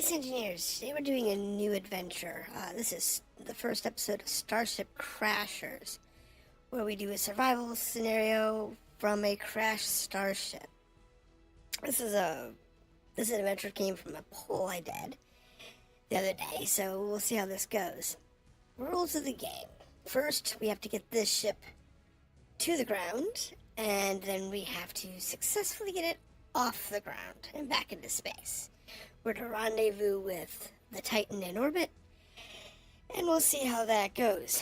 Space Engineers. Today we're doing a new adventure. This is the first episode of StarShip Crashers, where we do a survival scenario from a crashed starship. This adventure came from a poll I did the other day, so we'll see how this goes. Rules of the game. First, we have to get this ship to the ground, and then we have to successfully get it off the ground and back into space. We're to rendezvous with the Titan in orbit, and we'll see how that goes.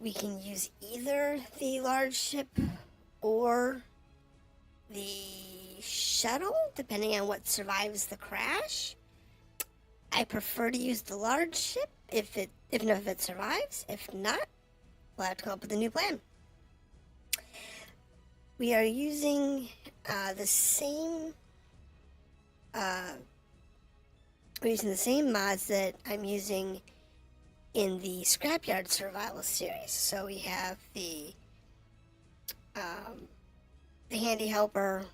We can use either the large ship or the shuttle, depending on what survives the crash. I prefer to use the large ship if it survives. If not, we'll have to come up with a new plan. We are using the same mods that I'm using in the Scrapyard Survival series. So we have the handy helper.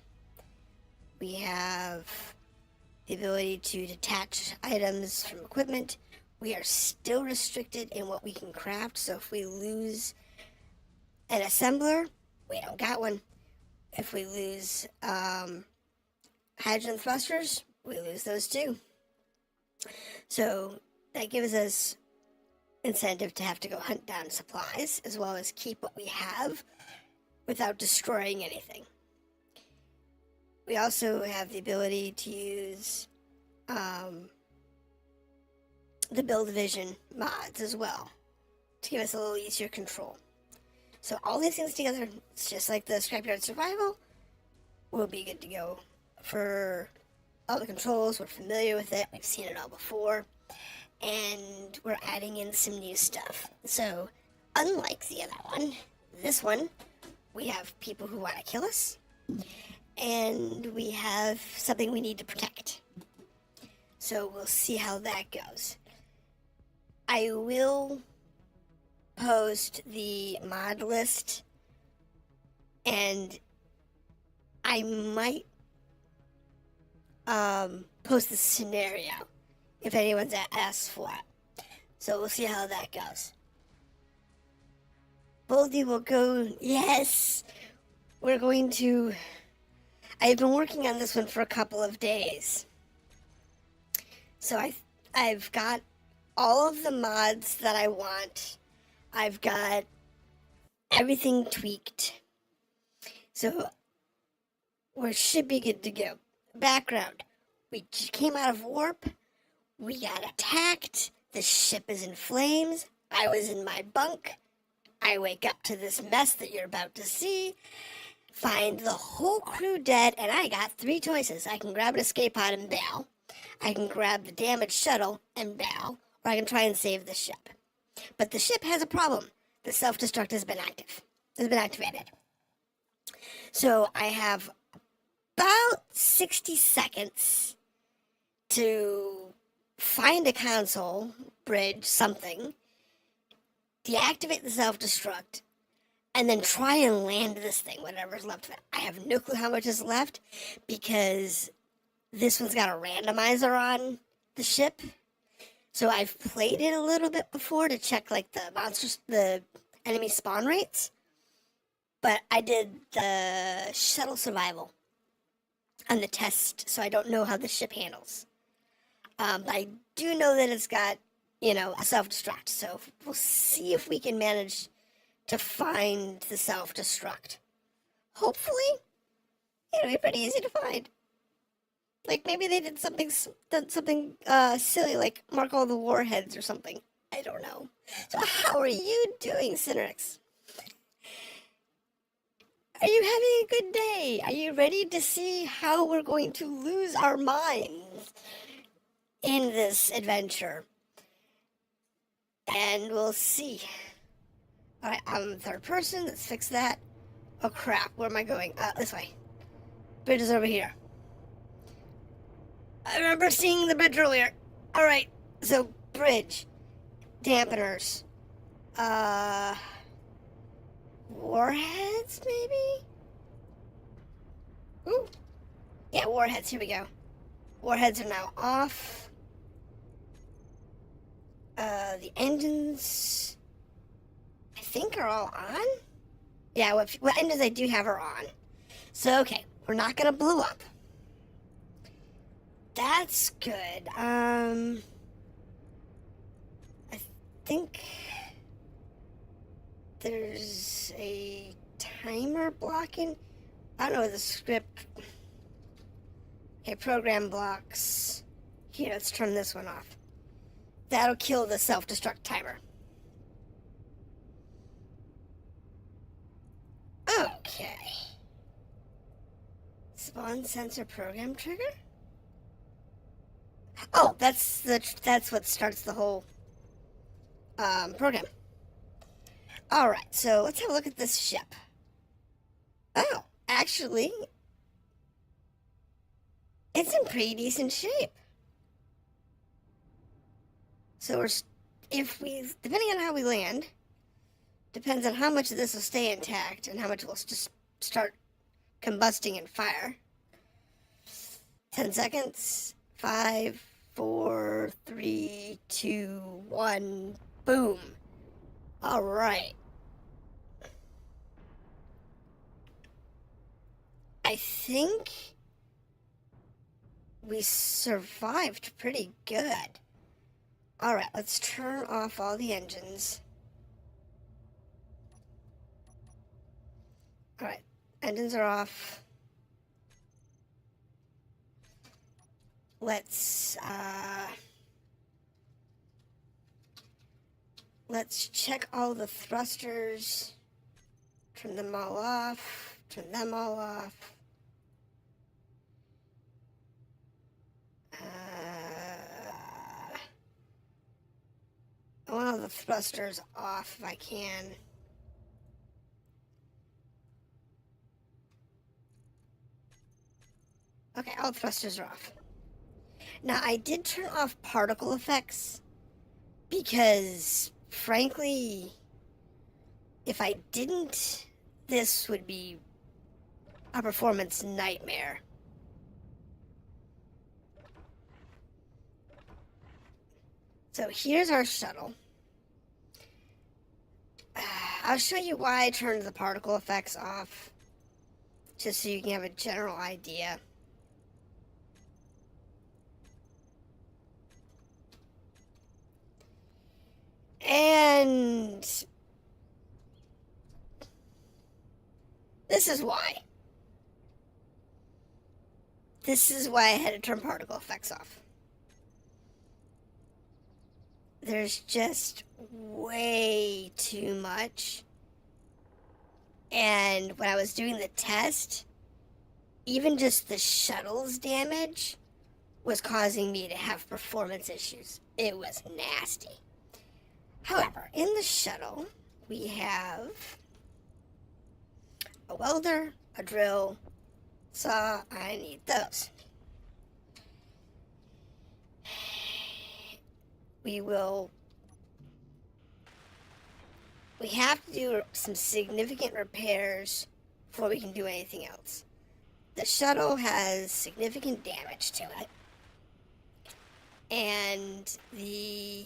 We have the ability to detach items from equipment. We are still restricted in what we can craft. So if we lose an assembler, we don't got one. If we lose hydrogen thrusters, we lose those too. So that gives us incentive to have to go hunt down supplies, as well as keep what we have without destroying anything. We also have the ability to use the build vision mods as well, to give us a little easier control. So all these things together, it's just like the Scrapyard Survival, we'll be good to go for all the controls. We're familiar with it. We've seen it all before. And we're adding in some new stuff. So, unlike the other one, this one, we have people who want to kill us. And we have something we need to protect. So, we'll see how that goes. I will post the mod list. And I might post the scenario if anyone's asked for it. So we'll see how that goes. Boldy will go. Yes, we're going to. I've been working on this one for a couple of days, so I've got all of the mods that I want. I've got everything tweaked, so we should be good to go. Background: we came out of warp. We got attacked. The ship is in flames. I was in my bunk. I wake up to this mess that you're about to see. Find the whole crew dead, and I got 3 choices. I can grab an escape pod and bail. I can grab the damaged shuttle and bail, or I can try and save the ship. But the ship has a problem. The self-destruct has been activated. So I have about 60 seconds to find a console, bridge, something, deactivate the self-destruct, and then try and land this thing, whatever's left of it. I have no clue how much is left, because this one's got a randomizer on the ship. So I've played it a little bit before to check, like, the enemy spawn rates. But I did the shuttle survival on the test, so I don't know how the ship handles. I do know that it's got, a self-destruct, so we'll see if we can manage to find the self-destruct. Hopefully, it'll be pretty easy to find. Like, maybe they did something silly, like mark all the warheads or something. I don't know. So how are you doing, Cinerix? Are you having a good day? Are you ready to see how we're going to lose our minds in this adventure? And we'll see. Alright, I'm the third person. Let's fix that. Oh crap, where am I going? This way. Bridge is over here. I remember seeing the bridge earlier. Alright, so bridge. Dampeners. Warheads, maybe? Ooh. Yeah, warheads, here we go. Warheads are now off. The engines, I think, are all on. Yeah, what engines I do have are on. So, okay, we're not gonna blow up. That's good. I think there's a timer blocking. I don't know the script. Okay, program blocks. Here, let's turn this one off. That'll kill the self-destruct timer. Okay. Spawn sensor program trigger? Oh, that's what starts the whole program. Alright, so let's have a look at this ship. Oh, actually, it's in pretty decent shape. So depending on how we land, depends on how much of this will stay intact and how much will just start combusting in fire. 10 seconds. 5, 4, 3, 2, 1, boom. All right. I think we survived pretty good. All right, let's turn off all the engines. All right, engines are off. Let's check all the thrusters. Turn them all off. Turn them all off. I want all the thrusters off if I can. Okay, all the thrusters are off. Now, I did turn off particle effects because, frankly, if I didn't, this would be a performance nightmare. So here's our shuttle. I'll show you why I turned the particle effects off, just so you can have a general idea. And this is why. This is why I had to turn particle effects off. There's just way too much. And when I was doing the test, even just the shuttle's damage was causing me to have performance issues. It was nasty. However, in the shuttle, we have a welder, a drill, saw. I need those. We have to do some significant repairs before we can do anything else. The shuttle has significant damage to it, and the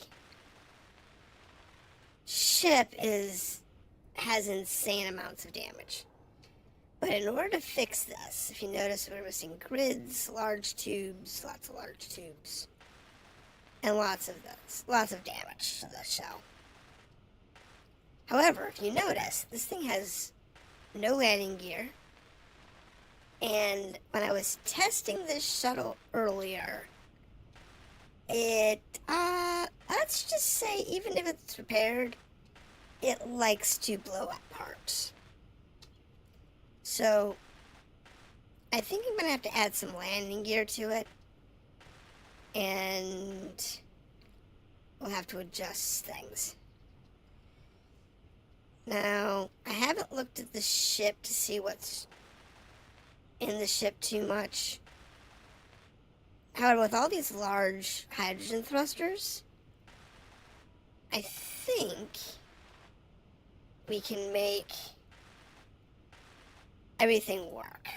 ship has insane amounts of damage. But in order to fix this, if you notice, we're missing grids, large tubes, lots of large tubes, and lots of damage to the shell. However, if you notice, this thing has no landing gear, and when I was testing this shuttle earlier, let's just say, even if it's repaired, it likes to blow up parts. So, I think I'm going to have to add some landing gear to it, and we'll have to adjust things. Now, I haven't looked at the ship to see what's in the ship too much. However, with all these large hydrogen thrusters, I think we can make everything work.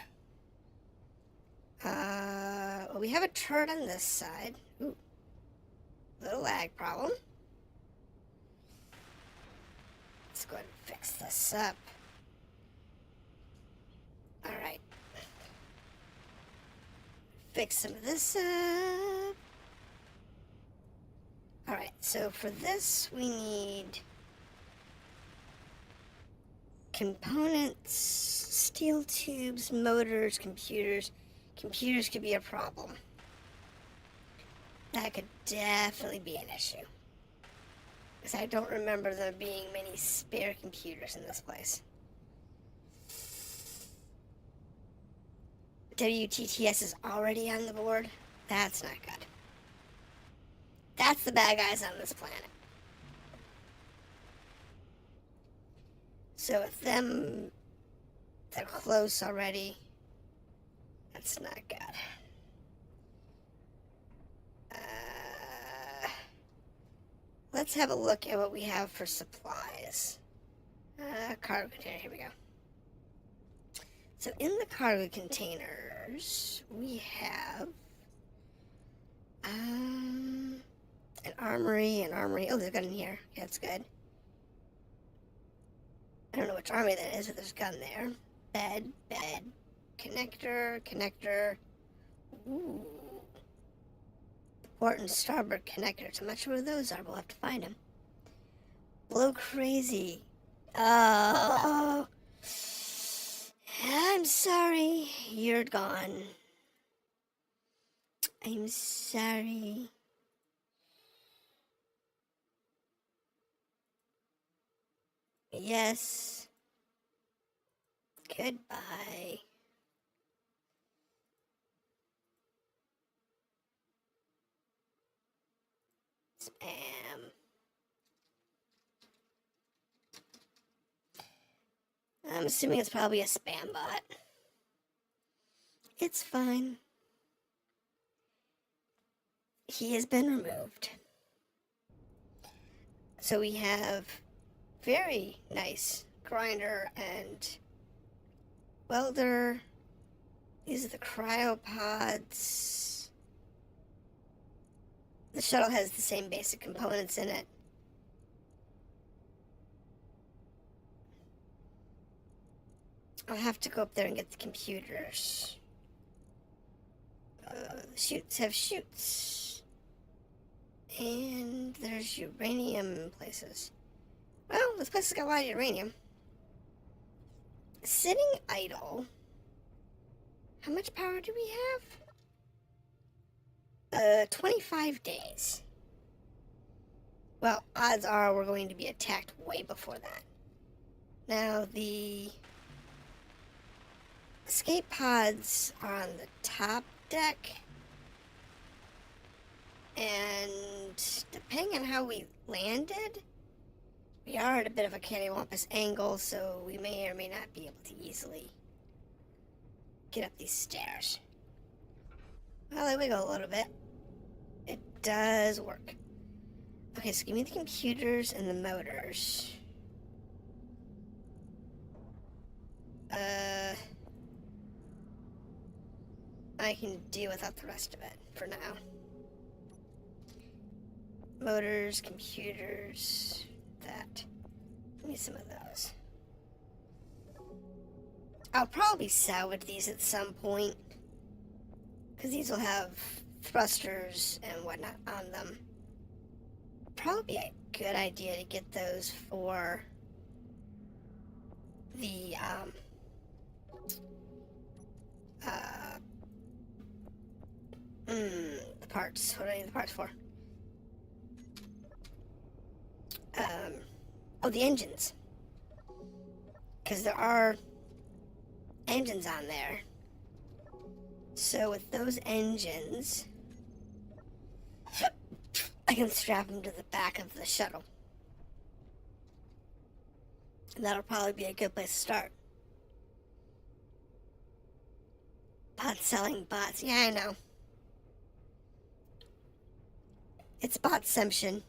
Well, we have a turret on this side. Ooh, little lag problem. let's go ahead and fix this up. Alright. Fix some of this up. Alright, so for this we need components, steel tubes, motors, computers. Computers could be a problem. That could definitely be an issue. Because I don't remember there being many spare computers in this place. WTTS is already on the board. That's not good. That's the bad guys on this planet. So with them, they're close already. That's not good. Let's have a look at what we have for supplies. Cargo container, here we go. So in the cargo containers, we have an armory. Oh, there's a gun in here. Yeah, that's good. I don't know which armory that is, but there's a gun there. Bed, connector. Ooh. Port and starboard connectors. I'm not sure where those are, but we'll have to find them. Blow crazy. Oh. I'm sorry. You're gone. I'm sorry. Yes. Goodbye. Spam. I'm assuming it's probably a spam bot. It's fine. He has been removed. So we have very nice grinder and welder. These are the cryopods. The shuttle has the same basic components in it. I'll have to go up there and get the computers. Chutes have chutes. And there's uranium places. Well, this place has got a lot of uranium. Sitting idle. How much power do we have? 25 days. Well, odds are we're going to be attacked way before that. Now, the escape pods are on the top deck. And depending on how we landed, we are at a bit of a cattywampus angle, so we may or may not be able to easily get up these stairs. Well, they wiggle a little bit. It does work. Okay, so give me the computers and the motors. I can deal without the rest of it for now. Motors, computers, that. Give me some of those. I'll probably salvage these at some point, because these will have thrusters and whatnot on them. Probably be a good idea to get those for the the parts. What do I need the parts for? Oh, the engines. Because there are engines on there. So with those engines, I can strap them to the back of the shuttle. And that'll probably be a good place to start. Bot selling bots. Yeah, I know. It's botception.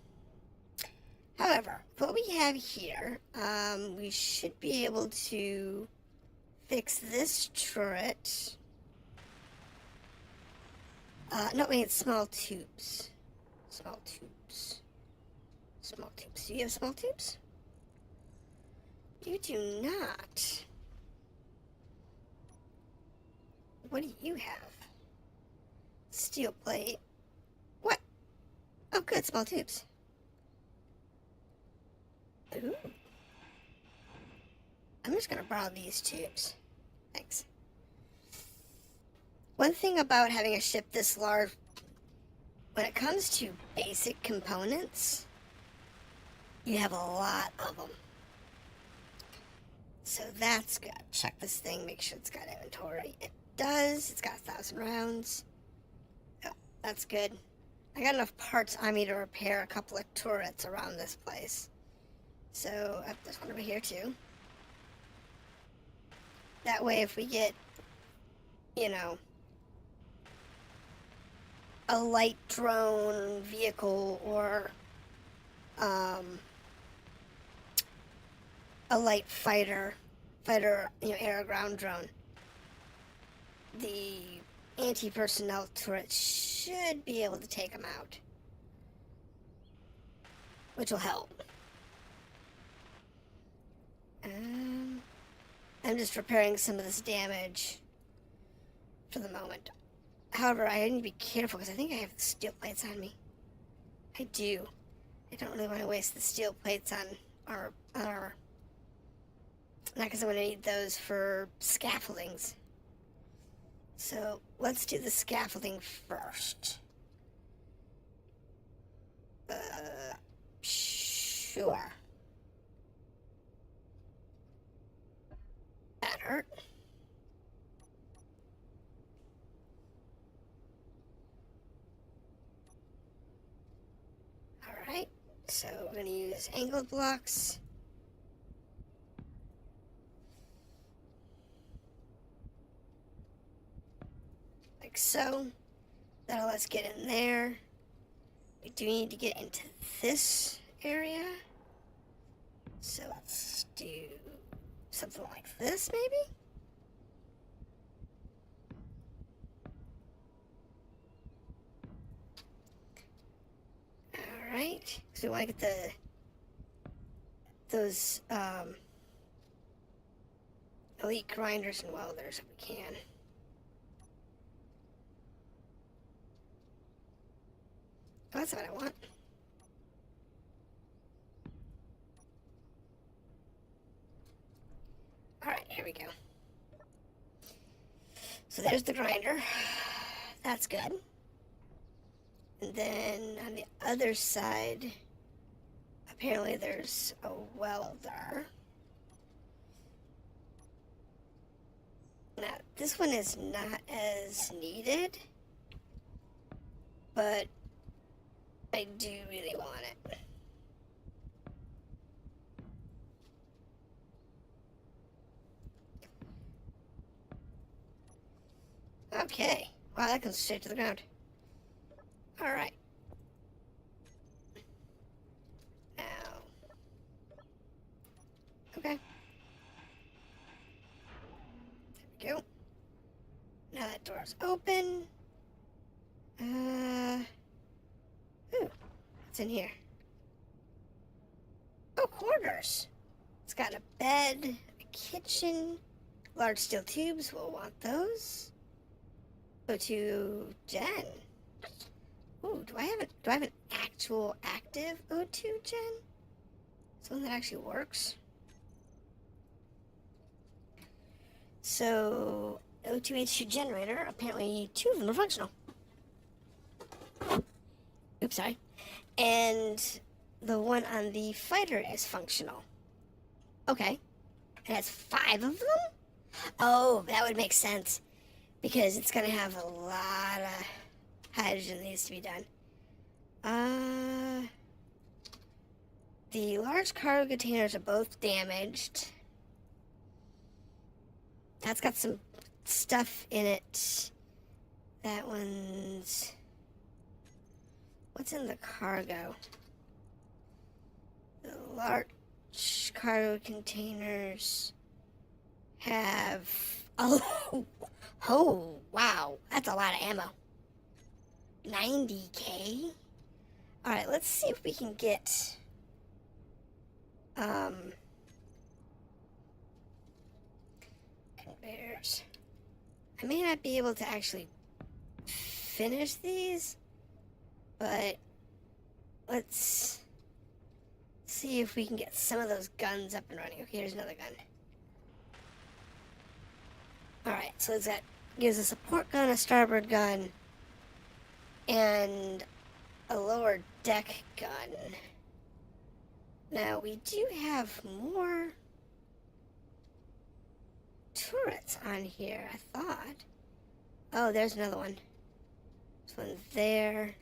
However, what we have here, we should be able to fix this turret. No, we need small tubes. Small tubes. Do you have small tubes? You do not. What do you have? Steel plate. What? Oh, good, small tubes. Ooh. I'm just gonna borrow these tubes. Thanks. One thing about having a ship this large, when it comes to basic components, you have a lot of them. So that's good. Check this thing, make sure it's got inventory. It does. It's got 1,000 rounds. Oh, that's good. I got enough parts on me to repair a couple of turrets around this place. So I have this one over here too. That way if we get, you know, a light drone vehicle or a light fighter, air ground drone, the anti-personnel turret should be able to take them out, which will help. I'm just repairing some of this damage for the moment. However, I need to be careful because I think I have the steel plates on me. I do. I don't really want to waste the steel plates on our not because I'm going to need those for scaffoldings. So let's do the scaffolding first. Sure. That hurt. Alright, so we're going to use angled blocks. Like so. That'll let us get in there. We do need to get into this area. So let's do something like this, maybe? Alright, so we want to get those elite grinders and welders if we can. Oh, that's what I want. Alright, here we go. So there's the grinder. That's good. And then on the other side, apparently there's a welder. Now, this one is not as needed, but I do really want it. Okay. Wow, that goes straight to the ground. Alright. Now. Okay. There we go. Now that door's open. Ooh. What's in here? Oh, quarters. It's got a bed, a kitchen, large steel tubes. We'll want those. O2 gen. Ooh, do I have an actual active O2 gen? Something that actually works. So O2H2 generator. Apparently, 2 of them are functional. Oops, sorry. And the one on the fighter is functional. Okay. It has 5 of them? Oh, that would make sense. Because it's going to have a lot of hydrogen that needs to be done. The large cargo containers are both damaged. That's got some stuff in it. That one's... What's in the cargo? The large cargo containers have... Oh, wow. That's a lot of ammo. 90k? Alright, let's see if we can get... I may not be able to actually finish these, but let's see if we can get some of those guns up and running. Okay, here's another gun. Alright, so that gives us a port gun, a starboard gun, and a lower deck gun. Now, we do have more turrets on here, I thought. Oh, there's another one. This one there,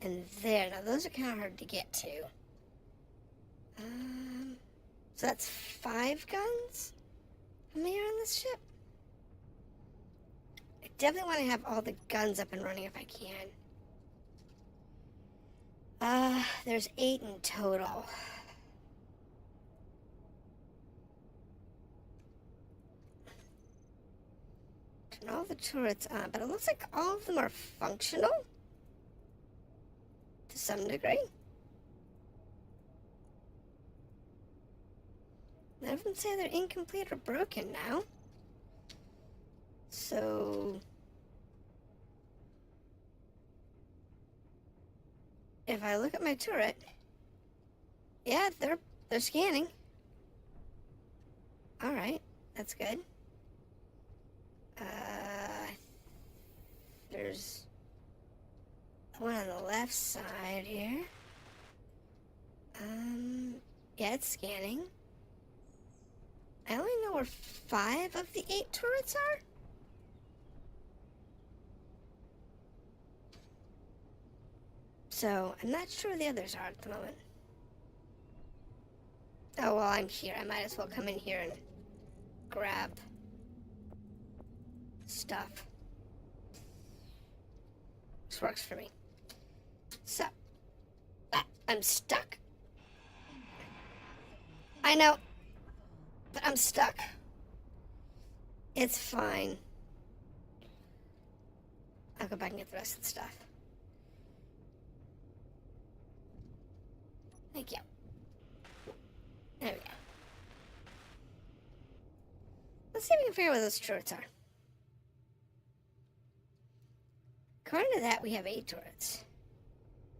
and there. Now, those are kind of hard to get to. So that's 5 guns? How many are on this ship? I definitely want to have all the guns up and running if I can. There's 8 in total. Turn all the turrets on, but it looks like all of them are functional to some degree. None of them say they're incomplete or broken now. So if I look at my turret, yeah, they're scanning. All right, that's good. There's one on the left side here. Yeah, it's scanning. I only know where 5 of the 8 turrets are. So, I'm not sure where the others are at the moment. Oh, well, I'm here. I might as well come in here and grab stuff. This works for me. So, I'm stuck. I know, but I'm stuck. It's fine. I'll go back and get the rest of the stuff. Thank you. There we go. Let's see if we can figure out where those turrets are. According to that, we have 8 turrets.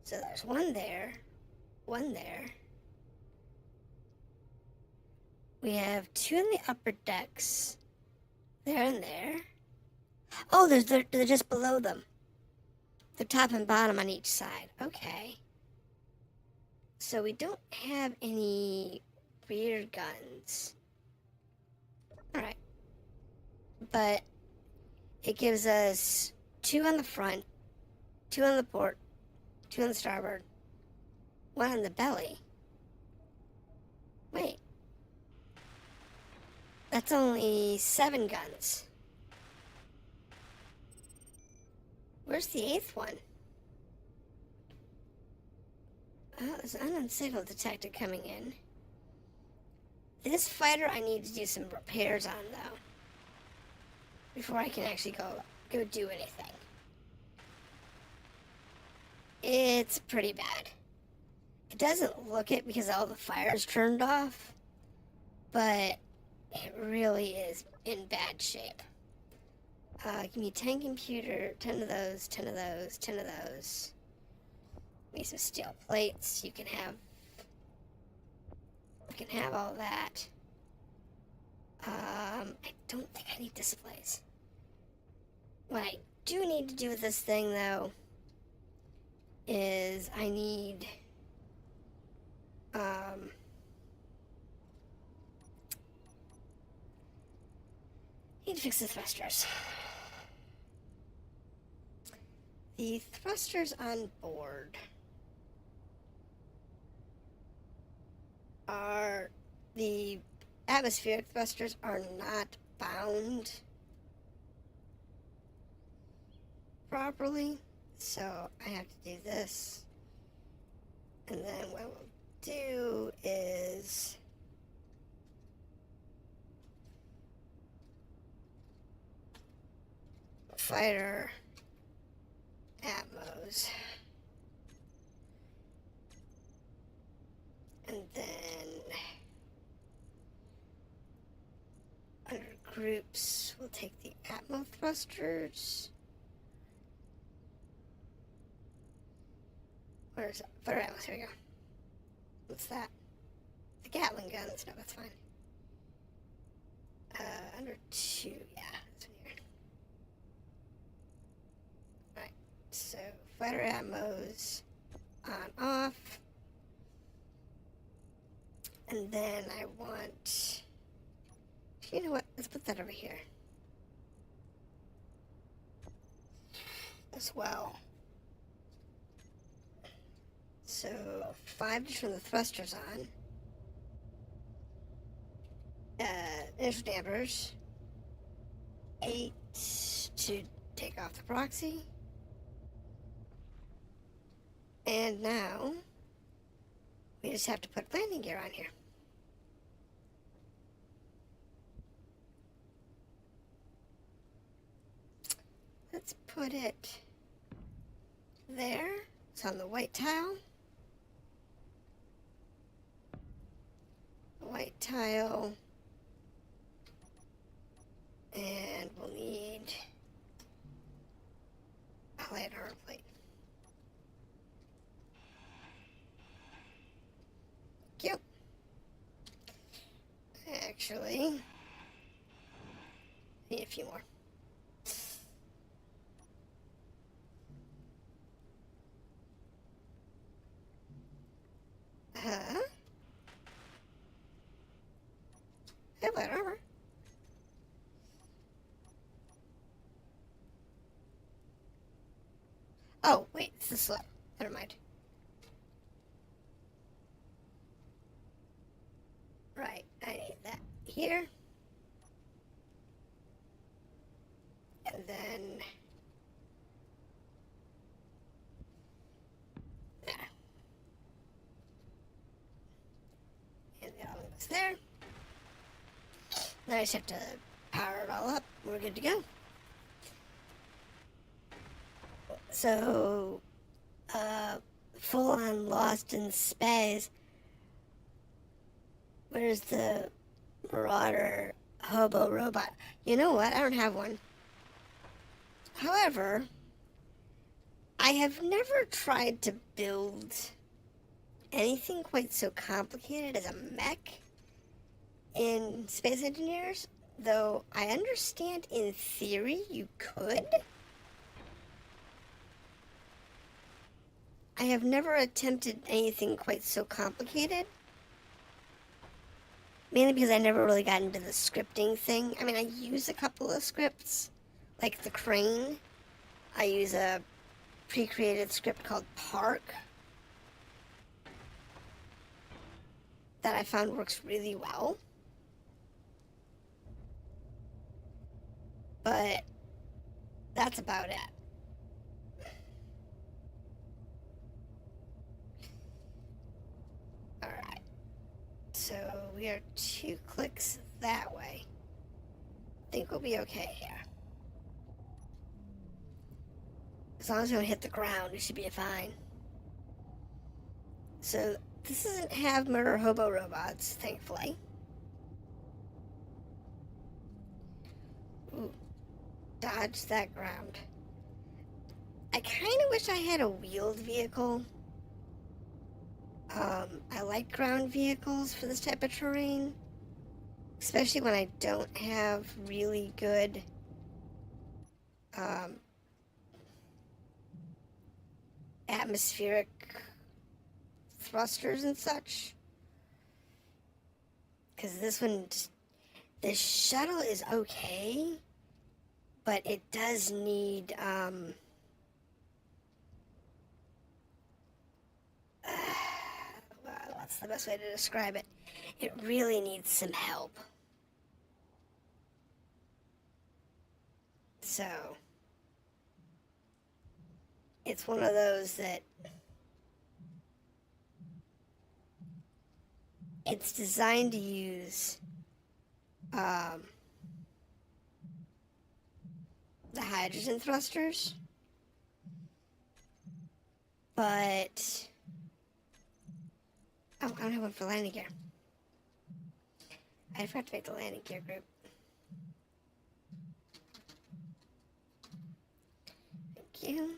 So there's one there, one there. We have 2 in the upper decks. There and there. Oh, they're just below them. They're top and bottom on each side. Okay. So we don't have any rear guns. Alright. But it gives us 2 on the front, 2 on the port, 2 on the starboard, 1 on the belly. Wait. That's only 7 guns. Where's the 8th one? Oh, there's an unknown signal detected coming in. This fighter I need to do some repairs on, though, before I can actually go do anything. It's pretty bad. It doesn't look it because all the fire's turned off, but it really is in bad shape. Give me 10 computer, 10 of those, 10 of those, 10 of those. Give me some steel plates. You can have all that. I don't think I need displays. What I do need to do with this thing, though, is I need to fix the thrusters. The thrusters on board are the atmospheric thrusters are not bound properly, so I have to do this, and then what we'll do is fighter atmos, and then groups. We'll take the Atmo thrusters. Where's it? Fire Atmos, here we go. What's that? The Gatling guns. No, that's fine. Under 2, yeah, that's weird. Alright, so fighter Atmos on off. And then I want, you know what, let's put that over here as well. So 5 to turn the thrusters on. Initial dampers. 8 to take off the proxy. And now we just have to put landing gear on here. Let's put it there. It's on the white tile. White tile. And we'll need a light armor plate. Cute. Actually, need a few more. Hey, light armor. Oh, wait, it's the slip. Never mind. Right, I need that here. And then there. And the other one goes there. Now I just have to power it all up. We're good to go. So, full on Lost in Space. Where's the Marauder Hobo robot? You know what? I don't have one. However, I have never tried to build anything quite so complicated as a mech in Space Engineers, though I understand in theory you could. I have never attempted anything quite so complicated. Mainly because I never really got into the scripting thing. I mean, I use a couple of scripts, like the crane. I use a pre-created script called Park that I found works really well. But that's about it. Alright. So we are 2 clicks that way. I think we'll be okay here. As long as we don't hit the ground, we should be fine. So this doesn't have murder hobo robots, thankfully. Ooh. Dodge that ground. I kind of wish I had a wheeled vehicle. I like ground vehicles for this type of terrain, especially when I don't have really good atmospheric thrusters and such. Because this one, this shuttle is okay, but it does need what's the best way to describe it? It really needs some help. So it's one of those that it's designed to use the hydrogen thrusters, but oh, I don't have one for landing gear. I forgot to make the landing gear group. you.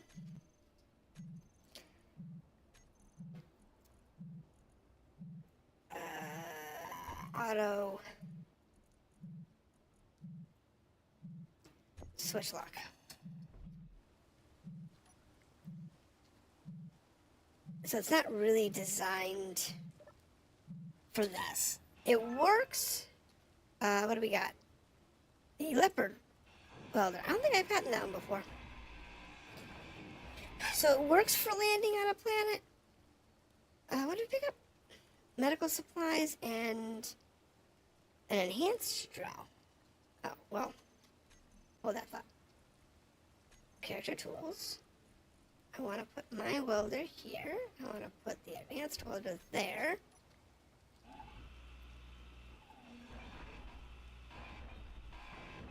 Auto switch lock. So it's not really designed for this. It works. What do we got? The leopard welder. I don't think I've gotten that one before. So it works for landing on a planet. What did we pick up? Medical supplies and an enhanced drill. Oh, well. Hold that thought. Character tools. I want to put my welder here. I want to put the advanced welder there.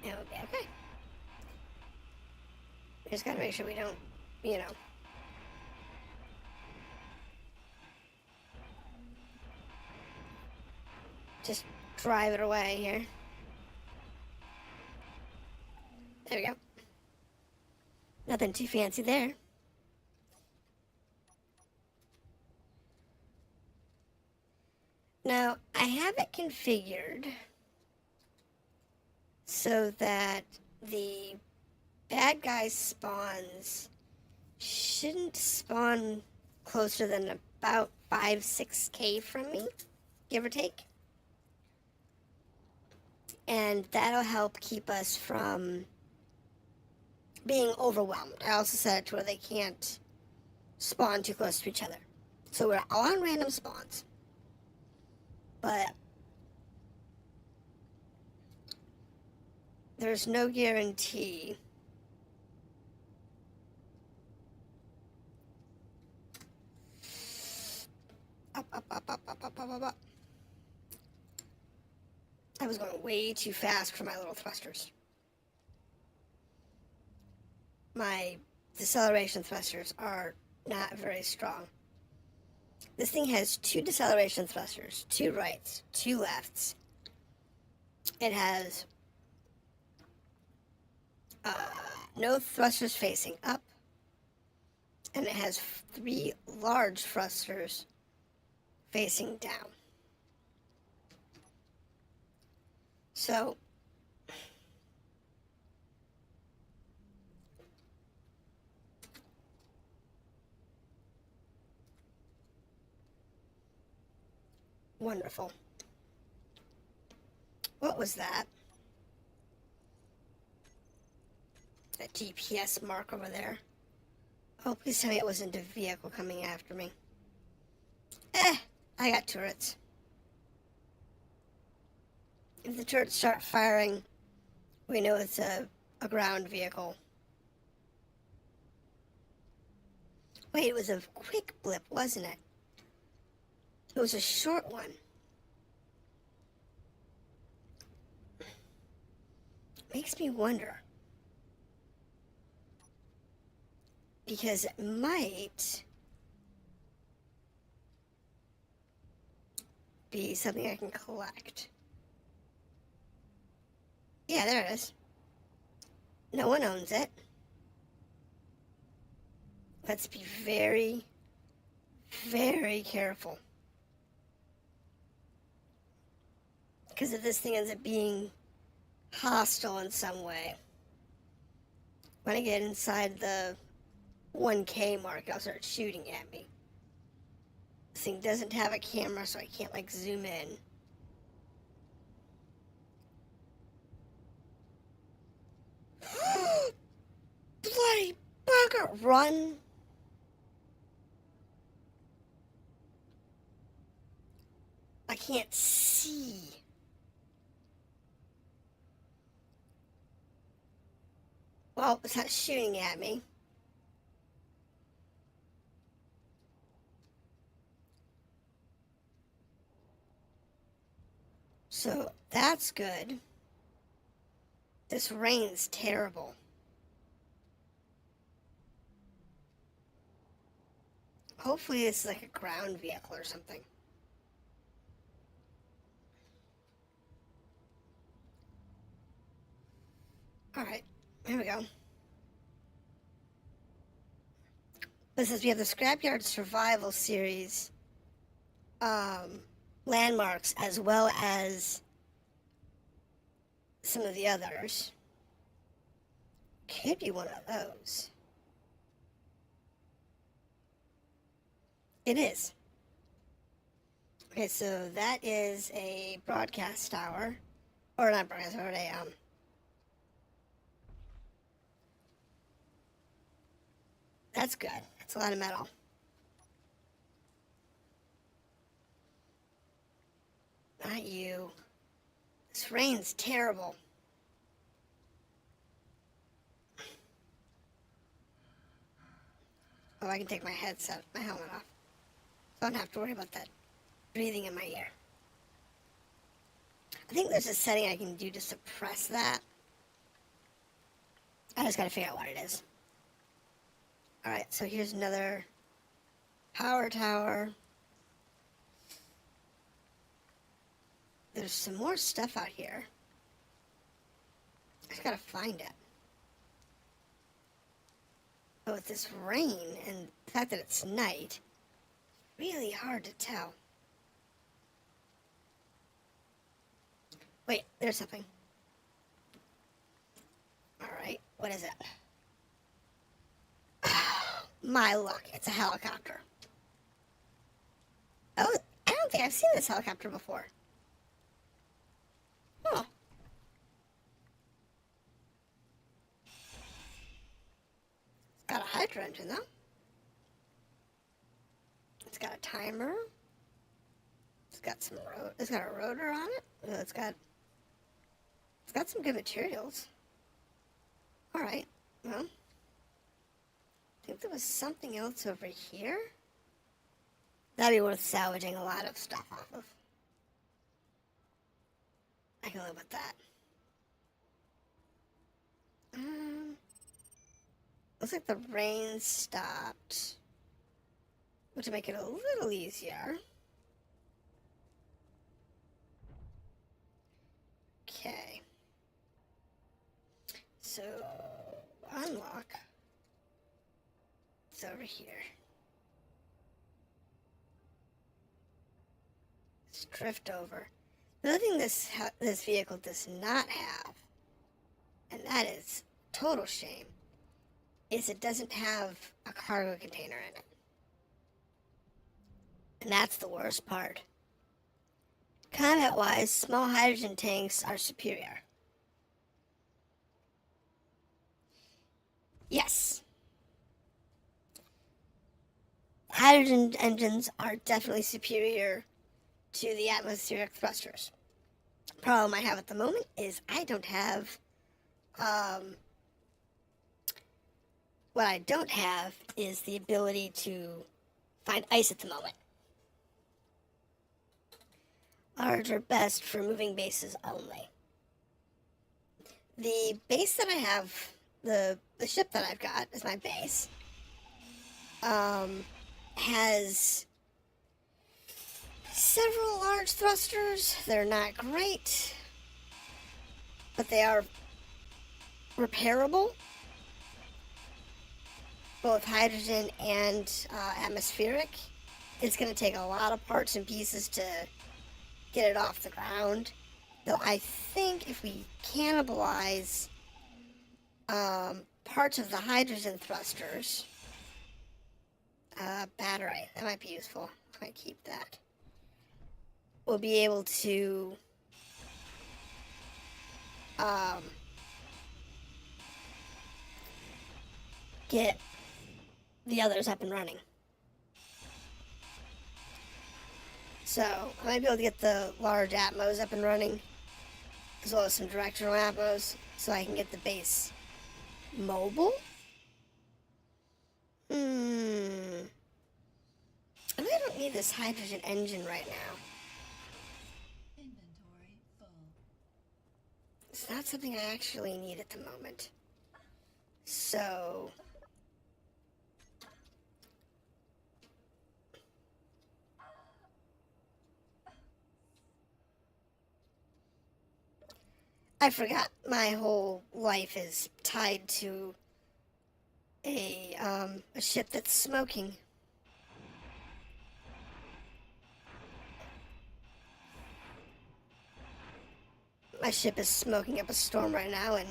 And we'll be okay. We just gotta make sure we don't, you know. Just drive it away here. There we go. Nothing too fancy there. Now, I have it configured so that the bad guy spawns shouldn't spawn closer than about 5-6K from me, give or take. And that'll help keep us from being overwhelmed. I also set it to where they can't spawn too close to each other. So we're all on random spawns. But there's no guarantee up. I was going way too fast for my little thrusters. My deceleration thrusters are not very strong. This thing has 2 deceleration thrusters, 2 rights, 2 lefts. It has no thrusters facing up, and it has 3 large thrusters facing down. So wonderful. What was that? That GPS mark over there. Oh, please tell me it wasn't a vehicle coming after me. I got turrets. If the turrets start firing, we know it's a ground vehicle. Wait, it was a quick blip, wasn't it? It was a short one. Makes me wonder. Because it might be something I can collect. Yeah, there it is. No one owns it. Let's be very, very careful. Because if this thing ends up being hostile in some way, when I get inside the 1K mark, it'll start shooting at me. This thing doesn't have a camera, so I can't, like, zoom in. Bloody bugger! Run! I can't see. Well, it's not shooting at me. So, that's good. This rain's terrible. Hopefully it's like a ground vehicle or something. Alright, here we go. But since we have the Scrapyard Survival Series landmarks as well as some of the others, could be one of those. It is. Okay, so that is a broadcast tower. Or not broadcast tower, that's good. That's a lot of metal. Not you. This rain's terrible. Oh, I can take my helmet off. So I don't have to worry about that breathing in my ear. I think there's a setting I can do to suppress that. I just gotta figure out what it is. Alright, so here's another power tower. There's some more stuff out here. I just gotta find it. But with this rain and the fact that it's night, it's really hard to tell. Wait, there's something. Alright, what is it? My luck, it's a helicopter. Oh, I don't think I've seen this helicopter before. Huh. It's got a hydro engine, though. It's got a timer. It's got a rotor on it. It's got some good materials. Alright, well. I think there was something else over here. That'd be worth salvaging a lot of stuff off of. I can live with that. Looks like the rain stopped, which will make it a little easier. Okay. So, unlock. It's over here. Let's drift over. The other thing this vehicle does not have, and that is a total shame, is it doesn't have a cargo container in it. And that's the worst part. Combat-wise, small hydrogen tanks are superior. Yes. Hydrogen engines are definitely superior to the atmospheric thrusters. Problem I have at the moment is I don't have, what I don't have is the ability to find ice at the moment. Large are best for moving bases only. The base that I have, the ship that I've got is my base, has several large thrusters. They're not great, but they are repairable, both hydrogen and atmospheric. It's going to take a lot of parts and pieces to get it off the ground, though I think if we cannibalize parts of the hydrogen thrusters, battery, that might be useful. I might keep that. We'll be able to get the others up and running. So, I might be able to get the large Atmos up and running, as well as some directional Atmos, so I can get the base mobile. I really don't need this hydrogen engine right now. Inventory full. It's not something I actually need at the moment. So, I forgot my whole life is tied to a ship that's smoking. My ship is smoking up a storm right now, and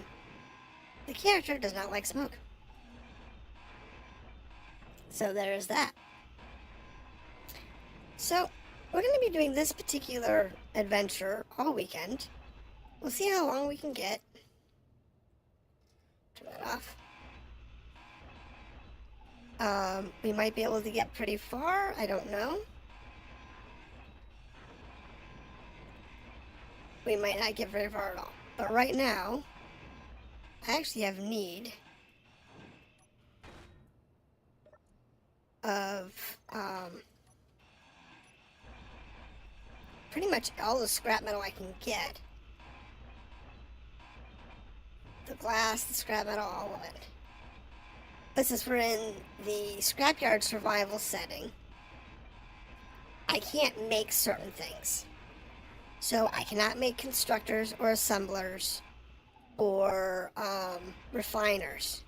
the character does not like smoke. So there's that. So, we're going to be doing this particular adventure all weekend. We'll see how long we can get. Turn that off. We might be able to get pretty far. I don't know. We might not get very far at all. But right now, I actually have need of pretty much all the scrap metal I can get. The glass, the scrap metal, all of it. But since we're in the scrapyard survival setting, I can't make certain things. So I cannot make constructors or assemblers or refiners.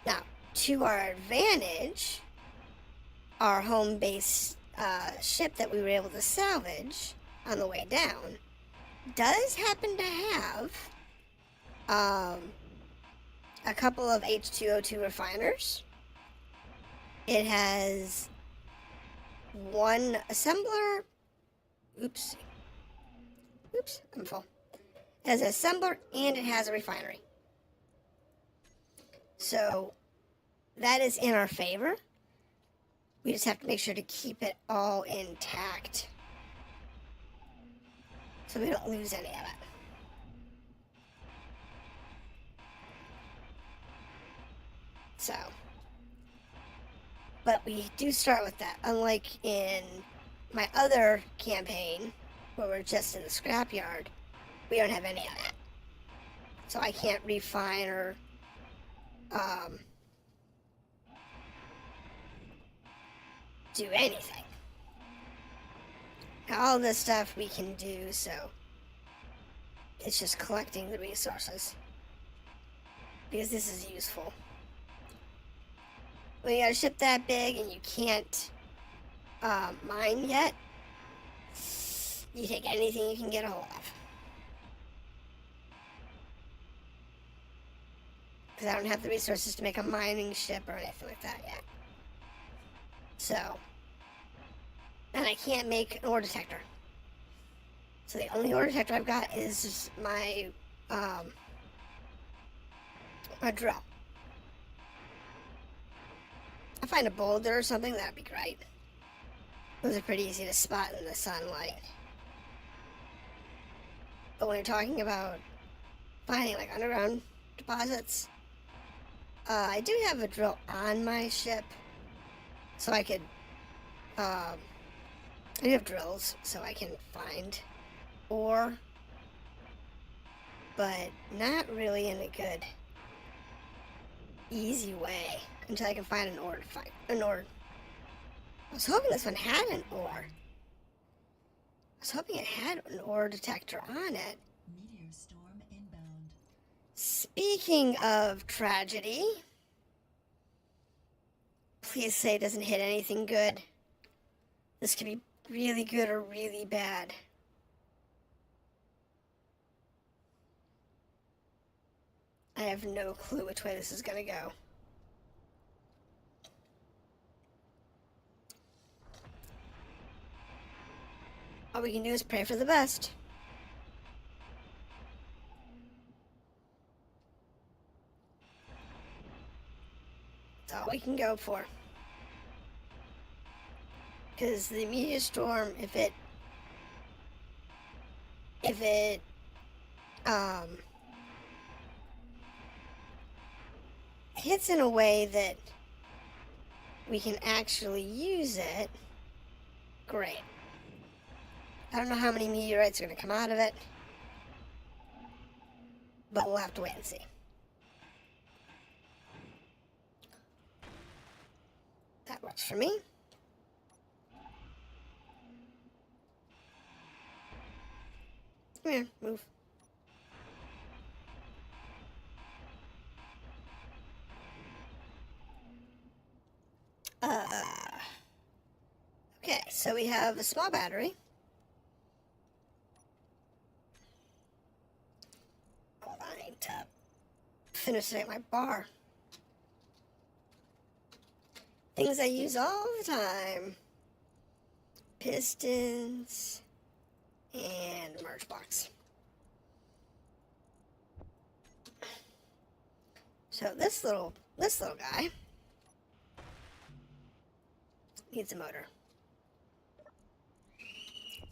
Now, to our advantage, our home-based ship that we were able to salvage on the way down does happen to have a couple of H2O2 refiners. It has one assembler. Oops, I'm full. It has an assembler and it has a refinery. So that is in our favor. We just have to make sure to keep it all intact so we don't lose any of it. So, but we do start with that. Unlike in my other campaign, where we're just in the scrapyard, we don't have any of that. So I can't refine or do anything. All this stuff we can do, so it's just collecting the resources, because this is useful. When you got a ship that big and you can't mine yet, you take anything you can get a hold of. Because I don't have the resources to make a mining ship or anything like that yet. So, and I can't make an ore detector. So the only ore detector I've got is just my drill. If I find a boulder or something, that'd be great. Those are pretty easy to spot in the sunlight. But when you're talking about finding like underground deposits, I do have a drill on my ship, so I could, I do have drills, so I can find ore, but not really in a good, easy way until I can find an ore. I was hoping this one had an ore. I was hoping it had an ore detector on it. Meteor storm inbound. Speaking of tragedy, please say it doesn't hit anything good. This could be really good or really bad. I have no clue which way this is gonna go. All we can do is pray for the best. That's all we can go for. Because the meteor storm, if it hits in a way that we can actually use it, great. I don't know how many meteorites are going to come out of it, but we'll have to wait and see. That works for me. Come here, move. So we have a small battery. Hold on, I need to finish it at my bar. Things I use all the time. Pistons and merge box. So this little guy needs a motor.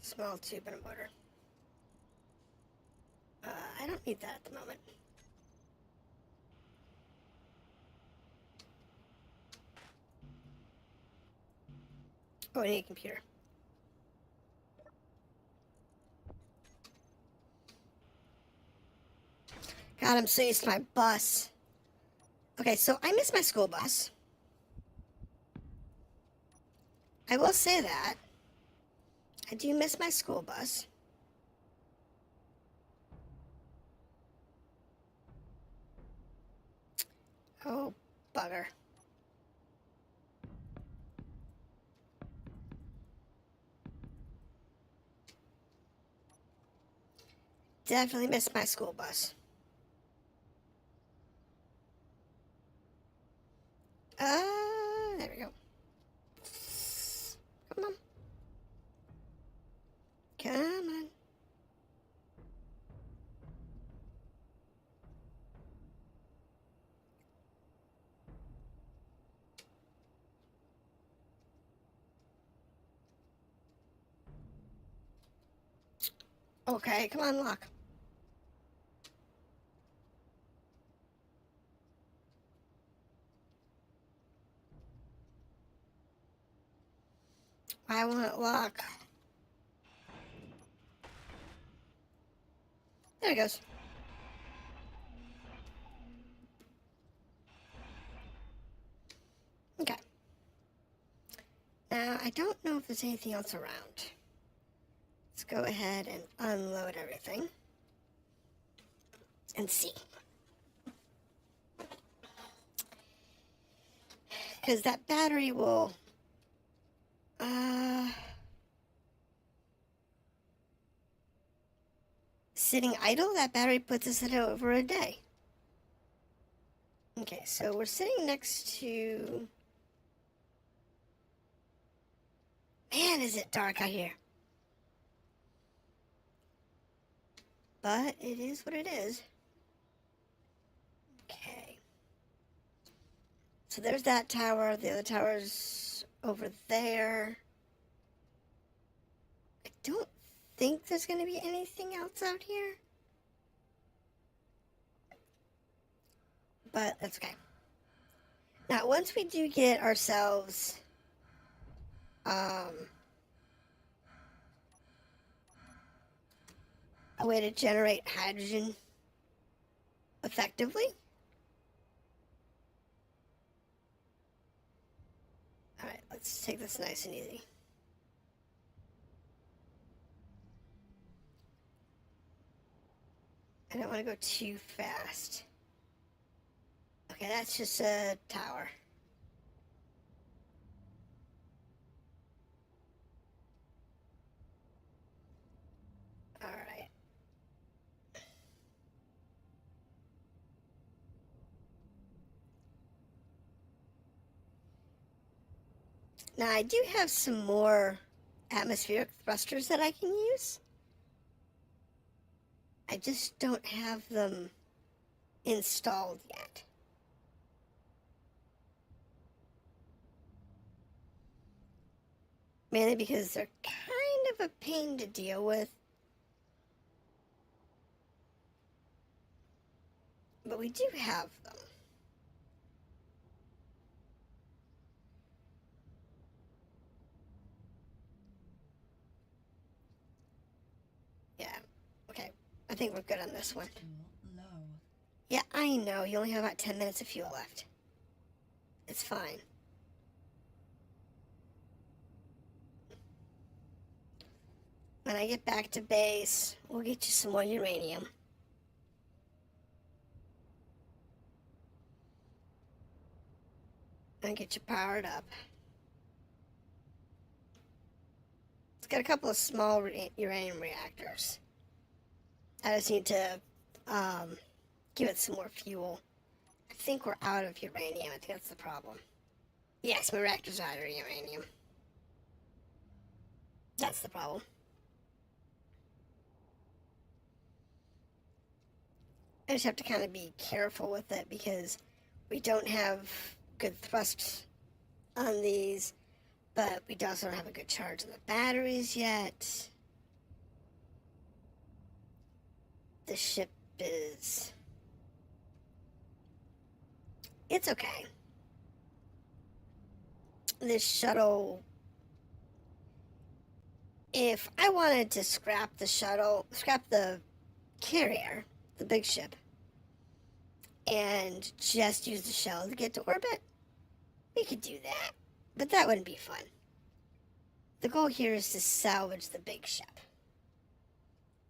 Small tube and a motor. I don't need that at the moment. Oh, I need a computer. God, I'm so used to my bus. Okay, so I miss my school bus. I will say that. I do miss my school bus. Oh, bugger. Definitely miss my school bus. There we go. Come on. Come on. Okay, come on, lock. I want it lock. There it goes. Okay. Now, I don't know if there's anything else around. Let's go ahead and unload everything and see. Because that battery will... Sitting idle, that battery puts us at over a day. Okay, so we're sitting next to... Man, is it dark out here. But it is what it is. Okay. So there's that tower. The other tower's over there. I don't think there's going to be anything else out here. But that's okay. Now, once we do get ourselves... a way to generate hydrogen effectively. Alright, let's take this nice and easy. I don't want to go too fast. Okay, that's just a tower. Alright. Now, I do have some more atmospheric thrusters that I can use. I just don't have them installed yet. Mainly because they're kind of a pain to deal with. But we do have them. Yeah, okay. I think we're good on this one. Low. Yeah, I know. You only have about 10 minutes of fuel left. It's fine. When I get back to base, we'll get you some more uranium. And get you powered up. got a couple of small uranium reactors. I just need to give it some more fuel. I think we're out of uranium. I think that's the problem. Yes, my reactor's out of uranium. That's the problem. I just have to kind of be careful with it because we don't have good thrust on these, but we also don't have a good charge on the batteries yet. The ship is... It's okay. This shuttle... If I wanted to scrap the shuttle, scrap the carrier, the big ship, and just use the shuttle to get to orbit, we could do that. But that wouldn't be fun. The goal here is to salvage the big ship.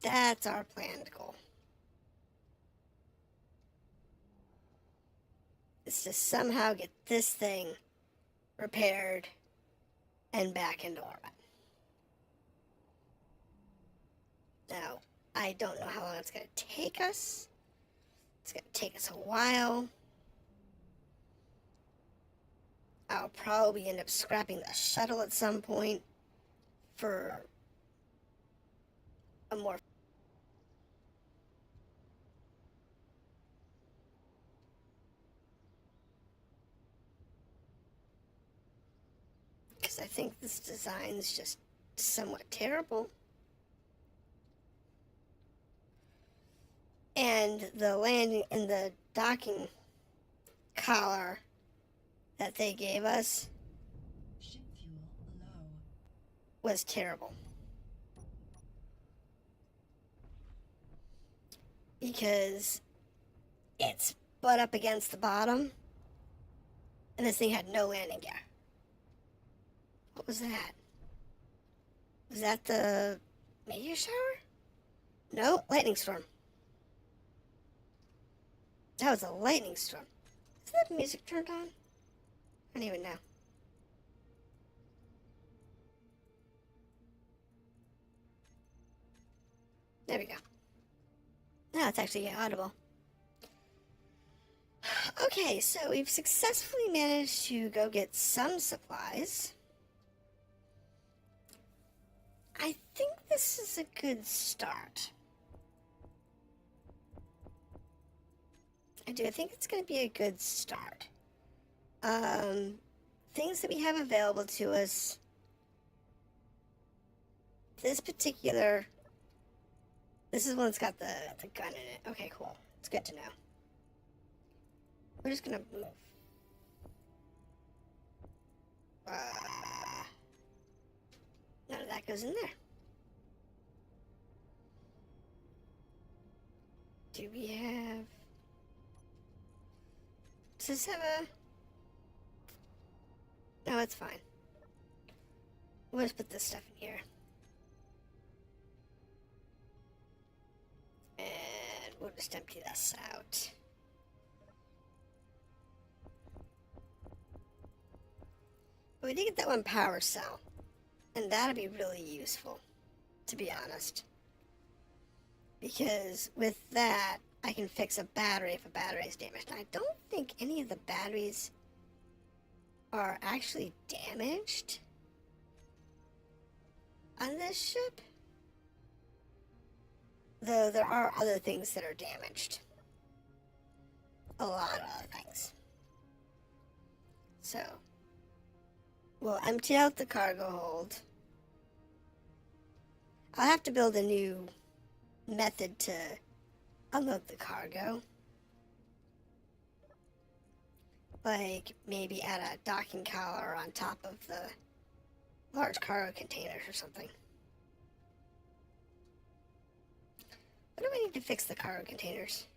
That's our planned goal. Is to somehow get this thing repaired and back into orbit. Now, I don't know how long it's going to take us. It's going to take us a while. I'll probably end up scrapping the shuttle at some point for a more... Because I think this design's just somewhat terrible. And the landing and the docking collar that they gave us Ship fuel low. was terrible. Because it's butt up against the bottom, and this thing had no landing gear. What was that? Was that the meteor shower? No, lightning storm. That was a lightning storm. Is that music turned on? I don't even know. There we go. Now it's actually audible. Okay, so we've successfully managed to go get some supplies. I think this is a good start. I do. I think it's going to be a good start. Things that we have available to us. This particular... This is one that's got the gun in it. Okay, cool. It's good to know. We're just going to move. None of that goes in there. Do we have... Does this have a... No, it's fine. We'll just put this stuff in here. And we'll just empty this out. But we did get that one power cell. And that'll be really useful, to be honest. Because with that, I can fix a battery if a battery is damaged. Now, I don't think any of the batteries are actually damaged on this ship. Though there are other things that are damaged. A lot of other things. So, we'll empty out the cargo hold. I'll have to build a new method to unload the cargo. Like, maybe add a docking collar on top of the large cargo containers or something. What do I need to fix the cargo containers?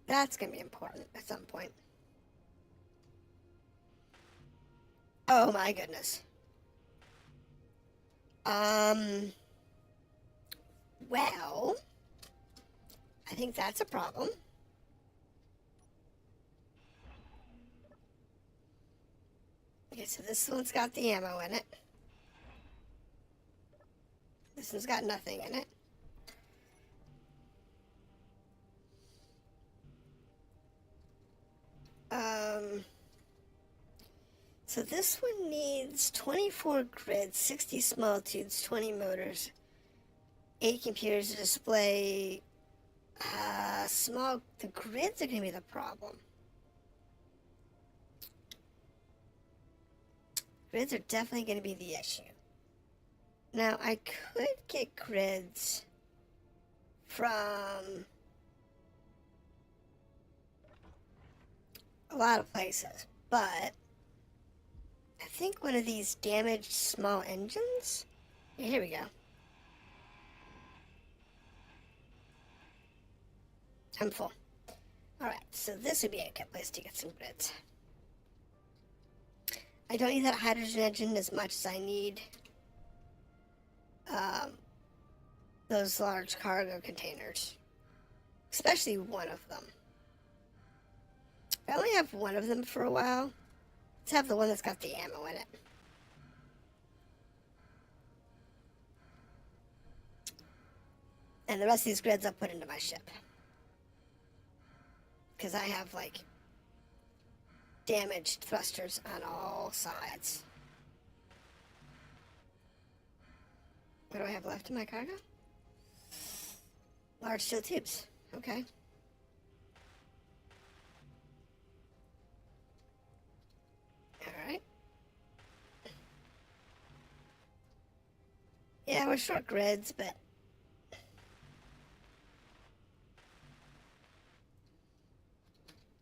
That's going to be important at some point. Oh my goodness. Well, I think that's a problem. Okay, so this one's got the ammo in it. This one's got nothing in it. So this one needs 24 grids, 60 small tubes, 20 motors, 8 computers to display the grids are going to be the problem. Grids are definitely going to be the issue. Now, I could get grids from a lot of places, but I think one of these damaged small engines. Yeah, here we go. I'm full. Alright, so this would be a good place to get some grids. I don't need that hydrogen engine as much as I need those large cargo containers. Especially one of them. I only have one of them for a while. Let's have the one that's got the ammo in it. And the rest of these grids I'll put into my ship. Because I have, like, damaged thrusters on all sides. What do I have left in my cargo? Large steel tubes. Okay. Alright. Yeah, we're short grids, but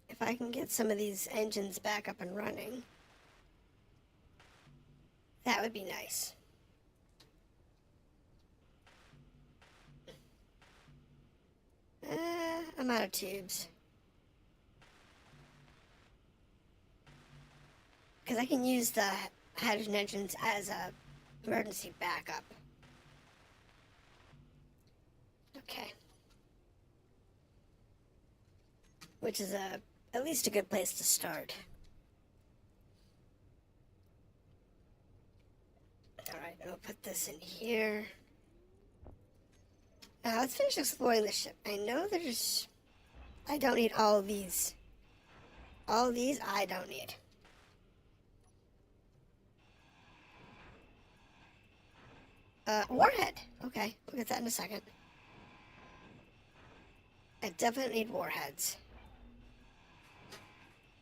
if I can get some of these engines back up and running, that would be nice. I'm out of tubes. Because I can use the hydrogen engines as a emergency backup. Okay. Which is at least a good place to start. Alright, I'll put this in here. Now let's finish exploring the ship. I know I don't need all of these. All of these I don't need. Warhead. Okay, we'll get that in a second. I definitely need warheads.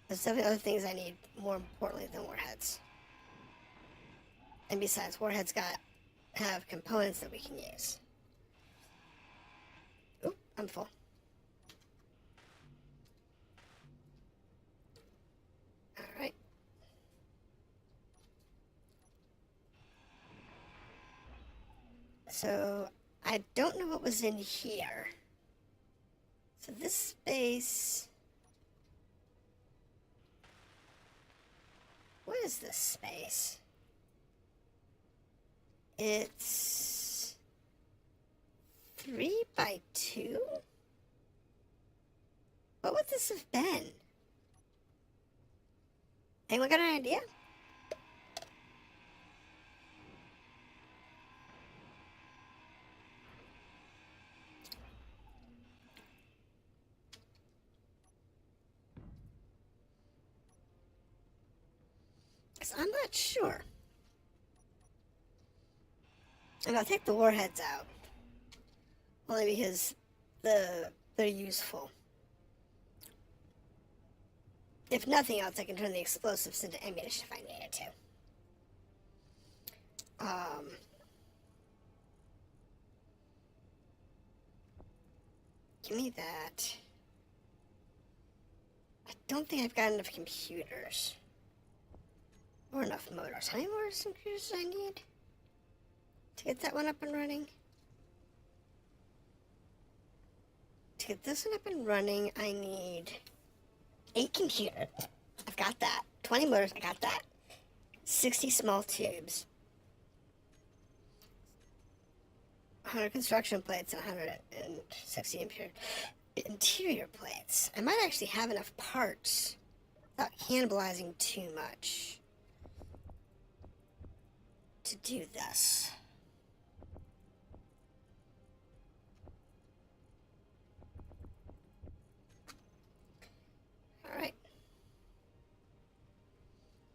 There's definitely other things I need more importantly than warheads. And besides, warheads have components that we can use. Oop, I'm full. Alright. So, I don't know what was in here. So this space... What is this space? It's 3 by 2? What would this have been? Anyone got an idea? Because I'm not sure. And I'll take the warheads out. Only because they're useful. If nothing else, I can turn the explosives into ammunition if I needed to. Give me that. I don't think I've got enough computers. Or enough motors. How many motors and computers do I need to get that one up and running? To get this one up and running, I need 8 computers. I've got that. 20 motors, I got that. 60 small tubes. 100 construction plates and 160 interior plates. I might actually have enough parts without cannibalizing too much. to do this. All right.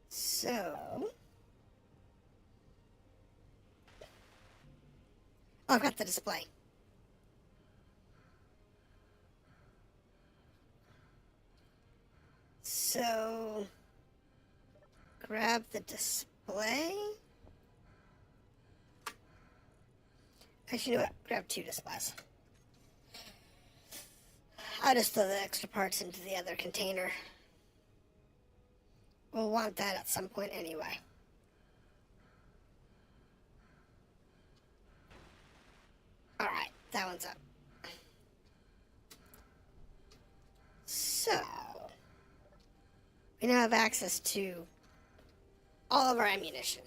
So, oh, I've got the display. So, grab the display. Actually, you know what? Grab 2 displays. I'll just throw the extra parts into the other container. We'll want that at some point anyway. Alright, that one's up. So, we now have access to all of our ammunition.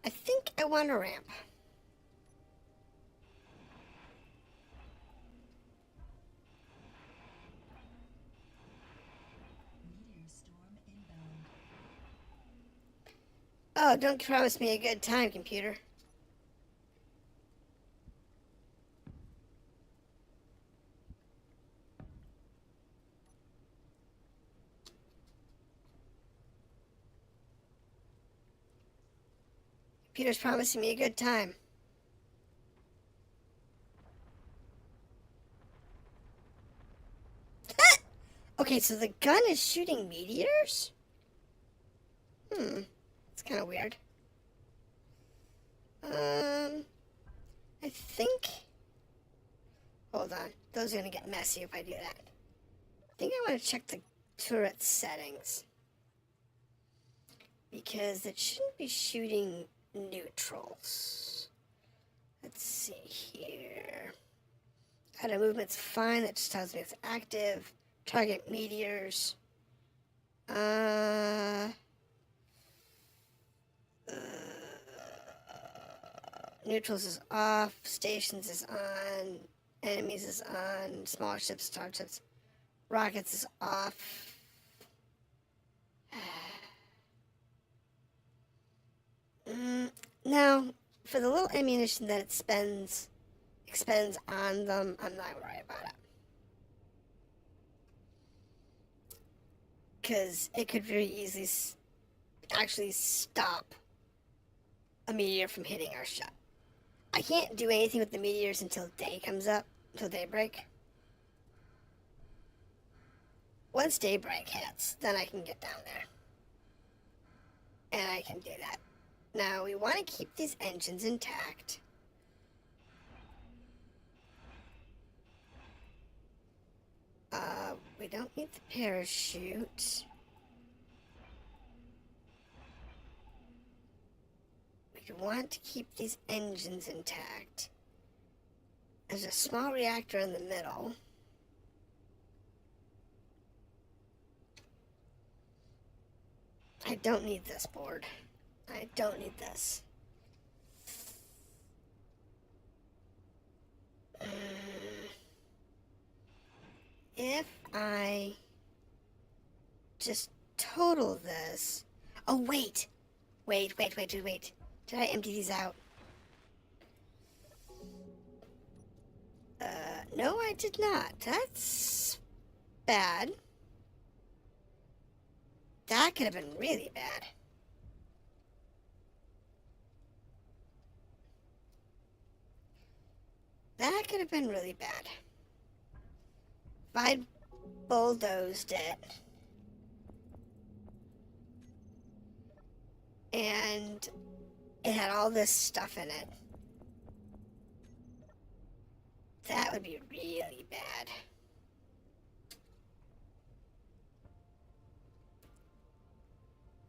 I think I want a ramp. Meteor storm inbound. Oh, don't promise me a good time, computer. Computer's promising me a good time. Okay, so the gun is shooting meteors? It's kind of weird. I think... Hold on. Those are going to get messy if I do that. I think I want to check the turret settings. Because it shouldn't be shooting neutrals. Let's see here. Auto movement's fine. That just tells me it's active. Target meteors. Neutrals is off. Stations is on. Enemies is on. Small ships, starships. Rockets is off. Now, for the little ammunition that it expends on them, I'm not worried about it. Because it could very easily actually stop a meteor from hitting our ship. I can't do anything with the meteors until day comes up, until daybreak. Once daybreak hits, then I can get down there. And I can do that. Now, we want to keep these engines intact. We don't need the parachute. We want to keep these engines intact. There's a small reactor in the middle. I don't need this board. I don't need this. If I just total this... Oh, wait. Wait. Did I empty these out? No, I did not. That's bad. That could have been really bad. That could have been really bad. If I'd bulldozed it and it had all this stuff in it, that would be really bad.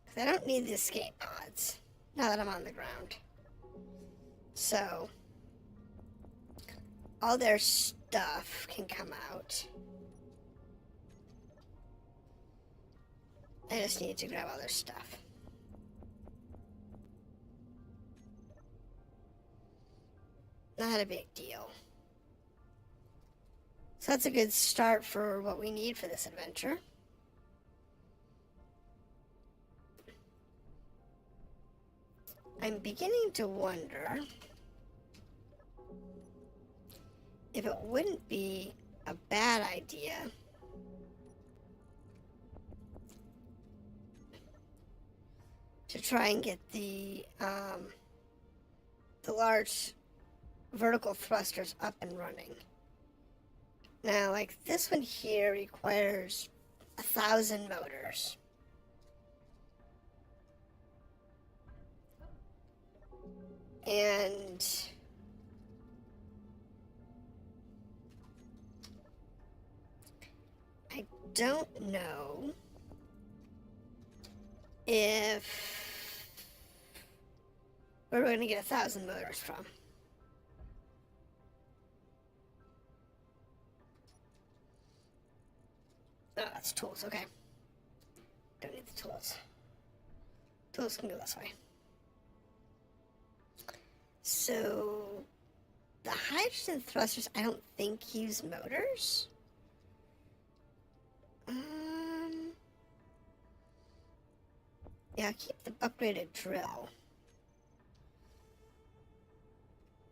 Because I don't need the escape pods now that I'm on the ground. So, all their stuff can come out. I just need to grab all their stuff. Not a big deal. So that's a good start for what we need for this adventure. I'm beginning to wonder if it wouldn't be a bad idea to try and get the large vertical thrusters up and running. Now, like this one here requires 1,000 motors. And I don't know where we're going to get 1,000 motors from. Oh, that's tools, okay. Don't need the tools. Tools can go this way. So, the hydrogen thrusters, I don't think use motors. Yeah, keep the upgraded drill.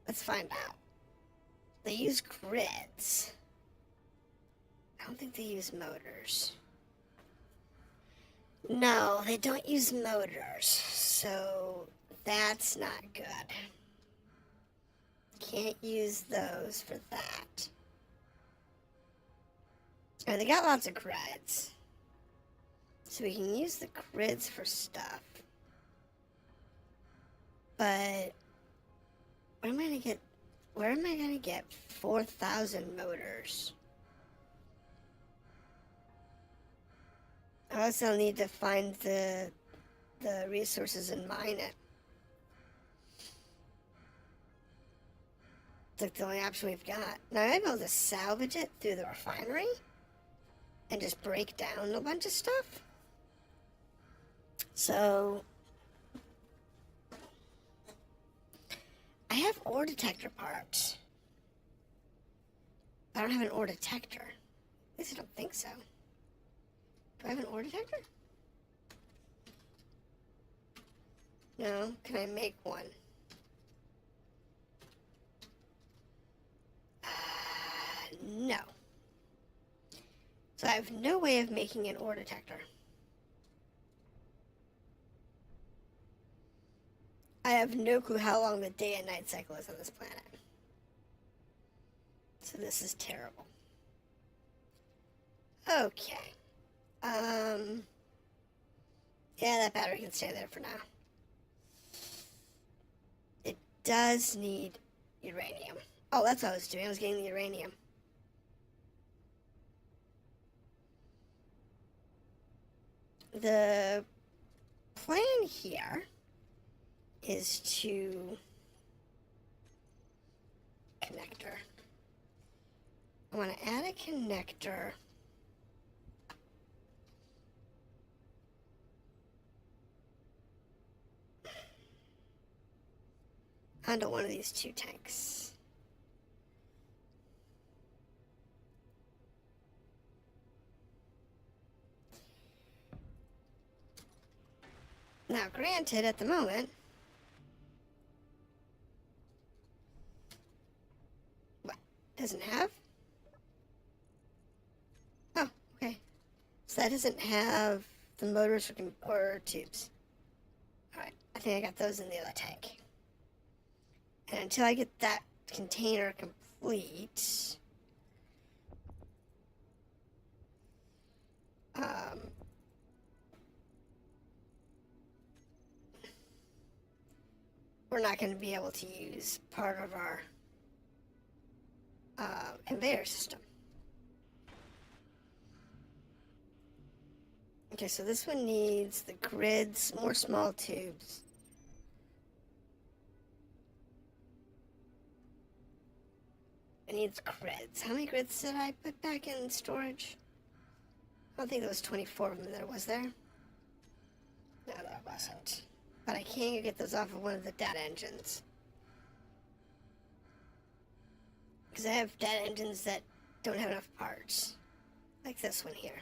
Let's find out. They use grids. I don't think they use motors. No, they don't use motors, so that's not good. Can't use those for that. Oh, they got lots of grids. So we can use the grids for stuff. But where am I gonna get 4,000 motors? I also need to find the resources and mine it. It's like the only option we've got. Now I'm able to salvage it through the refinery and just break down a bunch of stuff. So I have ore detector parts. I don't have an ore detector. At least I don't think so. Do I have an ore detector? No. Can I make one? No. So I have no way of making an ore detector. I have no clue how long the day and night cycle is on this planet. So this is terrible. Okay. Yeah, that battery can stay there for now. It does need uranium. Oh, that's what I was doing. I was getting the uranium. The plan here is to connector. I want to add a connector onto one of these two tanks. Now, granted, at the moment, what, doesn't have? Oh, okay. So that doesn't have the motors or tubes. Alright, I think I got those in the other tank. And until I get that container complete, we're not going to be able to use part of our conveyor system. Okay, so this one needs the grids, more small tubes. It needs grids. How many grids did I put back in storage? I don't think there was 24 of them there, was there? No, there wasn't. But I can't get those off of one of the data engines. Because I have data engines that don't have enough parts. Like this one here.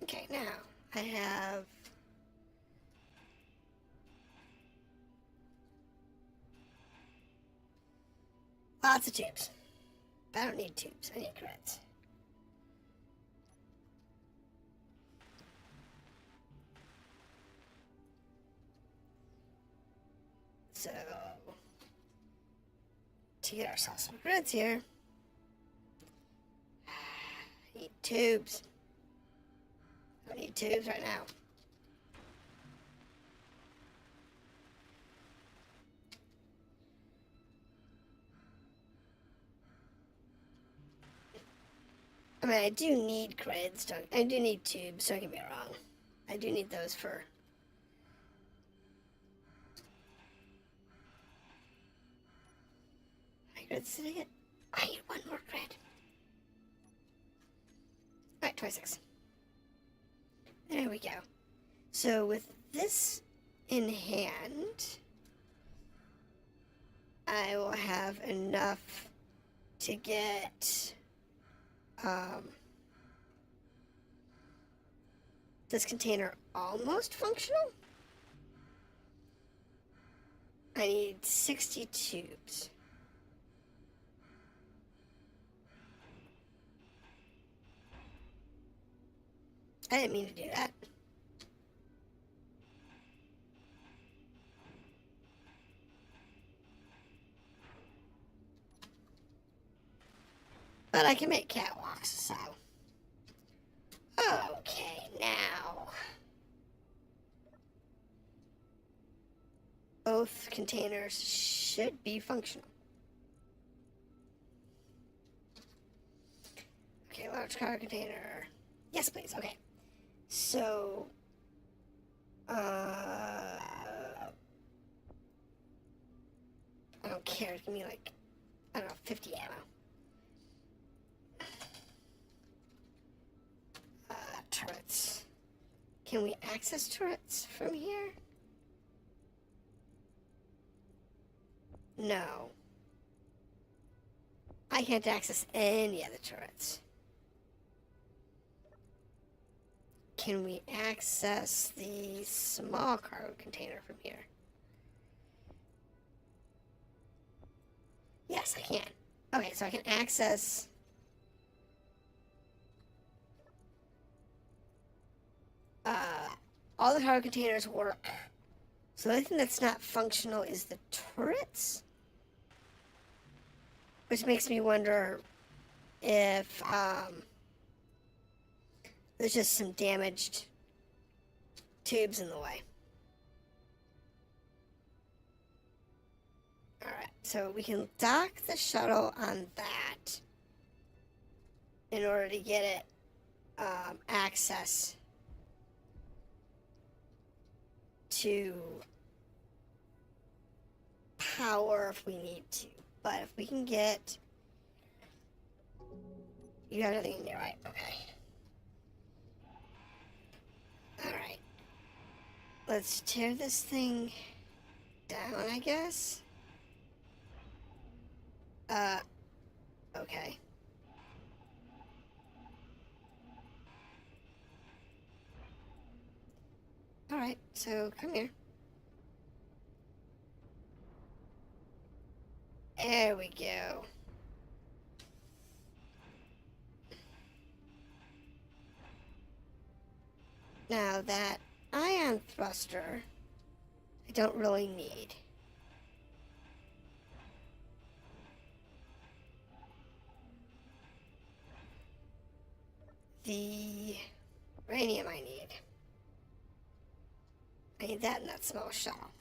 Okay, now, I have lots of tubes. I don't need tubes. I need creds. So, to get ourselves some grids here, I need tubes. I need tubes right now. I mean, I do need grids. I do need tubes, don't get me wrong. I do need those for... How many grids did I get? I need one more grid. Alright, 26. There we go. So with this in hand, I will have enough to get this container almost functional. I need 60 tubes. I didn't mean to do that. But I can make catwalks, so. Okay, now. Both containers should be functional. Okay, large cargo container. Yes, please. Okay. So, I don't care. Give me like, I don't know, 50 ammo. Turrets. Can we access turrets from here? No. I can't access any of the turrets. Can we access the small cargo container from here? Yes, I can. Okay, so I can access... all the cargo containers work. So the only thing that's not functional is the turrets. Which makes me wonder if there's just some damaged tubes in the way. Alright, so we can dock the shuttle on that in order to get it access to power if we need to. But if we can get... You got everything in there, right? Okay. Alright. Let's tear this thing down, I guess. Okay. Alright, so come here. There we go. Now that ion thruster, I don't really need. The uranium I need. I need that in that small shuttle.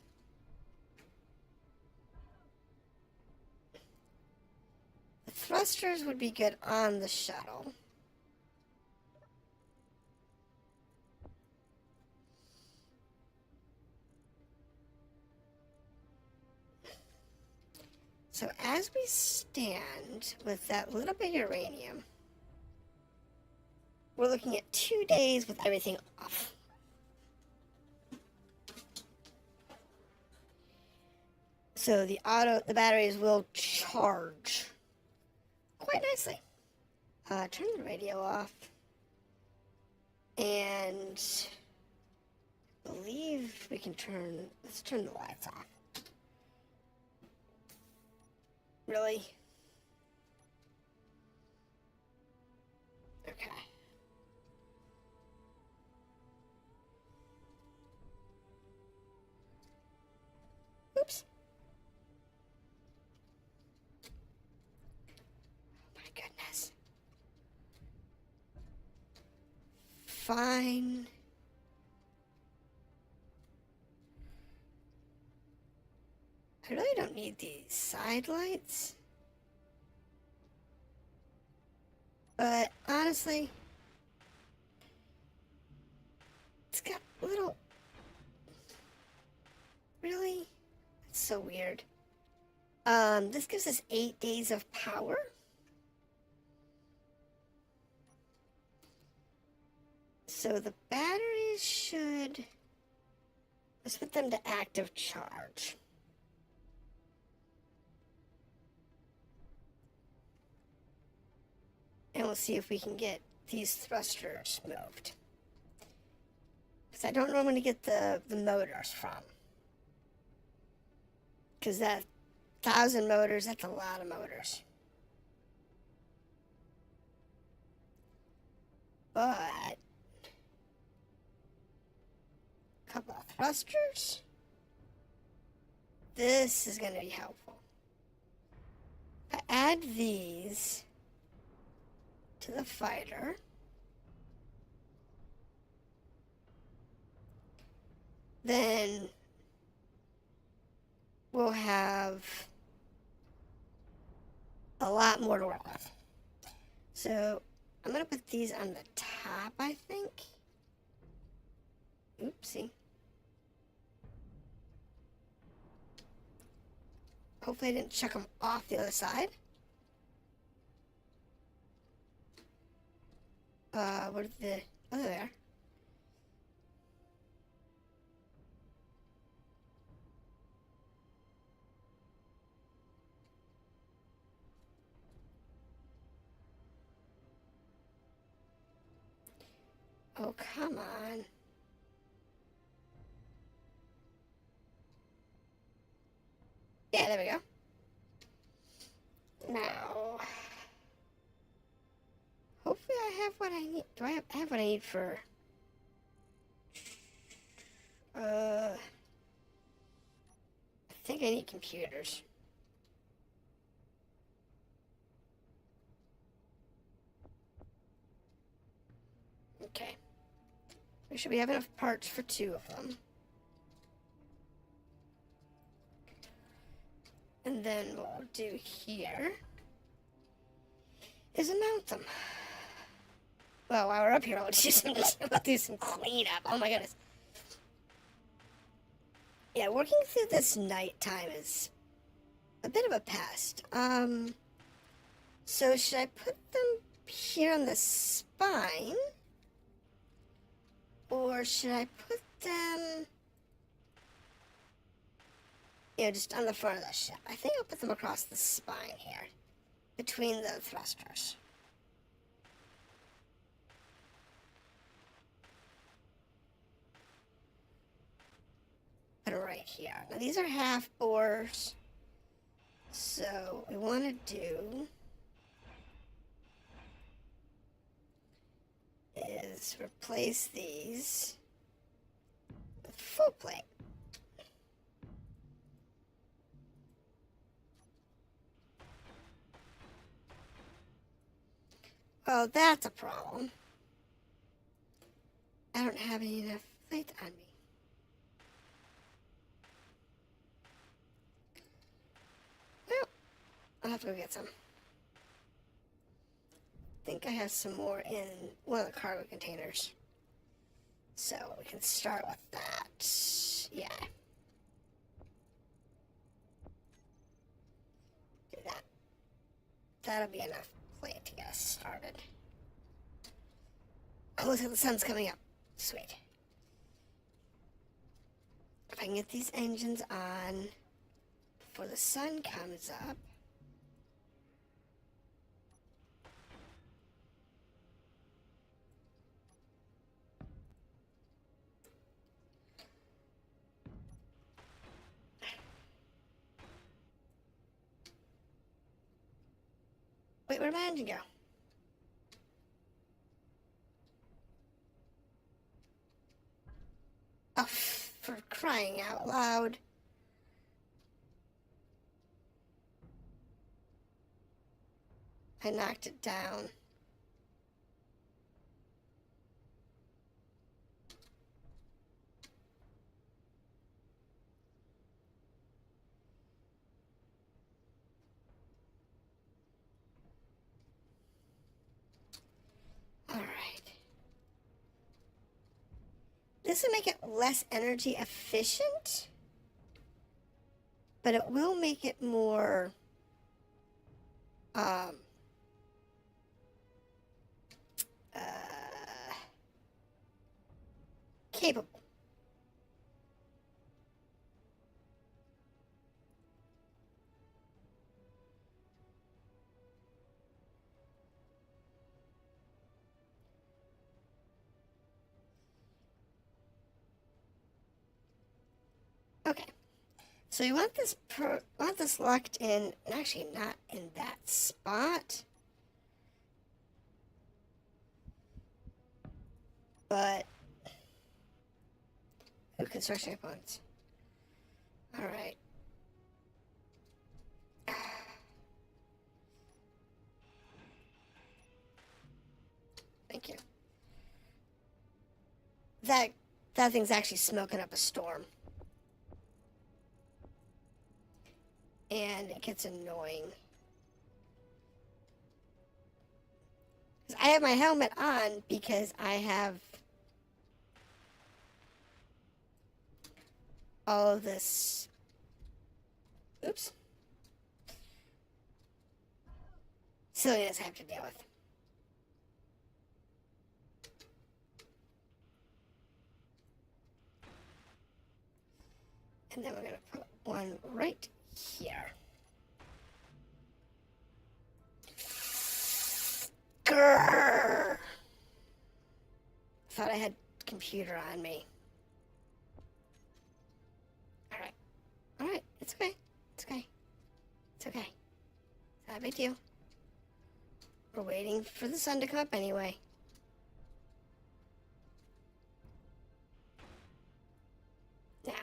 The thrusters would be good on the shuttle. So as we stand with that little bit of uranium, we're looking at 2 days with everything off. So the batteries will charge quite nicely. Turn the radio off. And believe we can let's turn the lights off. Really? Okay. Oops. Oh my goodness. Fine. I really don't need these side lights. But honestly, it's got little... Really? That's so weird. This gives us 8 days of power. So the batteries should... Let's put them to active charge. And we'll see if we can get these thrusters moved. Because I don't know where I'm going to get the motors from. Because that 1,000 motors, that's a lot of motors. But a couple of thrusters. This is going to be helpful. If I add these to the fighter, then we'll have a lot more to work with. So I'm going to put these on the top, I think. Oopsie. Hopefully I didn't chuck them off the other side. Where's the... Oh, there. Oh, come on. Yeah, there we go. Now, hopefully I have what I need. Do I have what I need for... I think I need computers. Okay. Make sure we have enough parts for 2 of them. And then what we'll do here is mount them. Well, while we're up here, I'll do some cleanup. Oh my goodness. Yeah, working through this nighttime is a bit of a pest. So should I put them here on the spine? Or should I put them, just on the front of the ship? I think I'll put them across the spine here, between the thrusters. Put them right here. Now these are half bores, so what we want to do is replace these with full plate. Well, that's a problem. I don't have any enough plate on me. Well, I'll have to go get some. I think I have some more in one of the cargo containers. So we can start with that. Yeah. Do that. That'll be enough plate to get us started. Oh, look at the sun's coming up. Sweet. If I can get these engines on before the sun comes up. Wait, where'd my engine go? Oh, for crying out loud. I knocked it down. All right. This will make it less energy efficient, but it will make it more uh, capable. Okay, so you want this locked in, and actually not in that spot, but construction components. All right. Thank you. That thing's actually smoking up a storm. And it gets annoying. I have my helmet on because I have all of this. Oops. Silliness I have to deal with. And then we're going to put one right here. Grrr. Thought I had computer on me. Alright. Alright. It's okay. It's okay. It's okay. It's not a big deal. We're waiting for the sun to come up anyway. Now.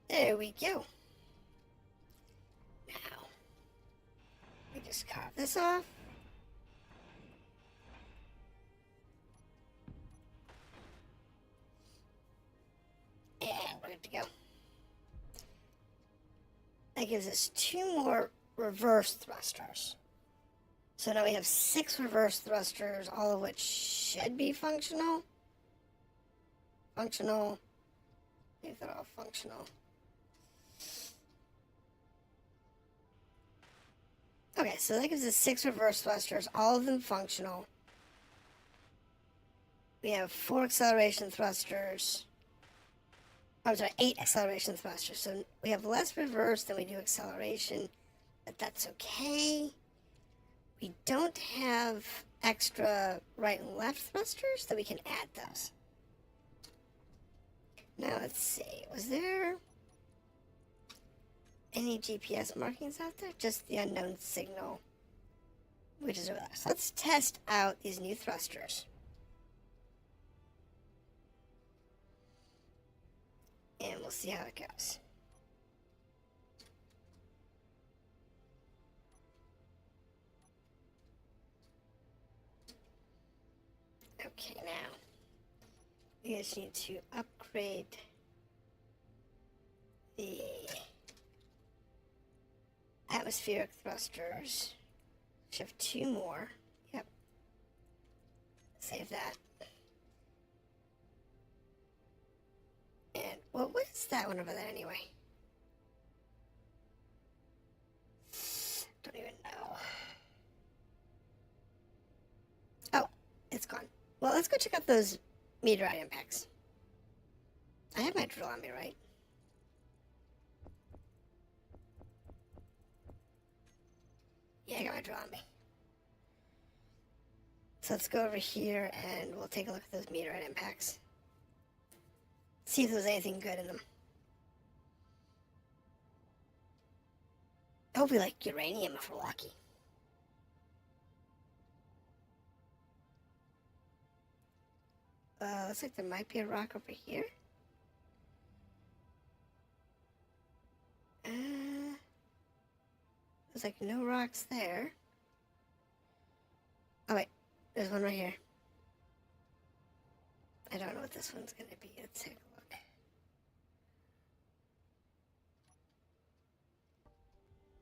There we go. Now, we just carve this off. And we're good to go. That gives us 2 more reverse thrusters. So now we have 6 reverse thrusters, all of which should be functional. Functional. I think they're all functional. Okay, so that gives us 6 reverse thrusters, all of them functional. We have 4 acceleration thrusters. I'm sorry, 8 acceleration thrusters. So we have less reverse than we do acceleration, but that's okay. We don't have extra right and left thrusters, so we can add those. Now let's see, was there any GPS markings out there? Just the unknown signal, which is over there. So let's test out these new thrusters. And we'll see how it goes. Okay, now we just need to upgrade the atmospheric thrusters. Should have 2 more. Yep. Save that. And what was that one over there anyway? Don't even know. Oh, it's gone. Well, let's go check out those meteorite impacts. I have my drill on me, right? Yeah, I got my drill on me. So let's go over here and we'll take a look at those meteorite impacts. See if there's anything good in them. Hopefully like uranium if we're lucky. Looks like there might be a rock over here. There's like no rocks there. Oh wait, there's one right here. I don't know what this one's gonna be. Let's take a look.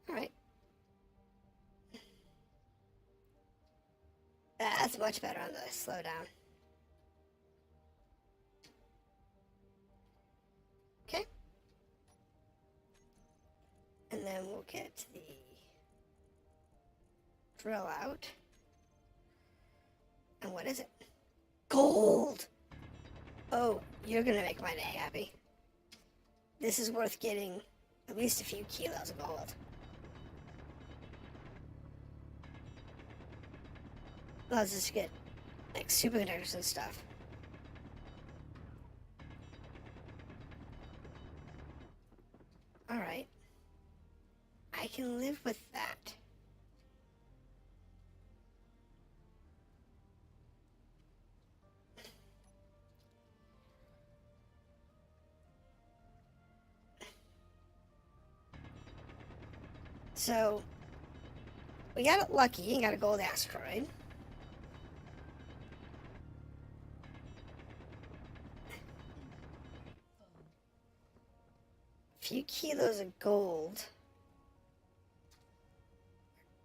Alright. That's much better on the slow down. Okay. And then we'll get the drill out. And what is it? Gold! Oh, you're gonna make my day happy. This is worth getting at least a few kilos of gold. Allows us to get like superconductors and stuff. Alright. I can live with that. So, we got it lucky and got a gold asteroid. A few kilos of gold.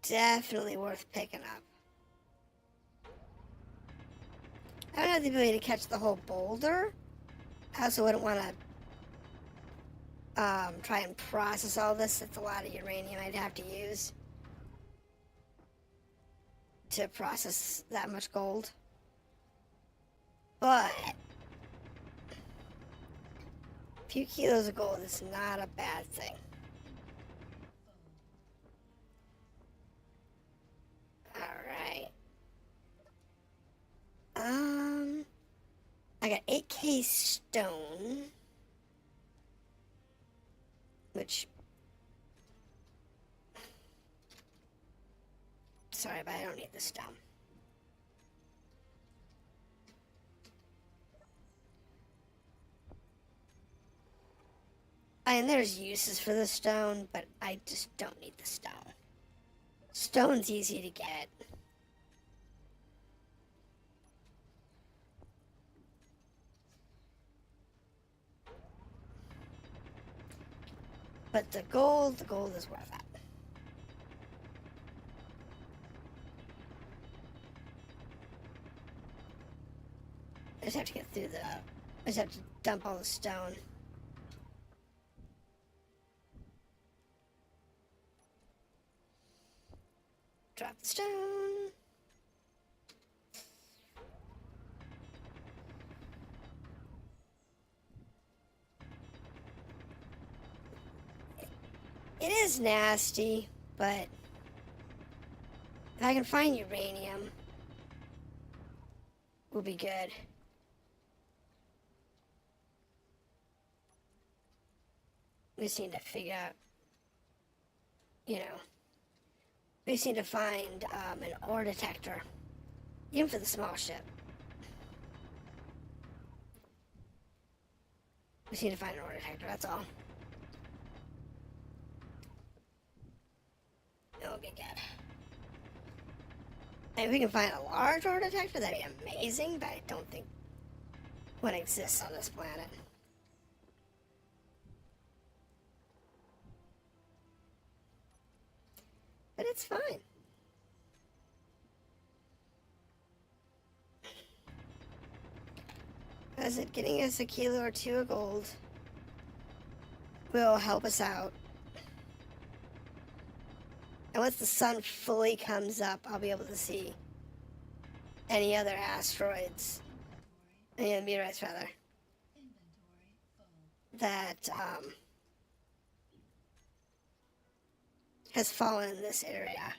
Definitely worth picking up. I don't have the ability to catch the whole boulder. I also wouldn't want to try and process all this. It's a lot of uranium I'd have to use to process that much gold. But a few kilos of gold is not a bad thing. Alright. I got 8K stone. Which... Sorry, but I don't need the stone. And there's uses for the stone, but I just don't need the stone. Stone's easy to get. But the gold is worth it. I just have to get through the... I just have to dump all the stone. Drop the stone. It is nasty, but if I can find uranium, we'll be good. We just need to figure out, you know, we just need to find an ore detector, even for the small ship. We just need to find an ore detector, that's all. It'll be good. And if we can find a large ore detector, that'd be amazing, but I don't think one exists on this planet. But it's fine. As it getting us a kilo or two of gold will help us out. And once the sun fully comes up, I'll be able to see any other asteroids, any other meteorites rather, that has fallen in this area.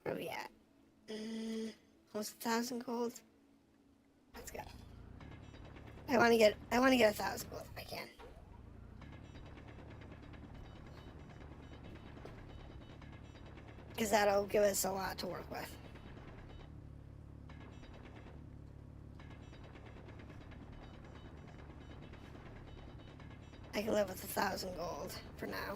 Where are we at? Almost 1,000 gold. Let's go. I want to get 1,000 gold if I can. Because that'll give us a lot to work with. I can live with 1,000 gold for now.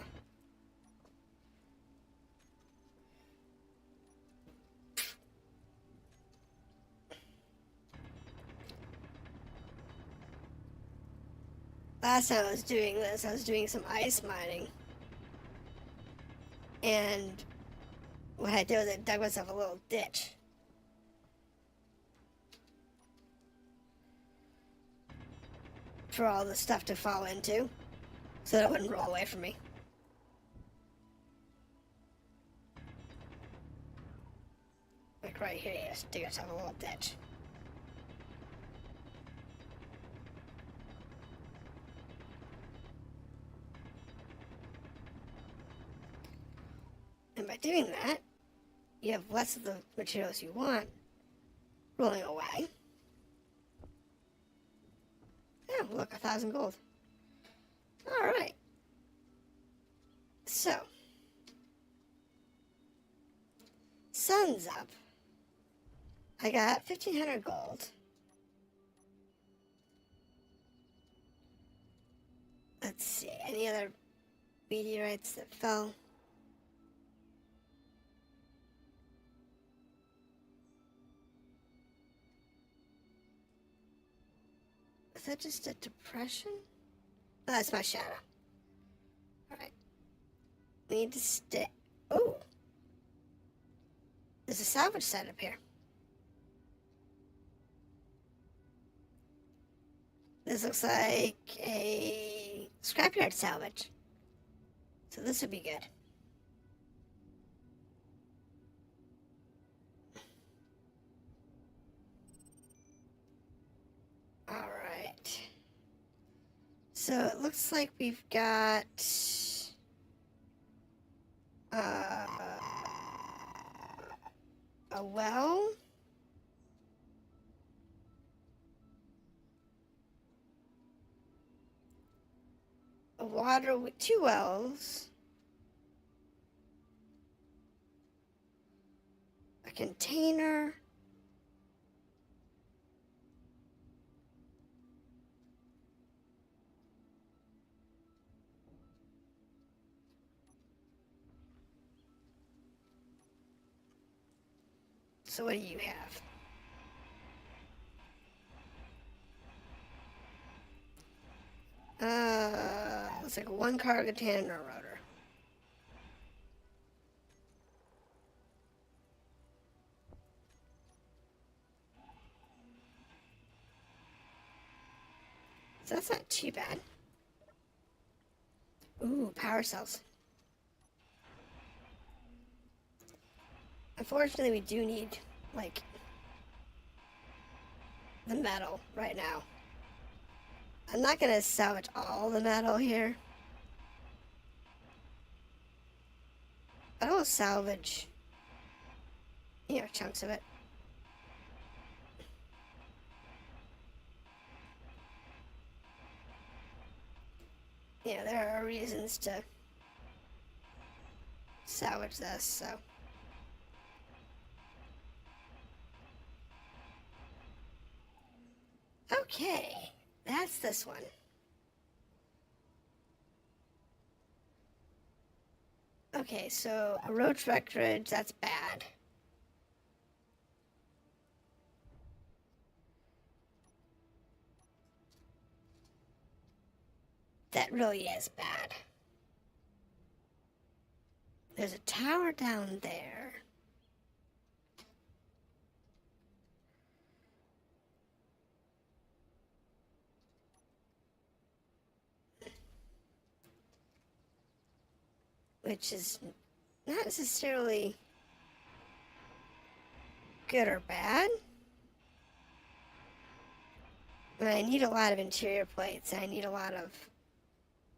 Last time I was doing this, I was doing some ice mining. And what I did was I dug myself a little ditch. For all the stuff to fall into. So that it wouldn't roll away from me. Like right here, you just dig yourself a little ditch. And by doing that, you have less of the materials you want rolling away. Yeah, look, 1,000 gold. Alright. So. Sun's up. I got 1,500 gold. Let's see, any other meteorites that fell? Is that just a depression? Oh, that's my shadow. Alright. We need to stay. Oh! There's a salvage site up here. This looks like a scrapyard salvage. So this would be good. Alright. So it looks like we've got a well. A water with 2 wells. A container. So what do you have? Looks like 1 cargo container rotor. So that's not too bad. Ooh, power cells. Unfortunately, we do need, like, the metal right now. I'm not going to salvage all the metal here. But I will salvage, chunks of it. Yeah, there are reasons to salvage this, so. Okay, that's this one. Okay, so a roach recorage, that's bad. That really is bad. There's a tower down there. Which is not necessarily good or bad. But I need a lot of interior plates, I need a lot of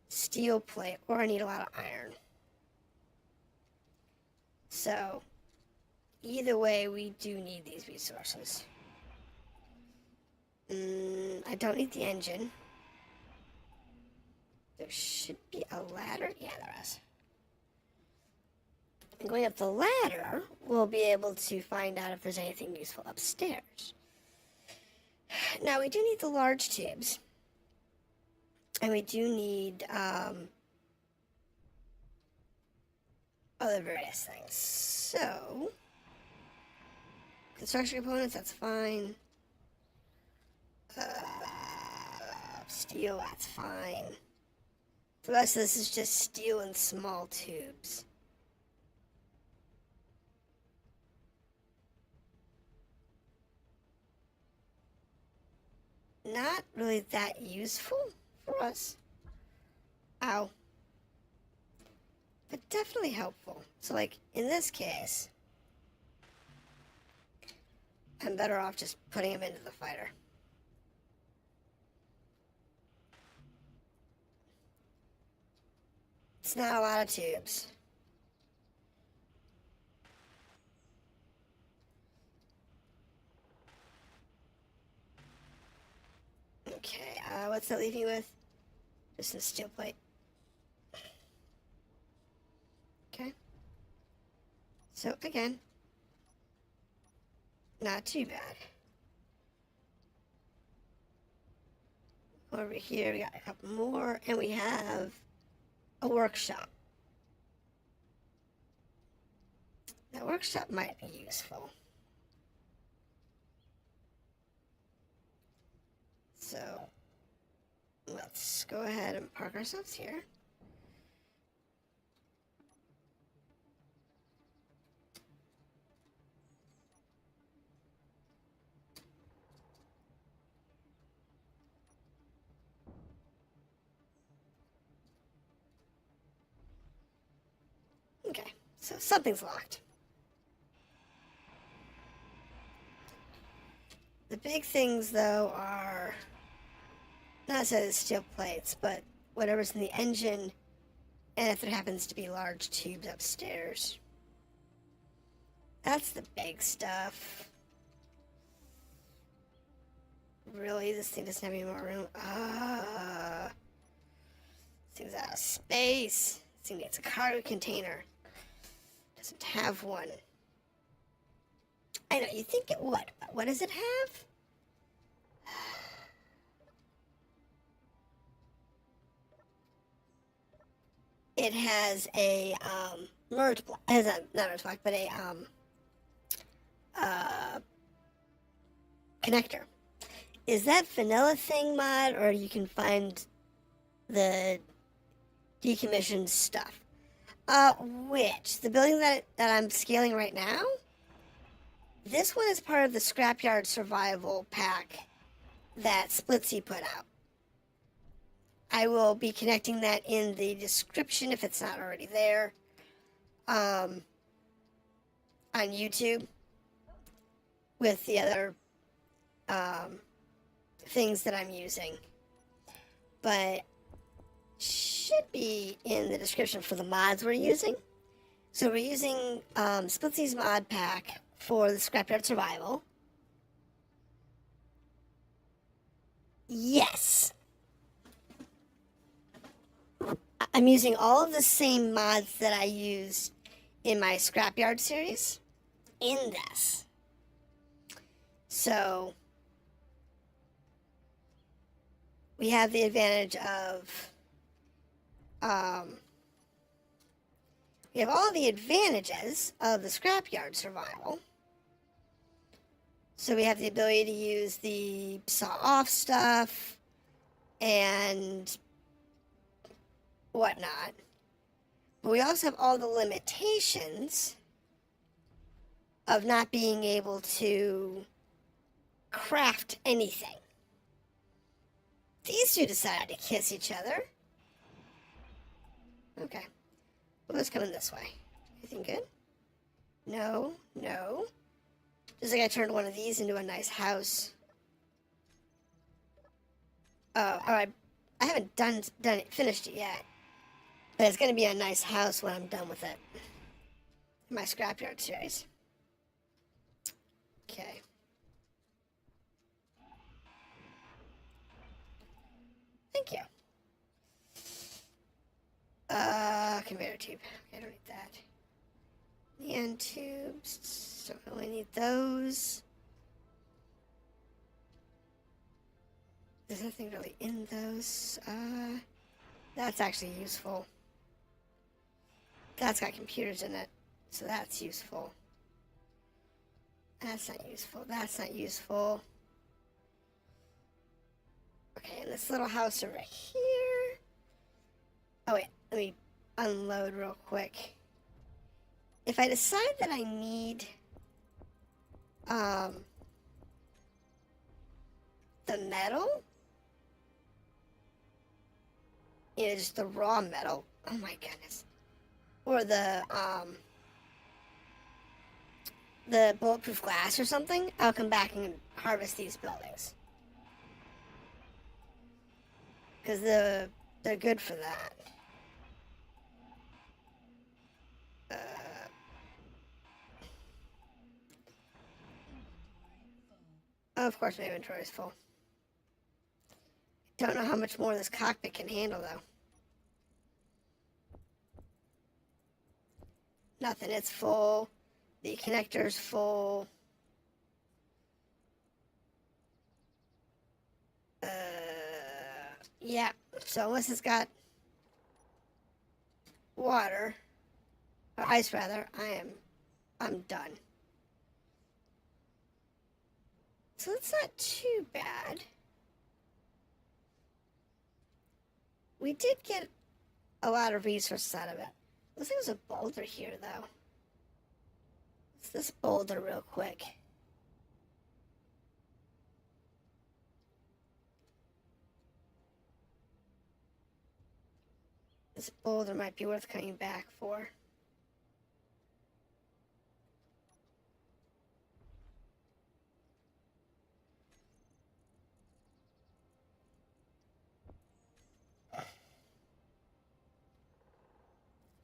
steel plate, or I need a lot of iron. So, either way, we do need these resources. I don't need the engine. There should be a ladder. Yeah, there is. And going up the ladder, we'll be able to find out if there's anything useful upstairs. Now, we do need the large tubes. And we do need other various things. So, construction components, that's fine. Steel, that's fine. The rest of this is just steel and small tubes. Not really that useful for us. Ow. But definitely helpful. So, like, in this case, I'm better off just putting him into the fighter. It's not a lot of tubes. Okay, what's that leave me with? Just a steel plate. Okay. So, again, not too bad. Over here, we got a couple more, and we have a workshop. That workshop might be useful. So, let's go ahead and park ourselves here. Okay, so something's locked. The big things, though, are not necessarily the steel plates, but whatever's in the engine, and if there happens to be large tubes upstairs. That's the big stuff. Really, this thing doesn't have any more room. This thing's out of space. This thing needs a cargo container. Doesn't have one. I know, you think it would, but what does it have? It has a merge block. It has a, not merge block, but a connector. Is that vanilla thing mod, or you can find the decommissioned stuff? Which? The building that I'm scaling right now? This one is part of the scrapyard survival pack that Splitsy put out. I will be connecting that in the description if it's not already there. On YouTube with the other things that I'm using. But should be in the description for the mods we're using. So we're using Splitsy's mod pack for the Scrapyard Survival. Yes. I'm using all of the same mods that I used in my Scrapyard series in this. So we have the advantage of we have all the advantages of the Scrapyard Survival. So we have the ability to use the saw-off stuff and whatnot. But we also have all the limitations of not being able to craft anything. These two decided to kiss each other. Okay. Well, let's come in this way. Anything good? No, no. Just like I turned one of these into a nice house. Oh, alright. I haven't done it, finished it yet. But it's going to be a nice house when I'm done with it. My Scrapyard series. conveyor tube. Okay, I don't need that. The end tubes. So I only need those. There's nothing really in those. That's actually useful. That's got computers in it, so that's useful. That's not useful. That's not useful. Okay, and this little house over here. Oh wait, let me unload real quick. If I decide that I need the metal, just the raw metal. Oh my goodness. Or the bulletproof glass or something, I'll come back and harvest these buildings. Because they're good for that. Of course my inventory is full. Don't know how much more this cockpit can handle though. Nothing, it's full. The connector's full. Yeah, so unless it's got water, or ice rather, I'm done. So it's not too bad. We did get a lot of resources out of it. Looks like there's a boulder here, though. Let's this boulder real quick. This boulder might be worth coming back for.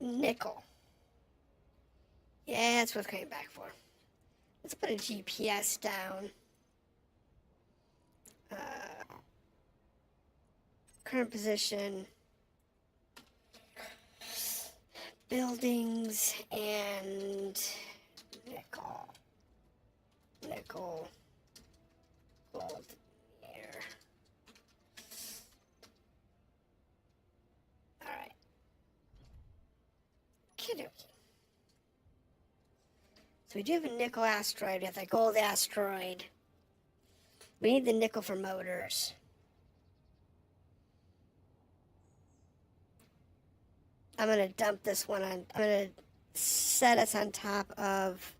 Nickel. Yeah, it's worth coming back for. Let's put a GPS down. Current position. Buildings and nickel. Nickel. Gold here. Alright. Kiddo. So we do have a nickel asteroid. We have the gold asteroid. We need the nickel for motors. I'm going to dump this one on. I'm going to set us on top of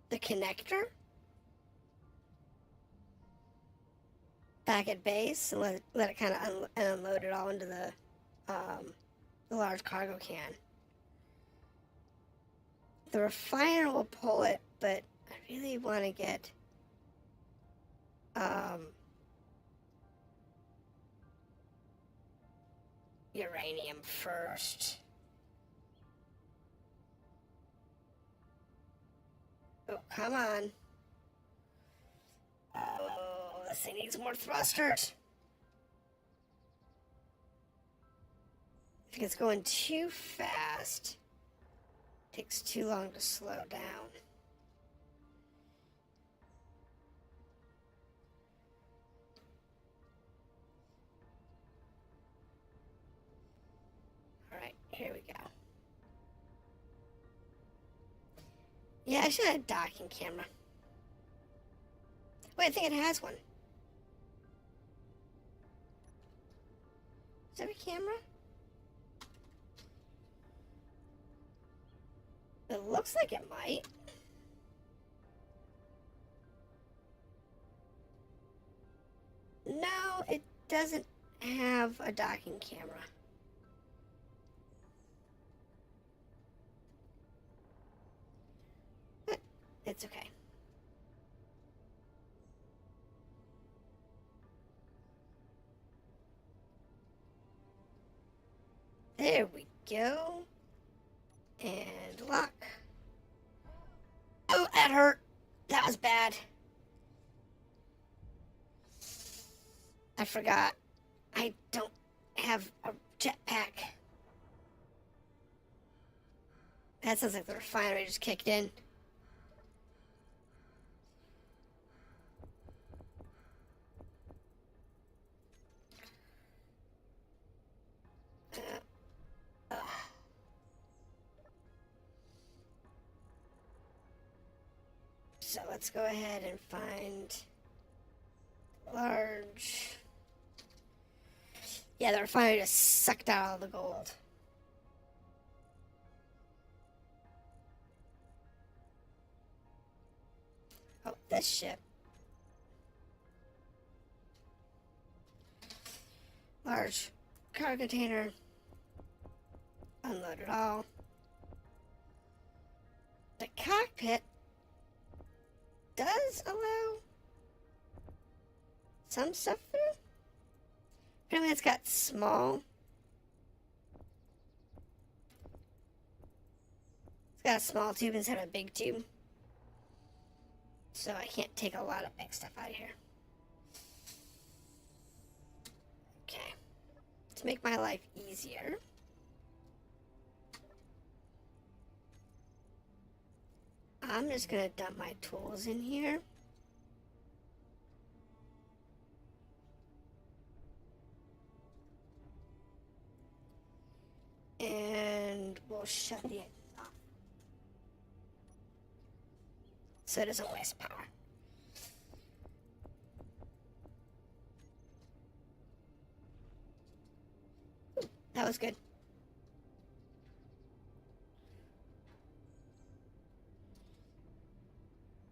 the connector. Back at base and let it kind of unload it all into the large cargo can. The refiner will pull it, but I really want to get uranium first. Oh, come on. Oh, this thing needs more thrusters. I think it's going too fast. Takes too long to slow down. Alright, here we go. Yeah, I should have a docking camera. Wait, I think it has one. Is that a camera? It looks like it might. No, it doesn't have a docking camera. But it's okay. There we go. And lock. Oh, that hurt. That was bad. I forgot. I don't have a jetpack. That sounds like the refinery just kicked in. So let's go ahead and find large. Yeah, the refinery just sucked out all the gold. Oh, this ship. Large cargo container. Unload it all. The cockpit does allow some stuff through. Apparently it's got small. It's got a small tube instead of a big tube. So I can't take a lot of big stuff out of here. Okay. To make my life easier, I'm just gonna dump my tools in here. And we'll shut the exit off. So it doesn't waste power. Ooh, that was good.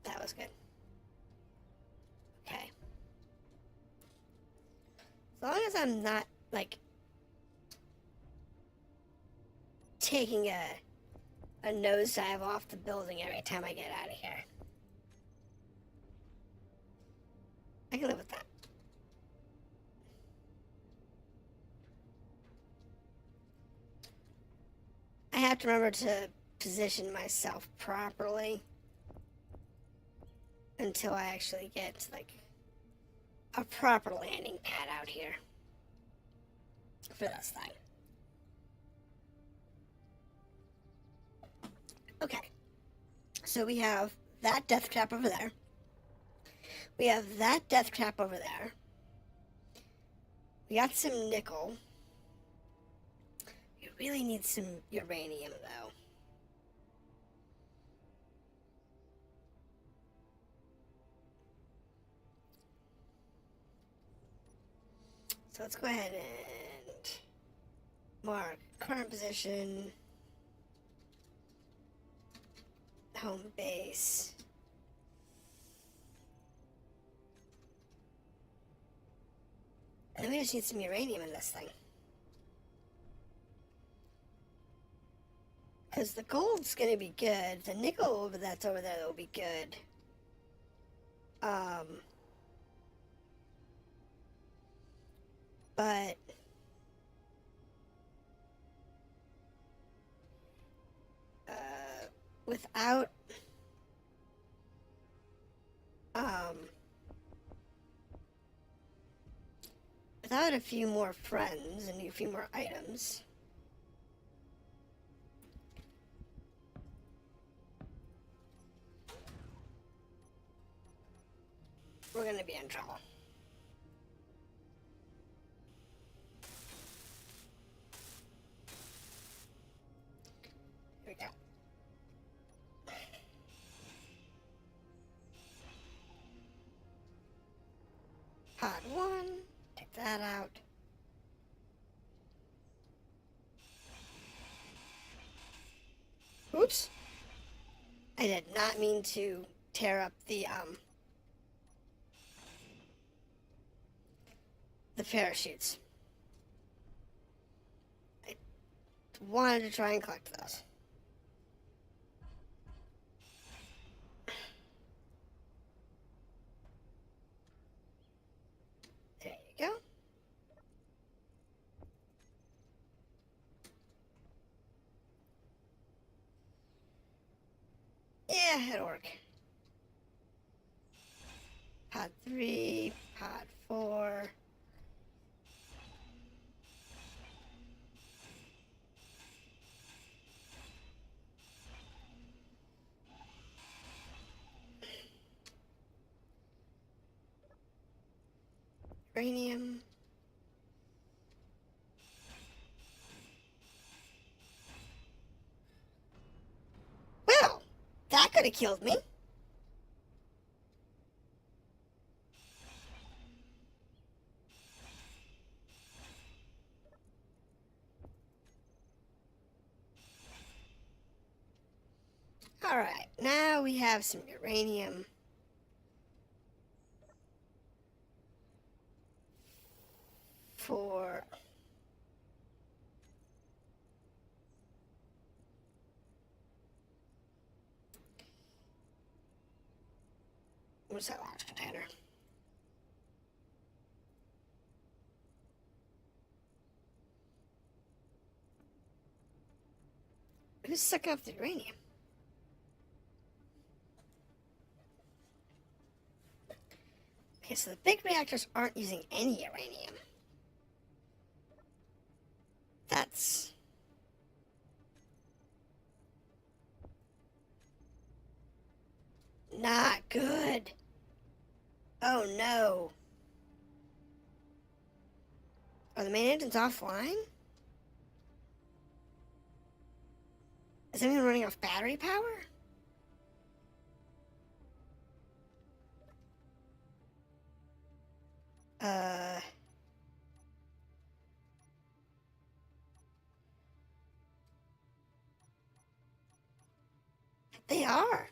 That was good. Okay. As long as I'm not, like, taking a nosedive off the building every time I get out of here, I can live with that. I have to remember to position myself properly until I actually get, like, a proper landing pad out here for this thing. Okay. So we have that death trap over there. We have that death trap over there. We got some nickel. We really need some uranium, though. So let's go ahead and mark current position, home base. And we just need some uranium in this thing. Because the gold's going to be good. The nickel that's over there will be good. But without without a few more friends and a few more items, we're gonna be in trouble. Here we go. Pod 1, take that out. Oops. I did not mean to tear up the parachutes. I wanted to try and collect those. There you go. Yeah, it'll work. Pod 3, pod 4. Uranium. Well, that could have killed me. Alright, now we have some uranium. For what's that large container? Who's sucking up the uranium? Okay, so the big reactors aren't using any uranium. That's not good. Oh no. Are the main engines offline? Is anyone running off battery power? They are.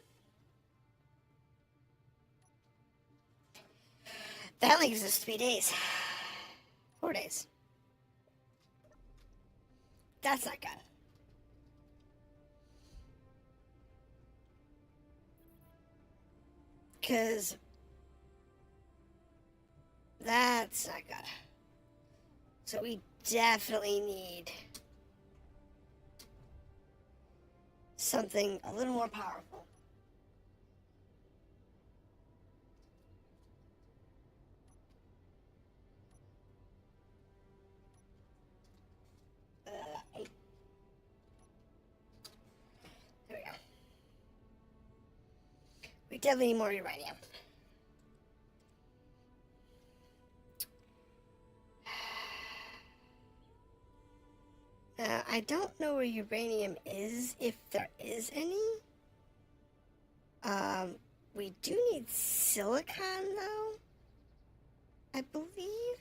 That only gives us 3 days. 4 days. That's not good. Because that's not good. So we definitely need something a little more powerful. There we go. We definitely need more uranium. I don't know where uranium is, if there is any. We do need silicon, though. I believe.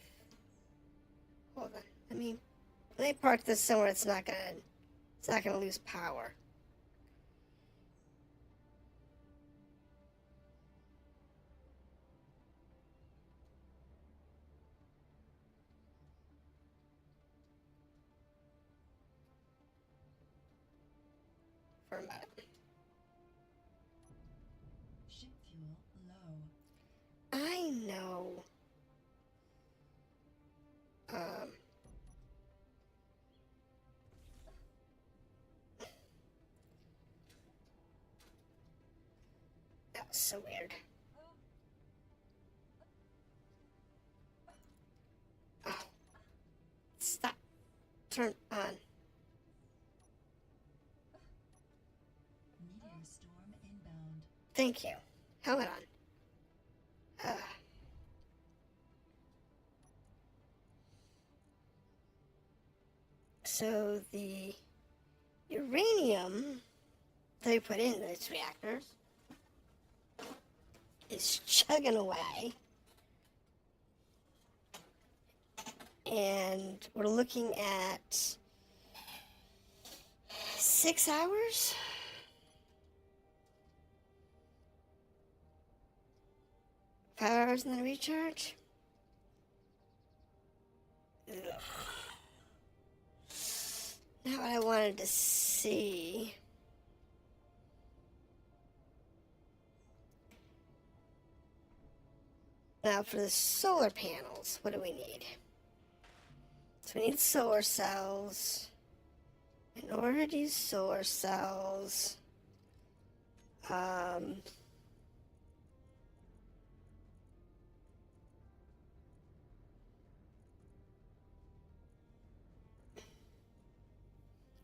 Hold on. Let me park this somewhere it's not gonna lose power. For a minute. Ship fuel low. I know. That was so weird. Oh. Stop. Turn on. Meteor storm inbound. Thank you. Helmet on. So the uranium that we put in these reactors is chugging away. And we're looking at 6 hours. Five hours and then recharge. Ugh. Not what I wanted to see. Now for the solar panels, what do we need? So we need solar cells. In order to use solar cells,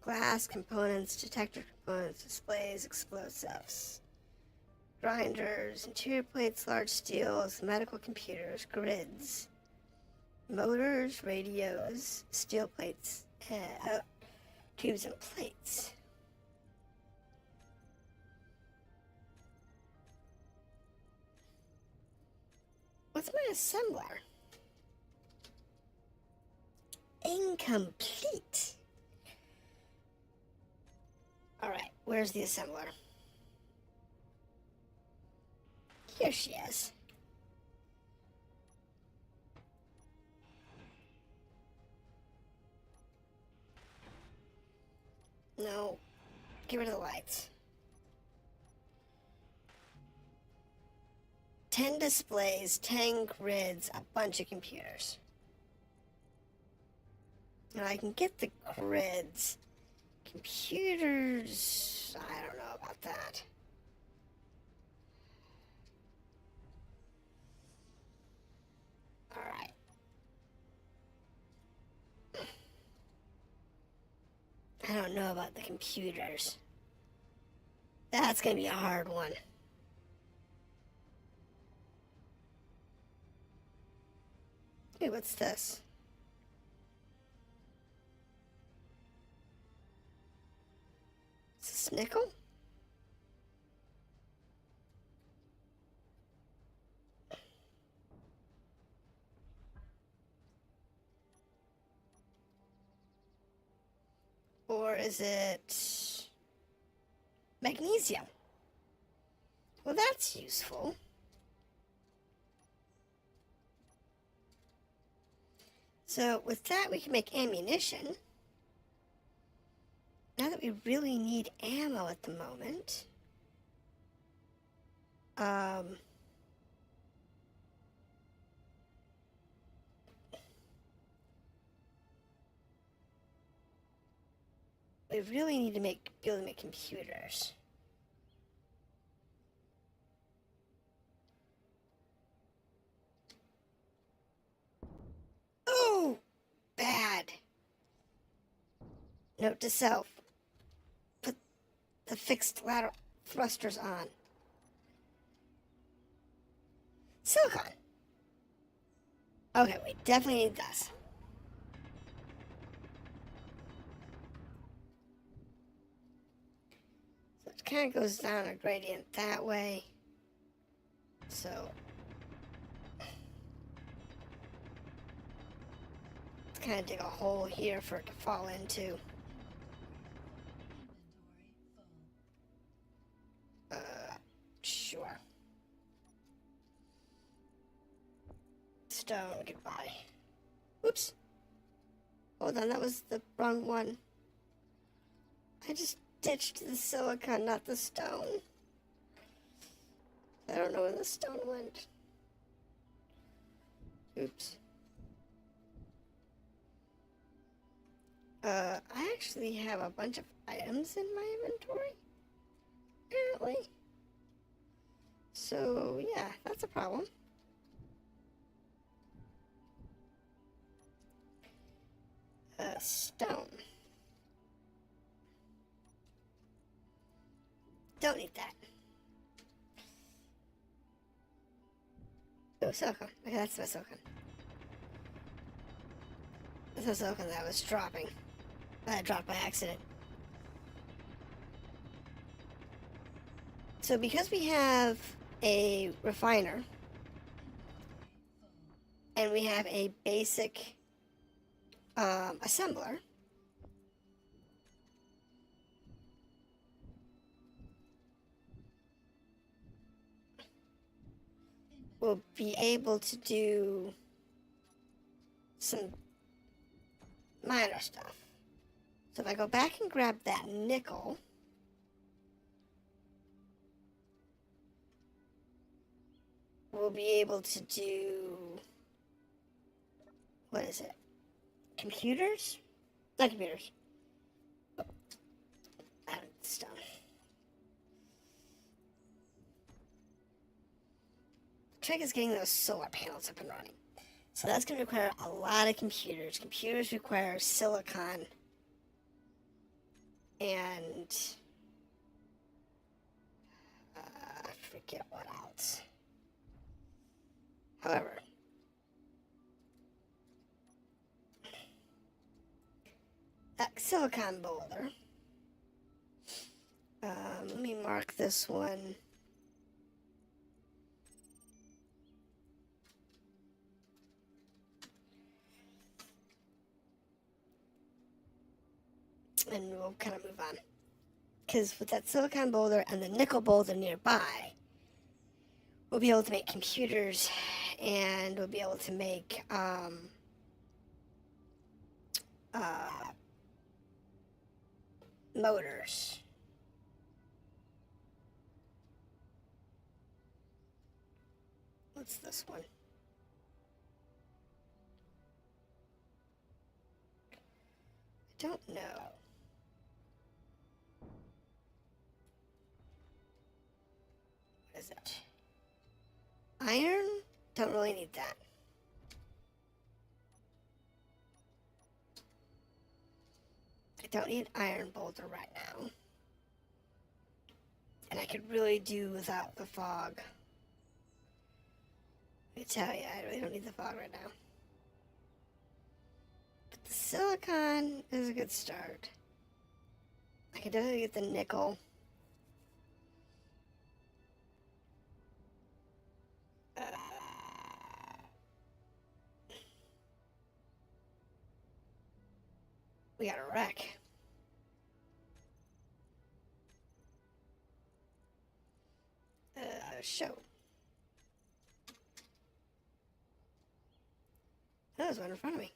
glass components, detector components, displays, explosives, grinders, interior plates, large steels, medical computers, grids. Motors, radios, steel plates, tubes and plates. What's my assembler? Incomplete. Alright, where's the assembler? Here she is. No, get rid of the lights. 10 displays, 10 grids, a bunch of computers. Now I can get the grids. Computers, I don't know about that. Alright. I don't know about the computers. That's gonna be a hard one. Hey, what's this? Is this nickel? Or is it magnesium? Well, that's useful. So with that, we can make ammunition. Now that we really need ammo at the moment. We really need to be able to make computers. Oh, bad. Note to self. Put the fixed lateral thrusters on. Silicon. Okay, we definitely need this. So it kind of goes down a gradient that way. So let's kind of dig a hole here for it to fall into. Sure. Stone, goodbye. Oops. Hold on, that was the wrong one. I just ditched the silicon, not the stone. I don't know where the stone went. Oops. I actually have a bunch of items in my inventory. Apparently. So, yeah, that's a problem. Stone. Don't need that. Oh, silicon. Okay, that's my silicon. That's my silicon that I was dropping. That I dropped by accident. So because we have a refiner, and we have a basic assembler, we'll be able to do some minor stuff. So if I go back and grab that nickel, we'll be able to do, what is it? Computers? Not computers. Stone. The trick is getting those solar panels up and running. So that's going to require a lot of computers. Computers require silicon and I forget what else. However, That silicon boulder. Let me mark this one. And we'll kind of move on. Because with that silicon boulder and the nickel boulder nearby, we'll be able to make computers, and we'll be able to make motors. What's this one? I don't know. What is it? Iron? Don't really need that. I don't need iron boulder right now. And I could really do without the fog. Let me tell you, I really don't need the fog right now. But the silicon is a good start. I can definitely get the nickel. We got a wreck. Show. Oh, there's one in front of me.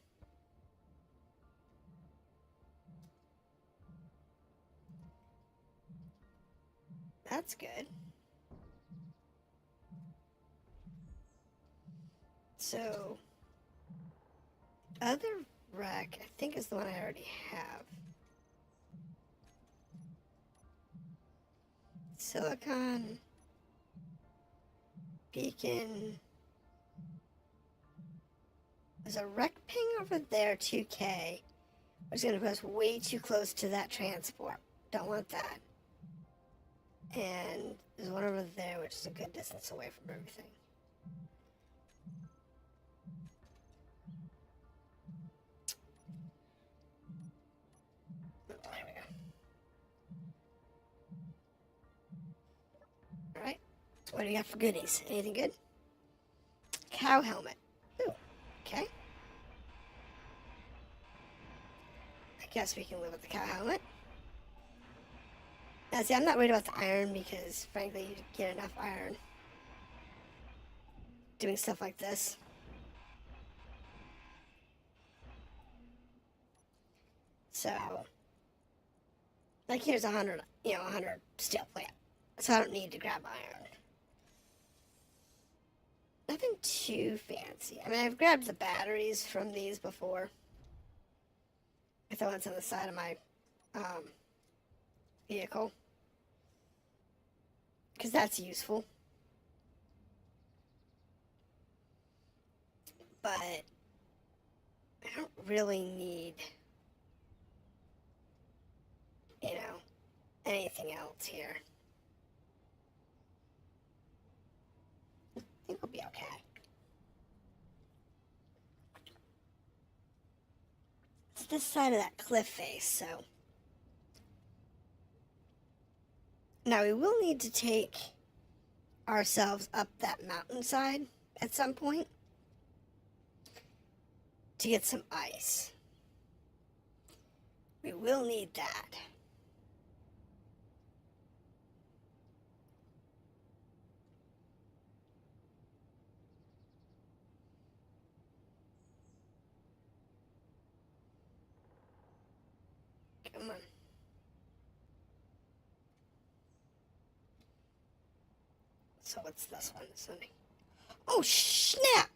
That's good. So, other wreck, I think, is the one I already have. Silicon, beacon. There's a wreck ping over there, 2K. Which is going to put us way too close to that transport. Don't want that. And there's one over there, which is a good distance away from everything. There we go. Alright. What do we got for goodies? Anything good? Cow helmet. Ooh. Okay. I guess we can live with the cow helmet. Now, see, I'm not worried about the iron because, frankly, you get enough iron doing stuff like this. So, like, here's 100, 100 steel plate. So I don't need to grab iron. Nothing too fancy. I mean, I've grabbed the batteries from these before. I throw ones on the side of my vehicle. Because that's useful. But I don't really need, anything else here. I think we'll be okay. It's this side of that cliff face, so. Now we will need to take ourselves up that mountainside at some point to get some ice. We will need that. Come on. So what's this one? Oh, snap!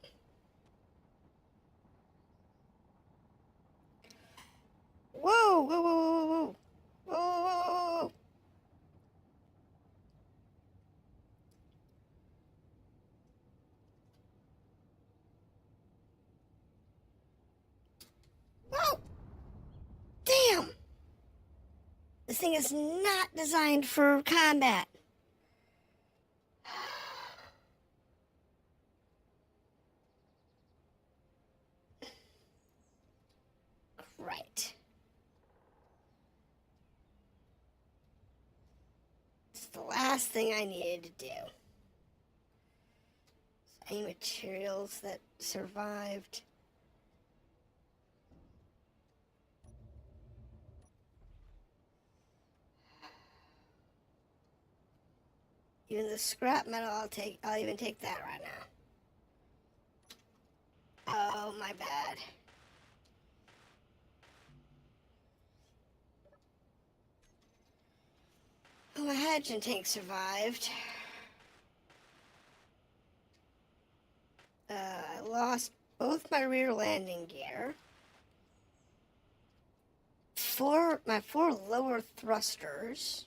Whoa, whoa, whoa, whoa, whoa, whoa, whoa, whoa, whoa. Whoa! Damn! This thing is not designed for combat. Right. thing I needed to do. So any materials that survived. Even the scrap metal, I'll even take that right now. Oh, my bad. Oh, my hydrogen tank survived. I lost both my rear landing gear. My four lower thrusters.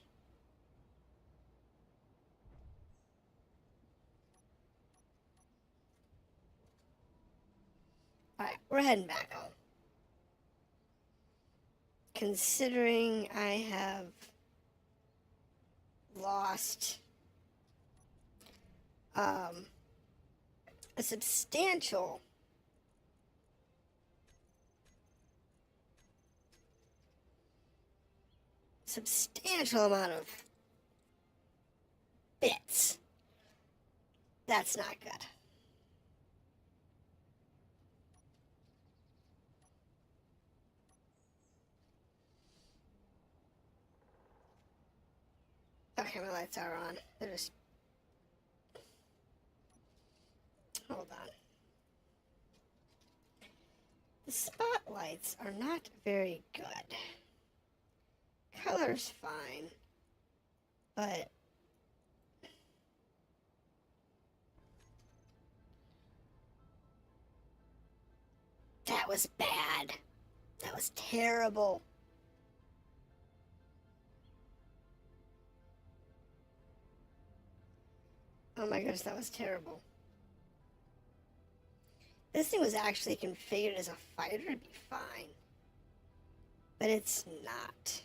Alright, we're heading back home. Considering I have lost a substantial amount of bits. That's not good. Okay, my lights are on. They're just... Hold on. The spotlights are not very good. Color's fine, but that was bad. That was terrible. Oh my goodness, that was terrible. This thing was actually configured as a fighter to be fine, but it's not.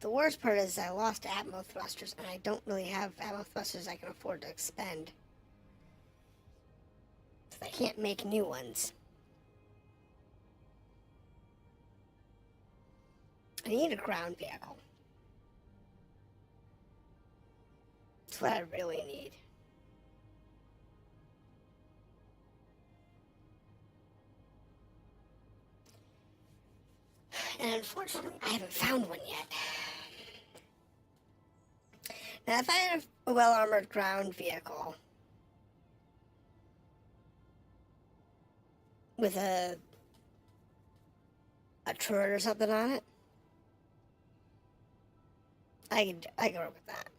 The worst part is I lost ammo thrusters, and I don't really have ammo thrusters I can afford to expend. I can't make new ones. I need a ground vehicle. That's what I really need. And unfortunately, I haven't found one yet. Now, if I had a well-armored ground vehicle with a turret or something on it, I could work with that.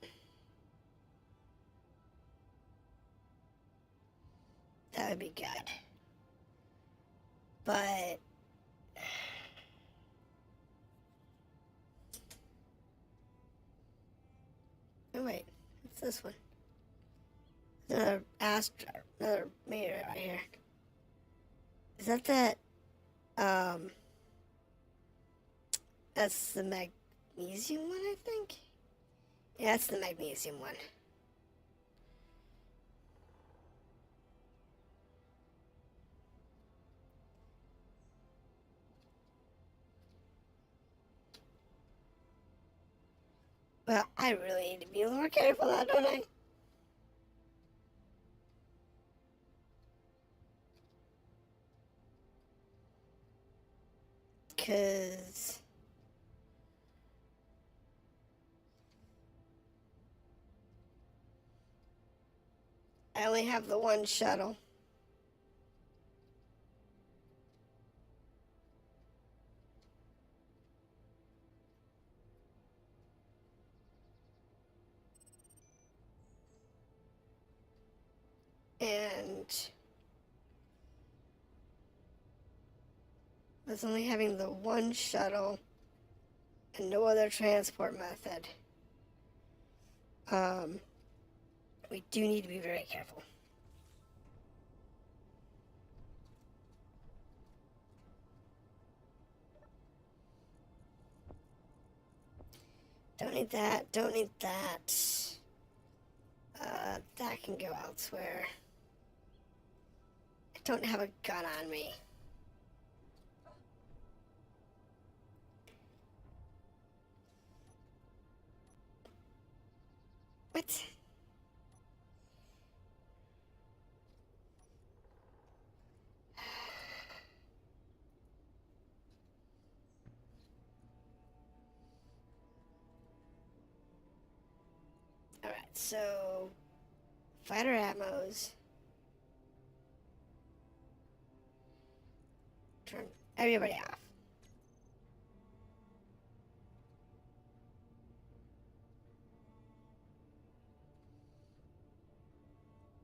That would be good. But oh wait, what's this one? Another another meteor right here. Is that that's the magnesium one, I think? Yeah, that's the magnesium one. Well, I really need to be a little more careful now, don't I? Because I only have the one shuttle. And with only having the one shuttle and no other transport method, we do need to be very careful. Don't need that, don't need that. That can go elsewhere. I don't have a gun on me. What? Alright, so fighter ammos. Turn everybody off.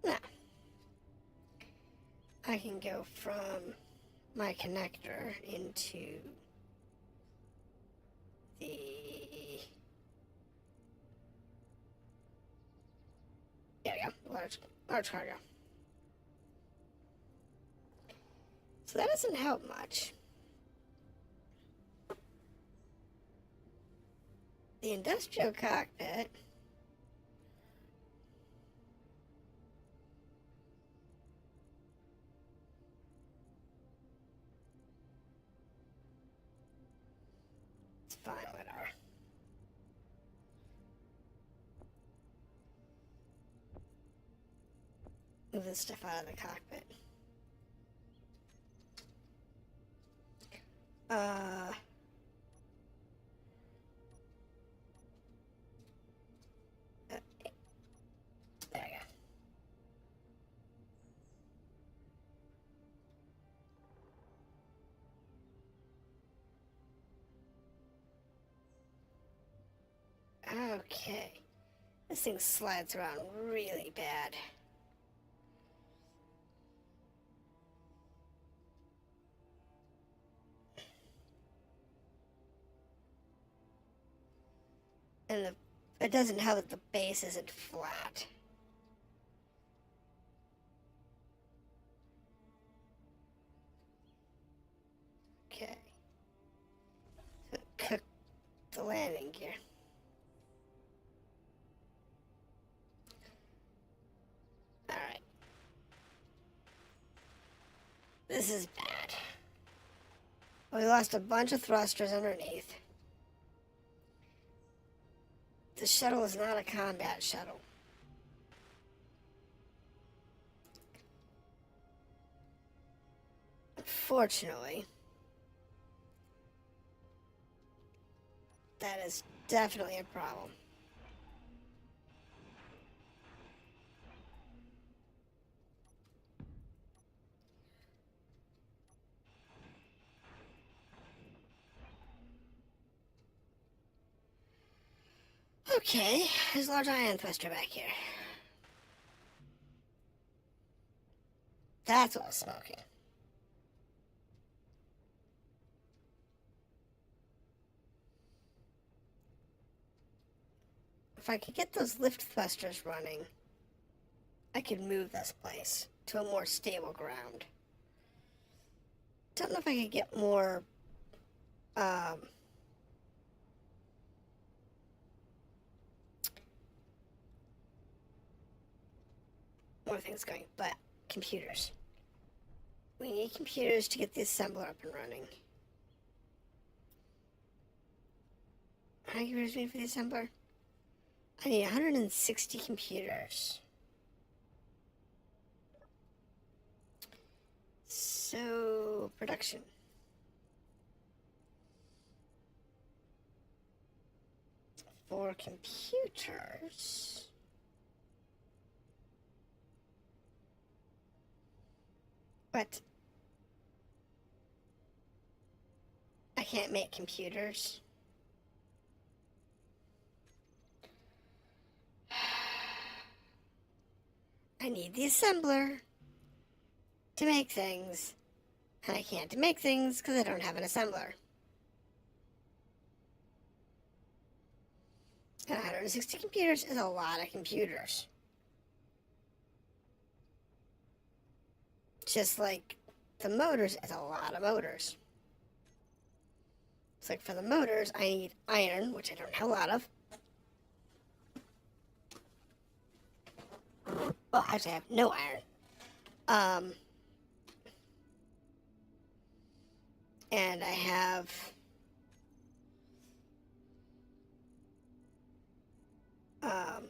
Now, I can go from my connector into the... There we go, large cargo. So that doesn't help much. The industrial cockpit. It's fine, whatever. Move this stuff out of the cockpit. There you go. Okay. This thing slides around really bad. And it doesn't help that the base isn't flat. Okay. So cook the landing gear. Alright. This is bad. We lost a bunch of thrusters underneath. The shuttle is not a combat shuttle. Unfortunately, that is definitely a problem. Okay, there's a large ion thruster back here. That's what was smoking. If I could get those lift thrusters running, I could move this place to a more stable ground. Don't know if I could get more, more things going, but computers. We need computers to get the assembler up and running. How many computers do we need for the assembler? I need 160 computers. So, production. For computers. What? I can't make computers. I need the assembler to make things. And I can't make things because I don't have an assembler. And 160 computers is a lot of computers. Just like the motors is a lot of motors. It's like for the motors, I need iron, which I don't have a lot of. Well, actually, I have no iron. Um, and I have um,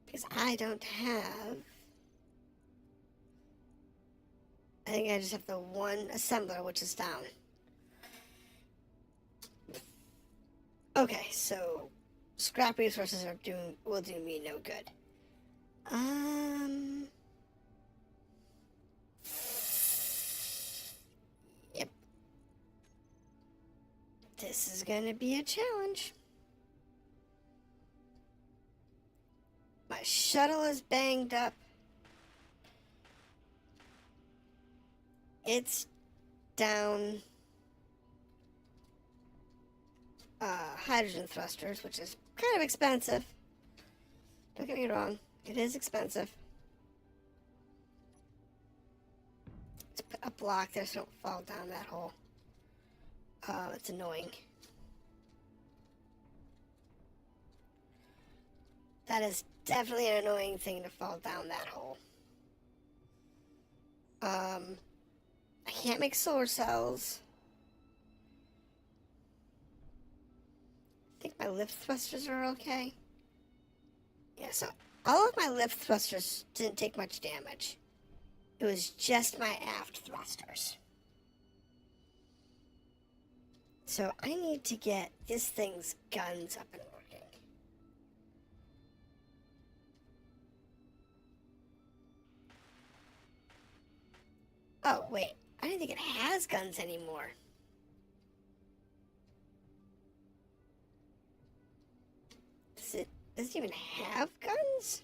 because I don't have. I think I just have the one assembler, which is down. Okay, so scrap resources will do me no good. Yep. This is gonna be a challenge. My shuttle is banged up. It's down hydrogen thrusters, which is kind of expensive. Don't get me wrong, it is expensive. Let's put a block there so don't fall down that hole. It's annoying. That is definitely an annoying thing to fall down that hole. I can't make solar cells. I think my lift thrusters are okay. Yeah, so all of my lift thrusters didn't take much damage. It was just my aft thrusters. So I need to get this thing's guns up and working. Oh, wait. I don't think it has guns anymore. Does it even have guns?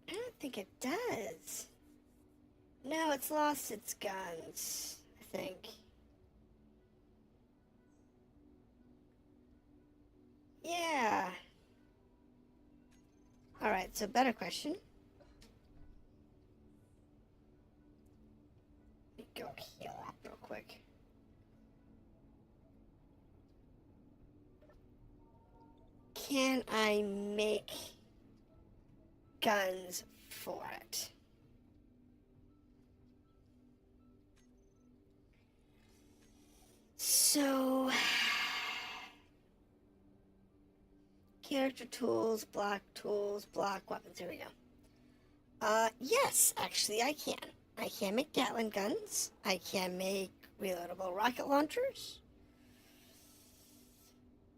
I don't think it does. No, it's lost its guns, I think. Yeah. Alright, so better question. Let me go heal up real quick. Can I make guns for it? So, character tools, block weapons. Here we go. Yes, actually, I can. I can make Gatling guns. I can make reloadable rocket launchers.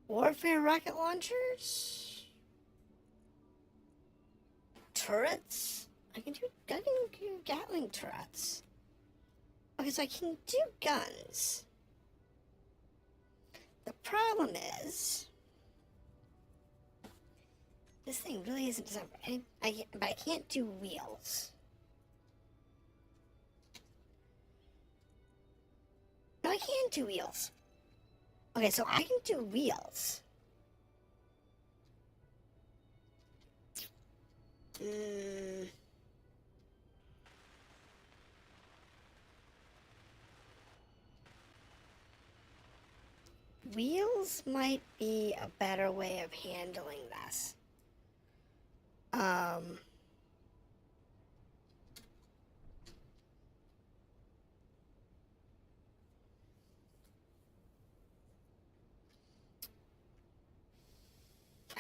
Warfare rocket launchers. Turrets. I can do Gatling turrets. Okay, so I can do guns. The problem is, this thing really isn't designed for any, but I can't do wheels. No, I can do wheels. Okay, so I can do wheels. Wheels might be a better way of handling this. I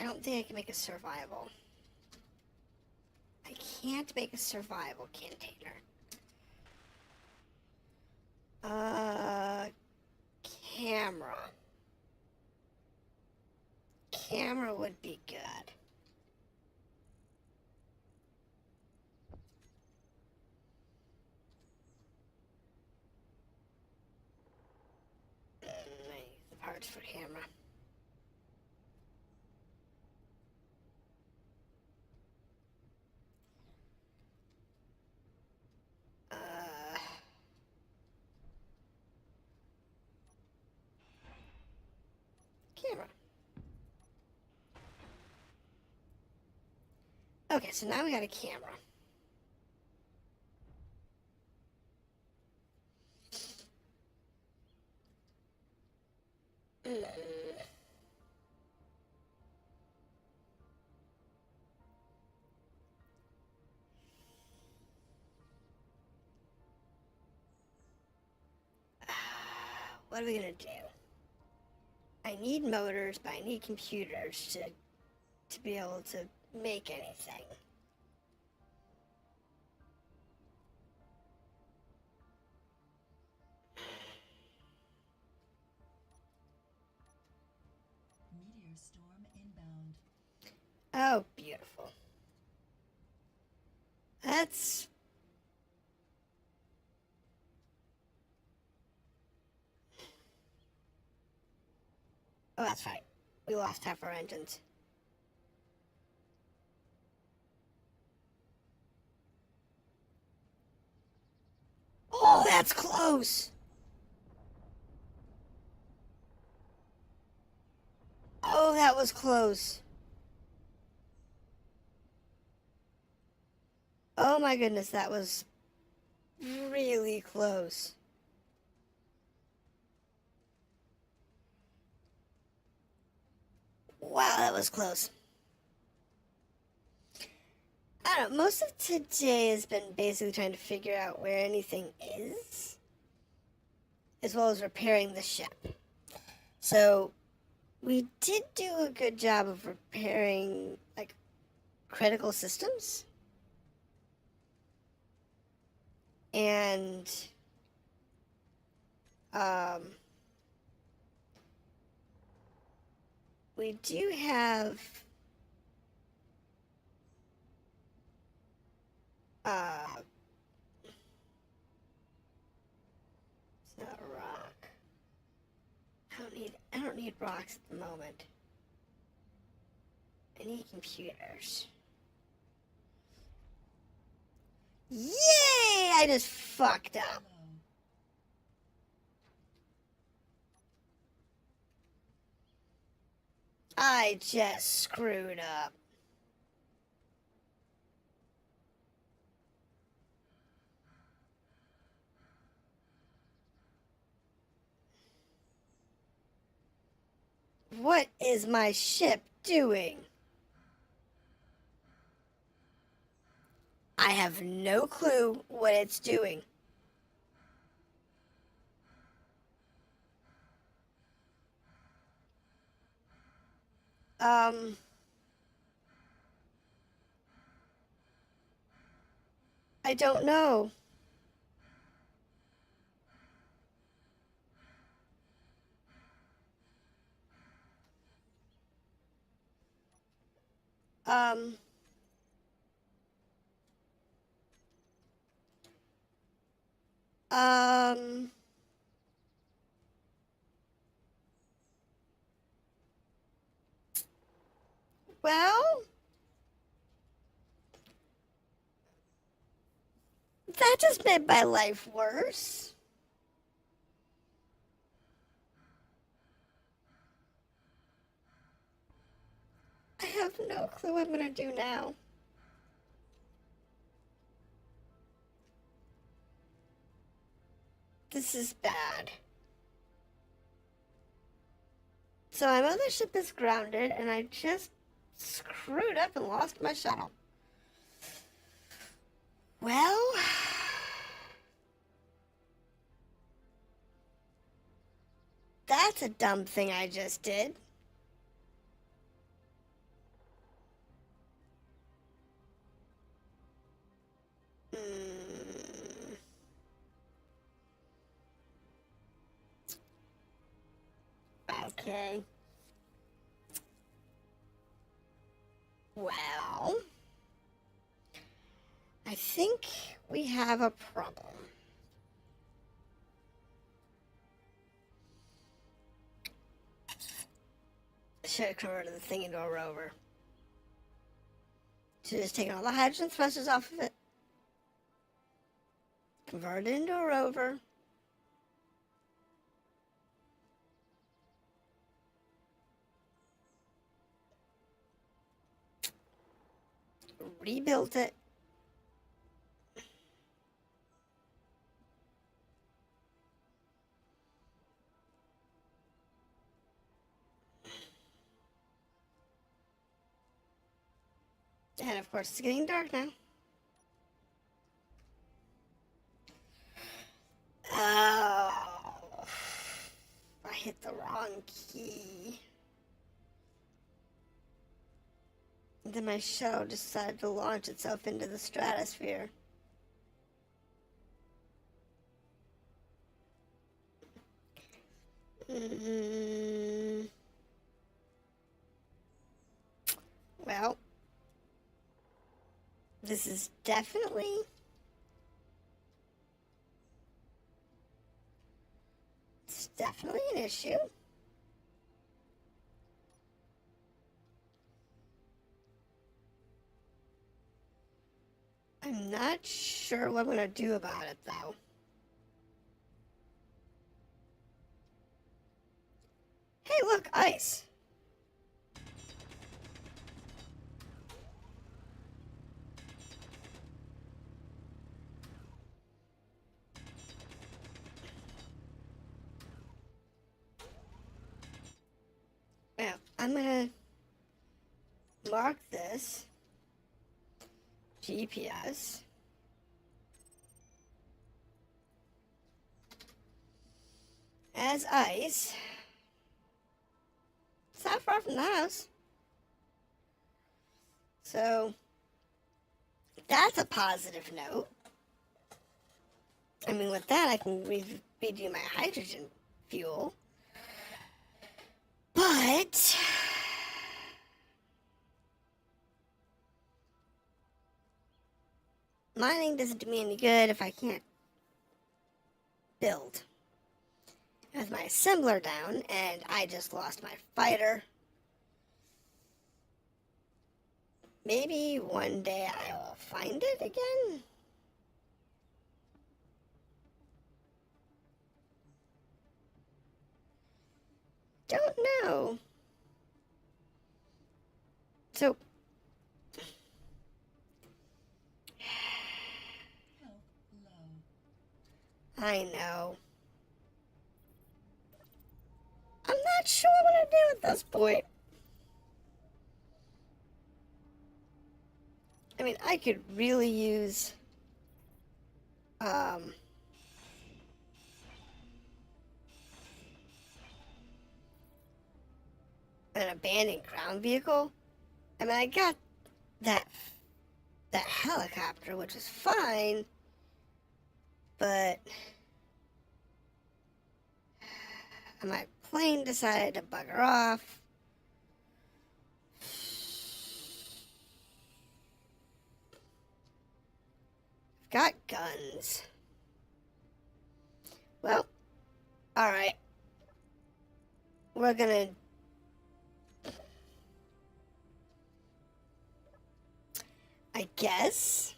don't think I can make a survival. I can't make a survival container. Camera. Camera would be good. I need the parts for camera. Camera. Okay, so now we got a camera. what are we gonna do? I need motors, but I need computers to be able to make anything. Meteor storm inbound. Oh, beautiful. That's... Oh, that's right. We lost half our engines. Oh, that's close! Oh, that was close. Oh my goodness, that was really close. Wow, that was close. I don't know, most of today has been basically trying to figure out where anything is, as well as repairing the ship. So, we did do a good job of repairing, like, critical systems. And, we do have, it's not a rock. I don't need rocks at the moment. I need computers. Yay! I just fucked up. Low. I just screwed up. What is my ship doing? I have no clue what it's doing. I don't know. Um, um, well, that just made my life worse. I have no clue what I'm gonna do now. This is bad. So my mothership is grounded, and I just screwed up and lost my shuttle. Well, that's a dumb thing I just did. Hmm. Okay. Well, I think we have a problem. Should have converted the thing into a rover. Should have just taken all the hydrogen thrusters off of it. Converted it into a rover. Rebuilt it. And of course, it's getting dark now. Oh. hit the wrong key. And then my shuttle decided to launch itself into the stratosphere. Well, this is definitely an issue. I'm not sure what I'm gonna do about it though. Hey, look, ice. Well, I'm gonna mark this GPS as ice. It's not far from the house. So, that's a positive note. I mean, with that, I can redo my hydrogen fuel. But mining doesn't do me any good if I can't build. With my assembler down, and I just lost my fighter. Maybe one day I will find it again. Don't know. So, Health low. I know. I'm not sure what I'm doing at this point. I mean, I could really use an abandoned ground vehicle. I mean, I got that helicopter, which was fine, but my plane decided to bugger off. I've got guns. Well, alright. We're gonna I guess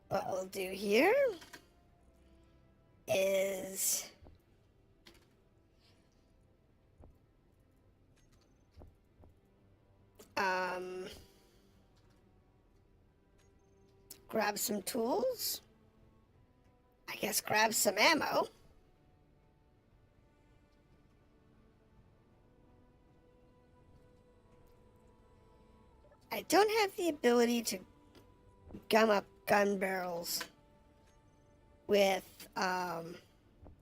what we'll do here is grab some tools. I guess grab some ammo. I don't have the ability to gum up gun barrels with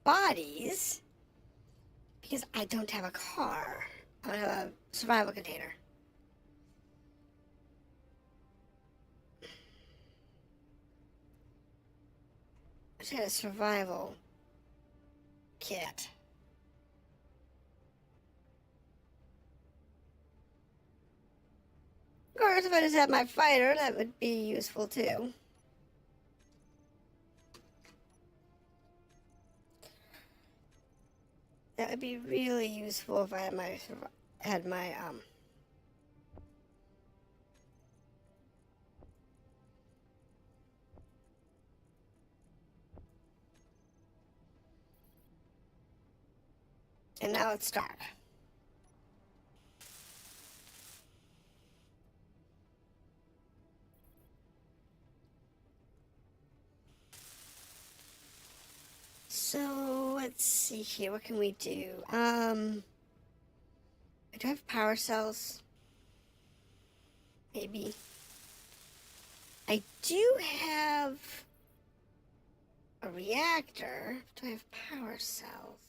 bodies because I don't have a car. I don't have a survival container. I just had a survival kit. Of course, if I just had my fighter, that would be useful too. That would be really useful if I had my and now it's dark. So let's see here. What can we do? I do have power cells. Maybe. I do have a reactor. Do I have power cells?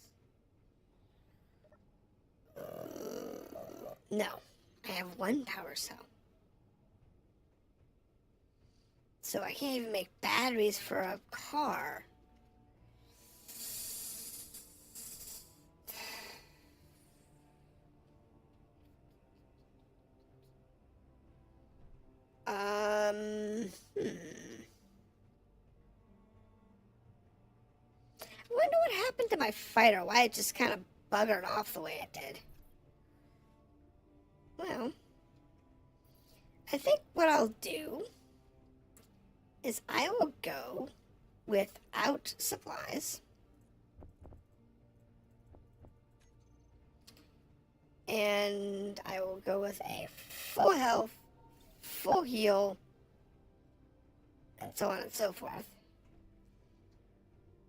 No. I have one power cell. So I can't even make batteries for a car. I wonder what happened to my fighter. Why it just kind of buggered off the way it did. Well, I think what I'll do is I will go without supplies. And I will go with a full health, full heal, and so on and so forth.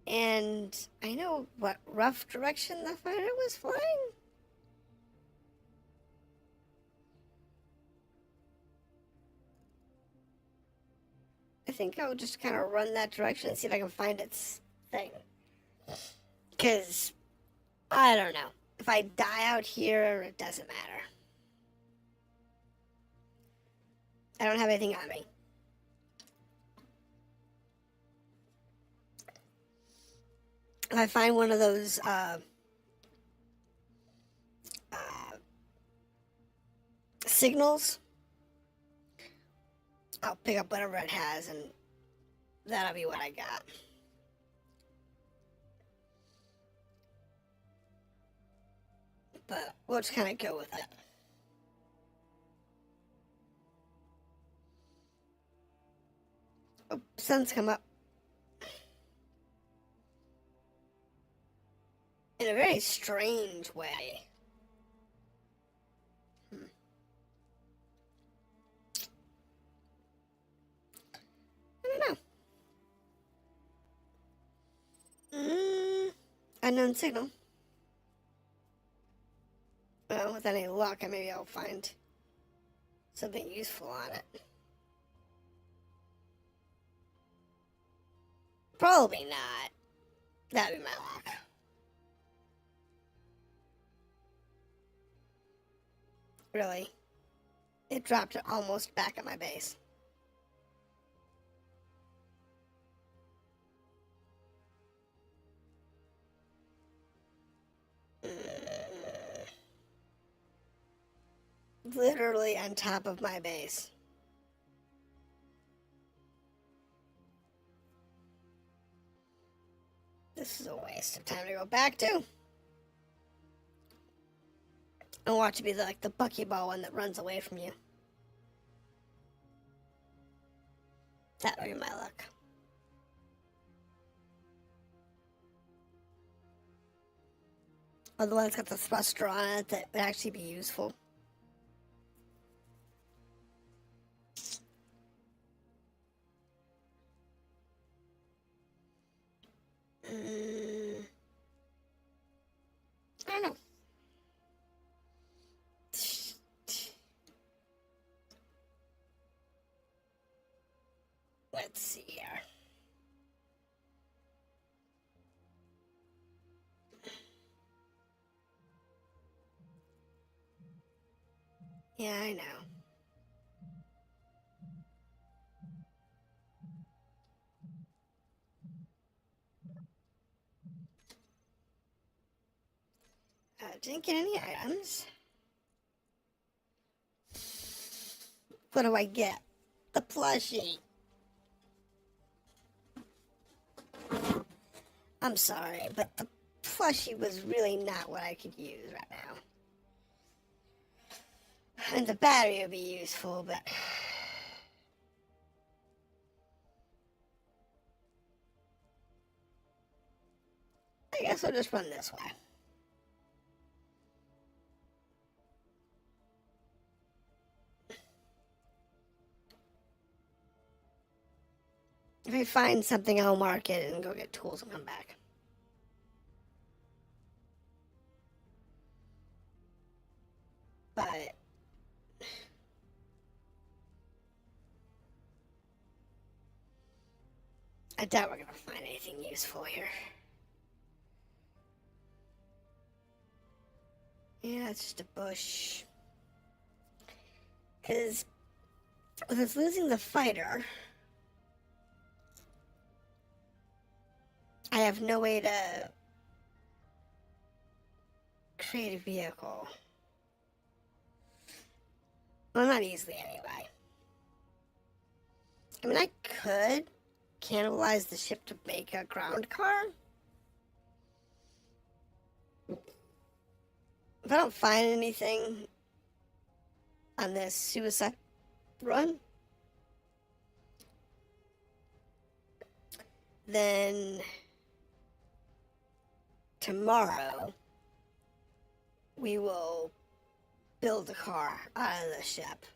And I know what rough direction the fighter was flying. I think I'll just kind of run that direction and see if I can find its thing. Because, I don't know. If I die out here, it doesn't matter. I don't have anything on me. If I find one of those signals, I'll pick up whatever it has, and that'll be what I got. But we'll just kind of go with it. Oh, sun's come up. In a very strange way. I don't know. Unknown signal. Well, with any luck, maybe I'll find something useful on it. Probably not. That'd be my luck. Really? It dropped it almost back at my base. Literally on top of my base. This is a waste of time to go back to. I want it to be like the buckyball one that runs away from you. That would be my luck. Or the one that's got the thruster on it that would actually be useful. I don't know. Let's see here. Yeah, I know. Didn't get any items. What do I get? The plushie. I'm sorry, but the plushie was really not what I could use right now. And the battery would be useful, but... I guess I'll just run this way. If I find something, I'll mark it and go get tools and come back. But... I doubt we're gonna find anything useful here. Yeah, it's just a bush. Because with us losing the fighter, I have no way to create a vehicle. Well, not easily anyway. I mean, I could cannibalize the ship to make a ground car. If I don't find anything on this suicide run, then tomorrow we will build a car out of the ship.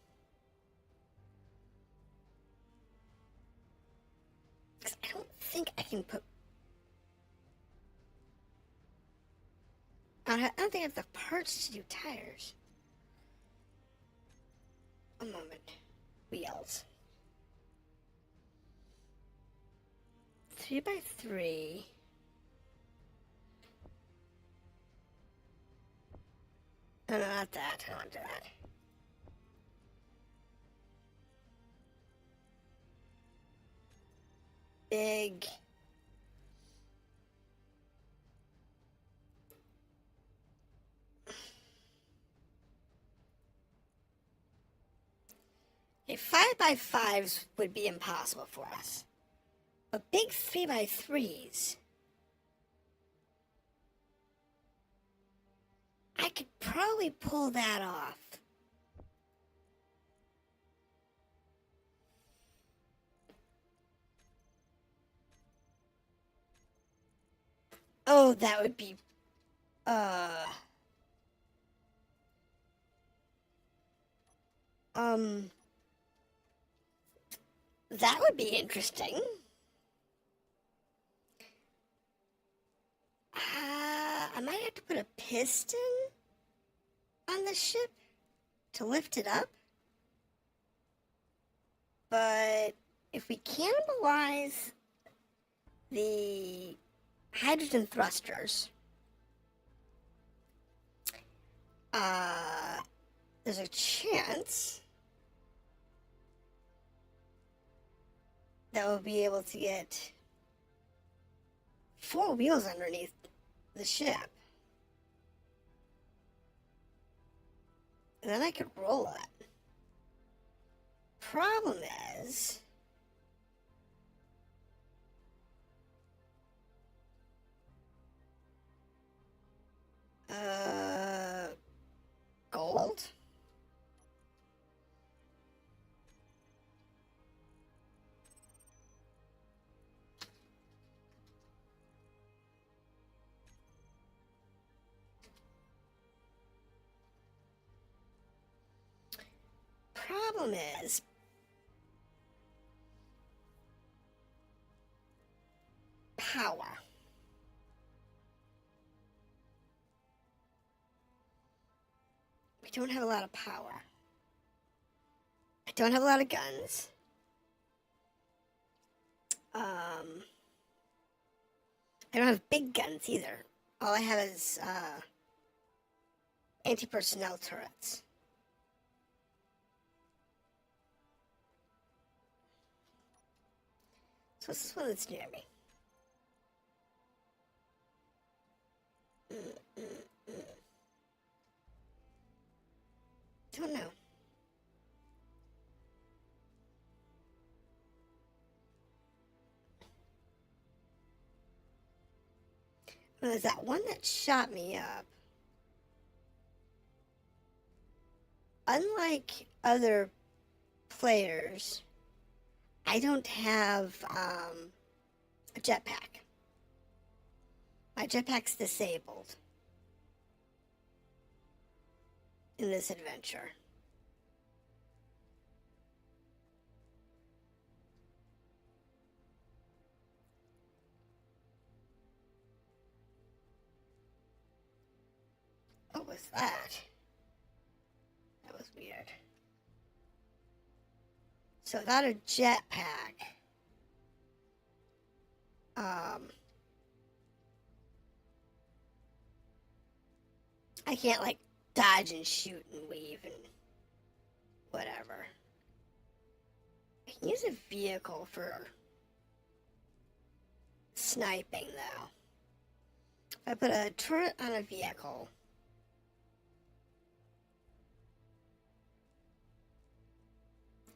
Because I don't think I can put... I don't think I have the parts to do tires. A moment. Wheels. 3x3. No, not that. I don't want to do that. Big. Okay, 5x5s would be impossible for us. But big 3x3s, I could probably pull that off. Oh, that would be, that would be interesting. I might have to put a piston on the ship to lift it up. But if we cannibalize the hydrogen thrusters, there's a chance that we'll be able to get 4 wheels underneath the ship. And then I could roll it. Problem is, gold? Problem is, power. We don't have a lot of power. I don't have a lot of guns. I don't have big guns either. All I have is anti-personnel turrets. So what's this one that's near me? Don't know. Well, there's that one that shot me up. Unlike other players, I don't have a jetpack. My jetpack's disabled in this adventure. What was that? That was weird. So without a jetpack, I can't like dodge and shoot and weave and whatever. I can use a vehicle for sniping though. If I put a turret on a vehicle,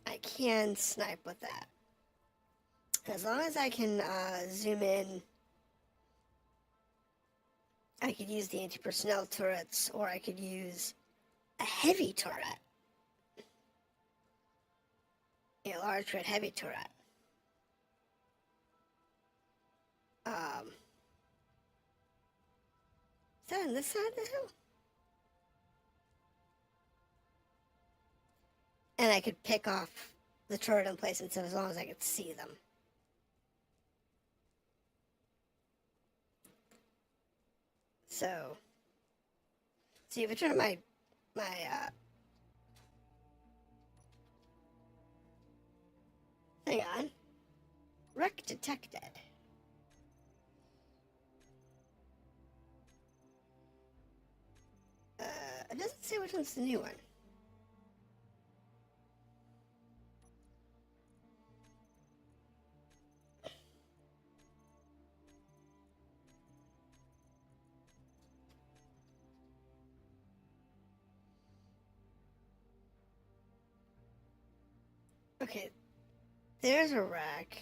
I can snipe with that. As long as I can zoom in, I could use the anti-personnel turrets, or I could use a heavy turret. A large red heavy turret. Is that on this side of the hill? And I could pick off the turret in place and so as long as I could see them. So, see if I turn my hang on. Wreck detected. It doesn't say which one's the new one. Okay, there's a wreck.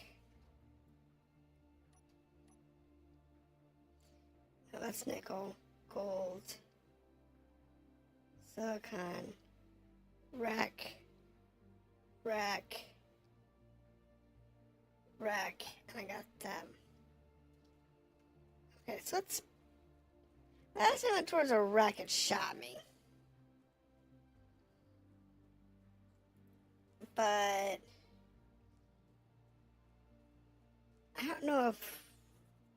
Oh, that's nickel, gold, silicon, wreck, and I got them. Okay, so let's. Last time I went towards a wreck, it shot me. But I don't know if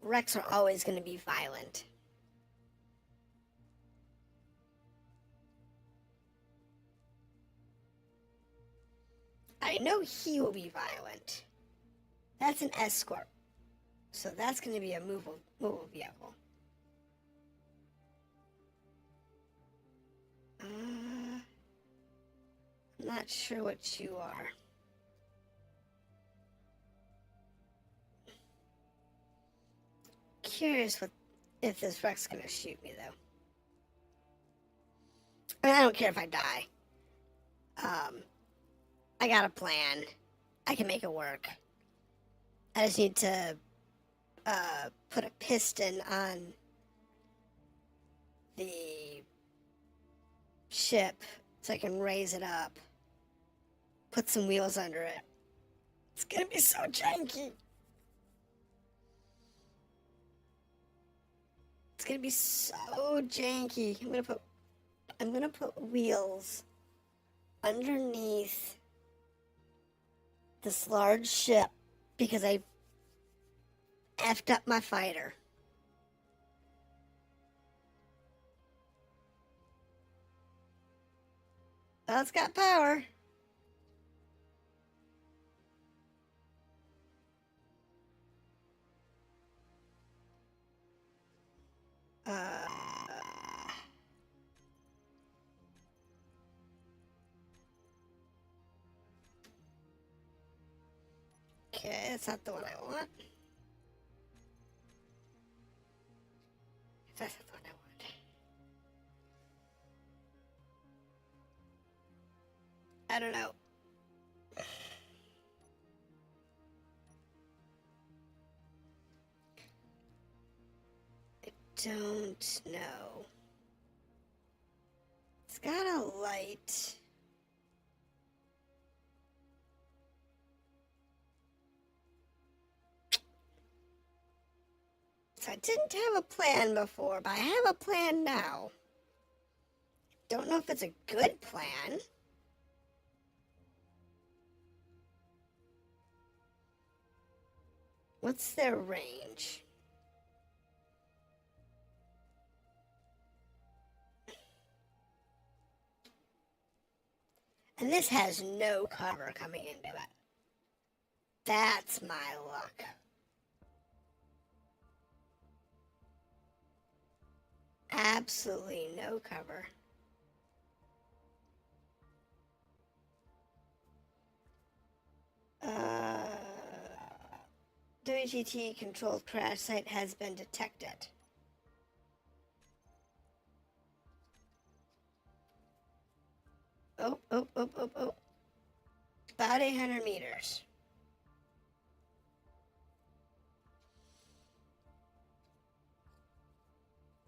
wrecks are always going to be violent. I know he will be violent. That's an escort. So that's going to be a movable vehicle. I'm not sure what you are. Curious if this wreck's going to shoot me, though. I mean, I don't care if I die. I got a plan. I can make it work. I just need to put a piston on the ship so I can raise it up. Put some wheels under it. It's gonna be so janky. It's gonna be so janky. I'm gonna put wheels underneath this large ship because I effed up my fighter. Well, it's got power. Okay, that's not the one I want. That's not the one I want. I don't know. I don't know. It's got a light. So I didn't have a plan before, but I have a plan now. Don't know if it's a good plan. What's their range? And this has no cover coming into it. That's my luck. absolutely no cover. WTT controlled crash site has been detected. Oh. About 800 meters.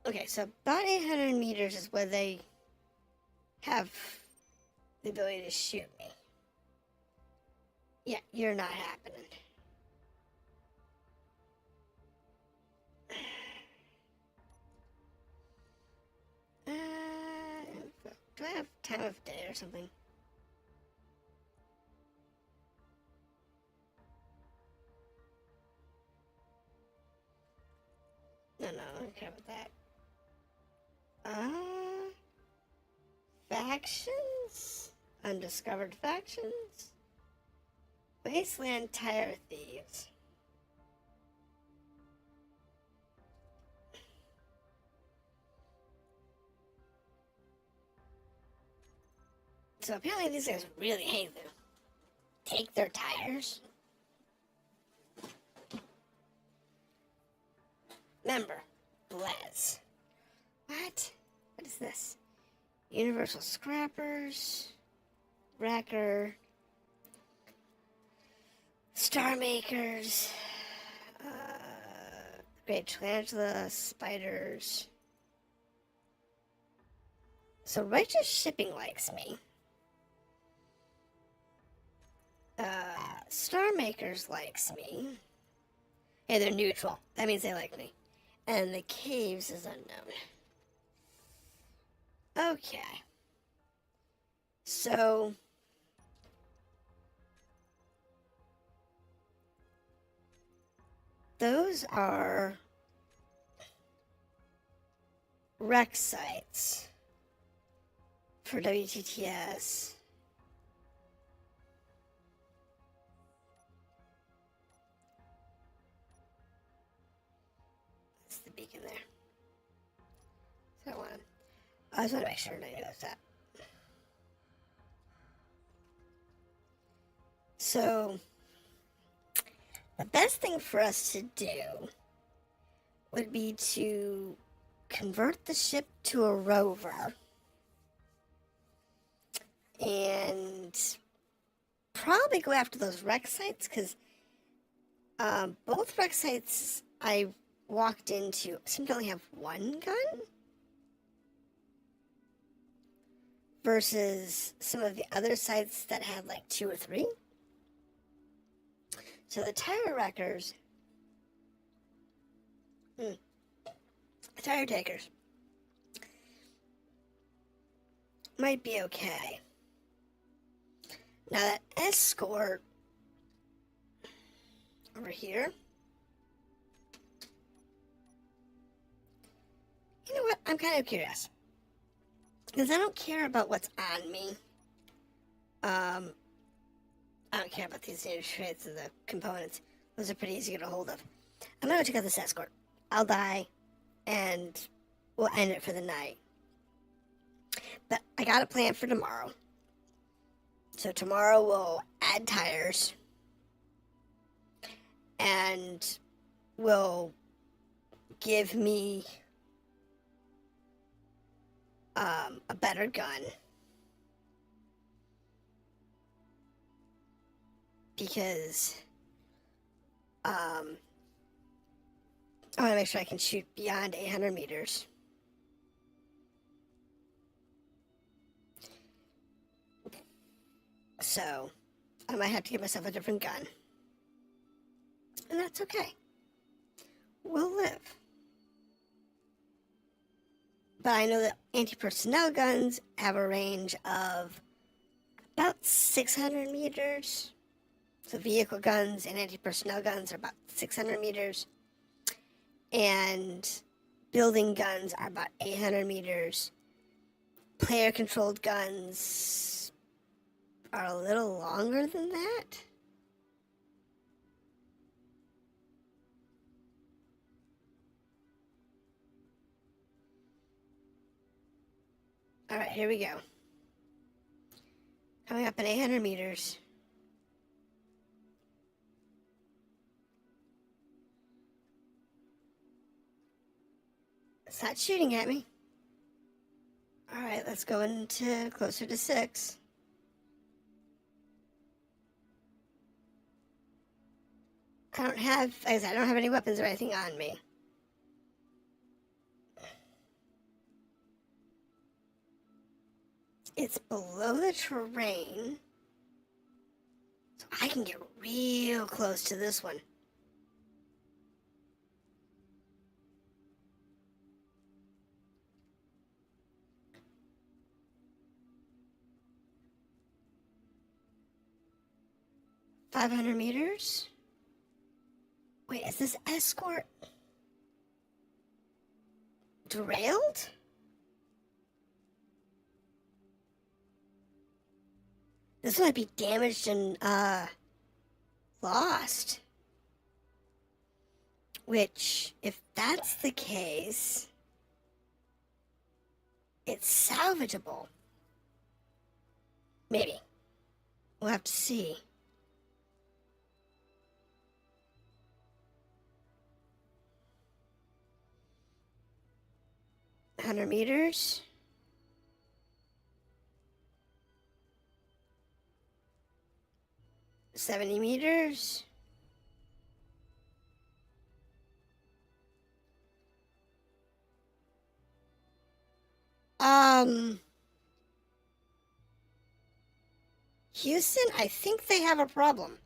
Okay, so about 800 meters is where they have the ability to shoot me. Yeah, you're not happening. Do I have time of day or something? No, I don't care about that. Factions? Undiscovered factions? Wasteland Tire Thieves. So apparently these guys really hate them. Take their tires. Member, Blaz. What? What is this? Universal Scrappers, Wrecker, Star Makers, Great Tarantula, Spiders. So Righteous Shipping likes me. Star Makers likes me. Hey, they're neutral. That means they like me. And the Caves is unknown. Okay. So those are rec sites for WTTS. That's the beacon there. So I just want to make sure I notice that. So the best thing for us to do would be to convert the ship to a rover and probably go after those wreck sites, because both wreck sites I walked into seem to only have one gun versus some of the other sites that had like 2 or 3. So the tire wreckers, tire takers, might be okay. Now that escort over here, you know what? I'm kind of curious, because I don't care about what's on me. I don't care about these new traits of the components. Those are pretty easy to get a hold of. I'm gonna go check out this escort. I'll die, and we'll end it for the night. But I got a plan for tomorrow. So tomorrow we'll add tires, and will give me a better gun, because I want to make sure I can shoot beyond 800 meters. So I might have to give myself a different gun, and that's okay. We'll live. But I know that anti-personnel guns have a range of about 600 meters. So vehicle guns and anti-personnel guns are about 600 meters. And building guns are about 800 meters. Player-controlled guns are a little longer than that. Alright, here we go. Coming up in 800 meters. It's not shooting at me. Alright, let's go into closer to 6. I don't have any weapons or anything on me. It's below the terrain, so I can get real close to this one. $500 meters? Wait, is this escort derailed? This might be damaged and, lost. Which, if that's the case, it's salvageable. Maybe. We'll have to see. $100 meters. $70 meters. Houston, I think they have a problem.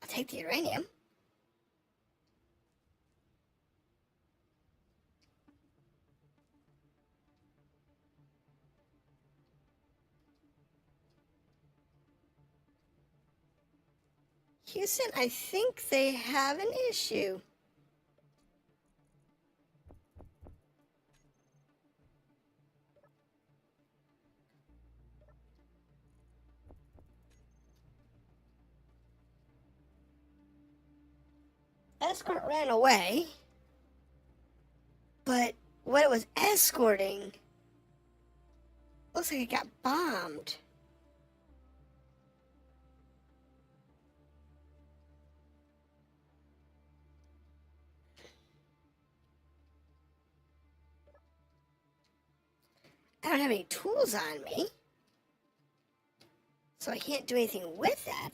I'll take the uranium. Houston, I think they have an issue. Escort ran away, but what it was escorting looks like it got bombed. I don't have any tools on me, so I can't do anything with that.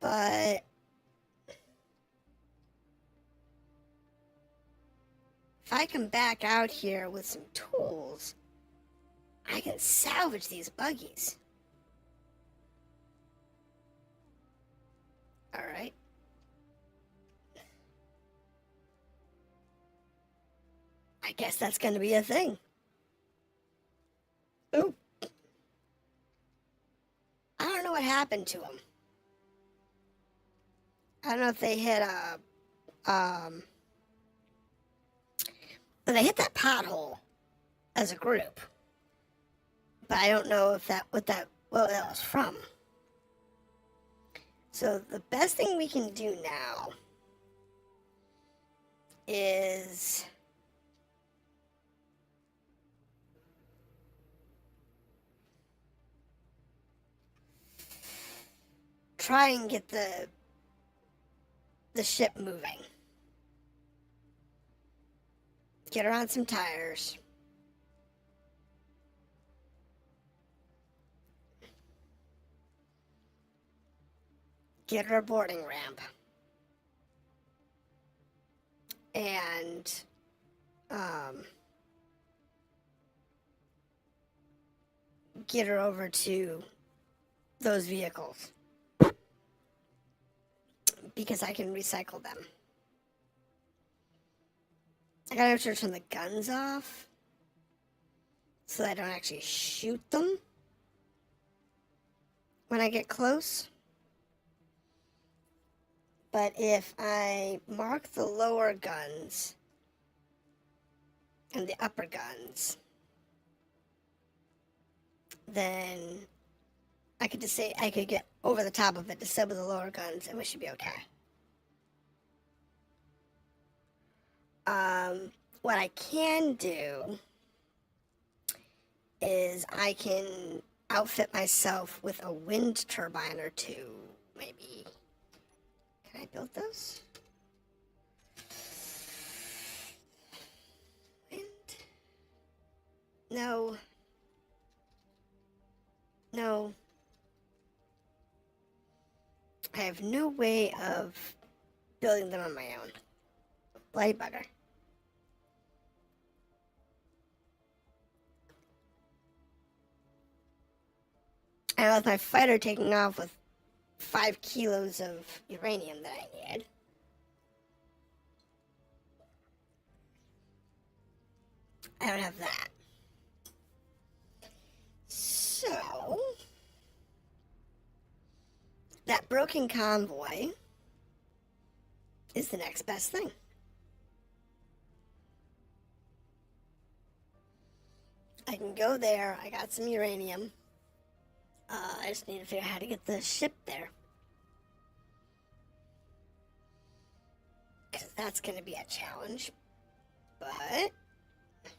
But if I come back out here with some tools, I can salvage these buggies. Alright. I guess that's going to be a thing. Oop. I don't know what happened to them. I don't know if they hit they hit that pothole as a group. But I don't know if what that was from. So the best thing we can do now is try and get the ship moving. Get her on some tires. Get her a boarding ramp. And get her over to those vehicles. Because I can recycle them. I gotta have to turn the guns off so that I don't actually shoot them when I get close. But if I mark the lower guns and the upper guns, then I could just say I could get over the top of it to sub with the lower guns, and we should be okay. What I can do is I can outfit myself with a wind turbine or two, maybe. Can I build those? Wind? No. No. I have no way of building them on my own. Bloody bugger. I left my fighter taking off with 5 kilos of uranium that I need. I don't have that. So, that broken convoy is the next best thing. I can go there. I got some uranium. I just need to figure out how to get the ship there. Because that's going to be a challenge. But we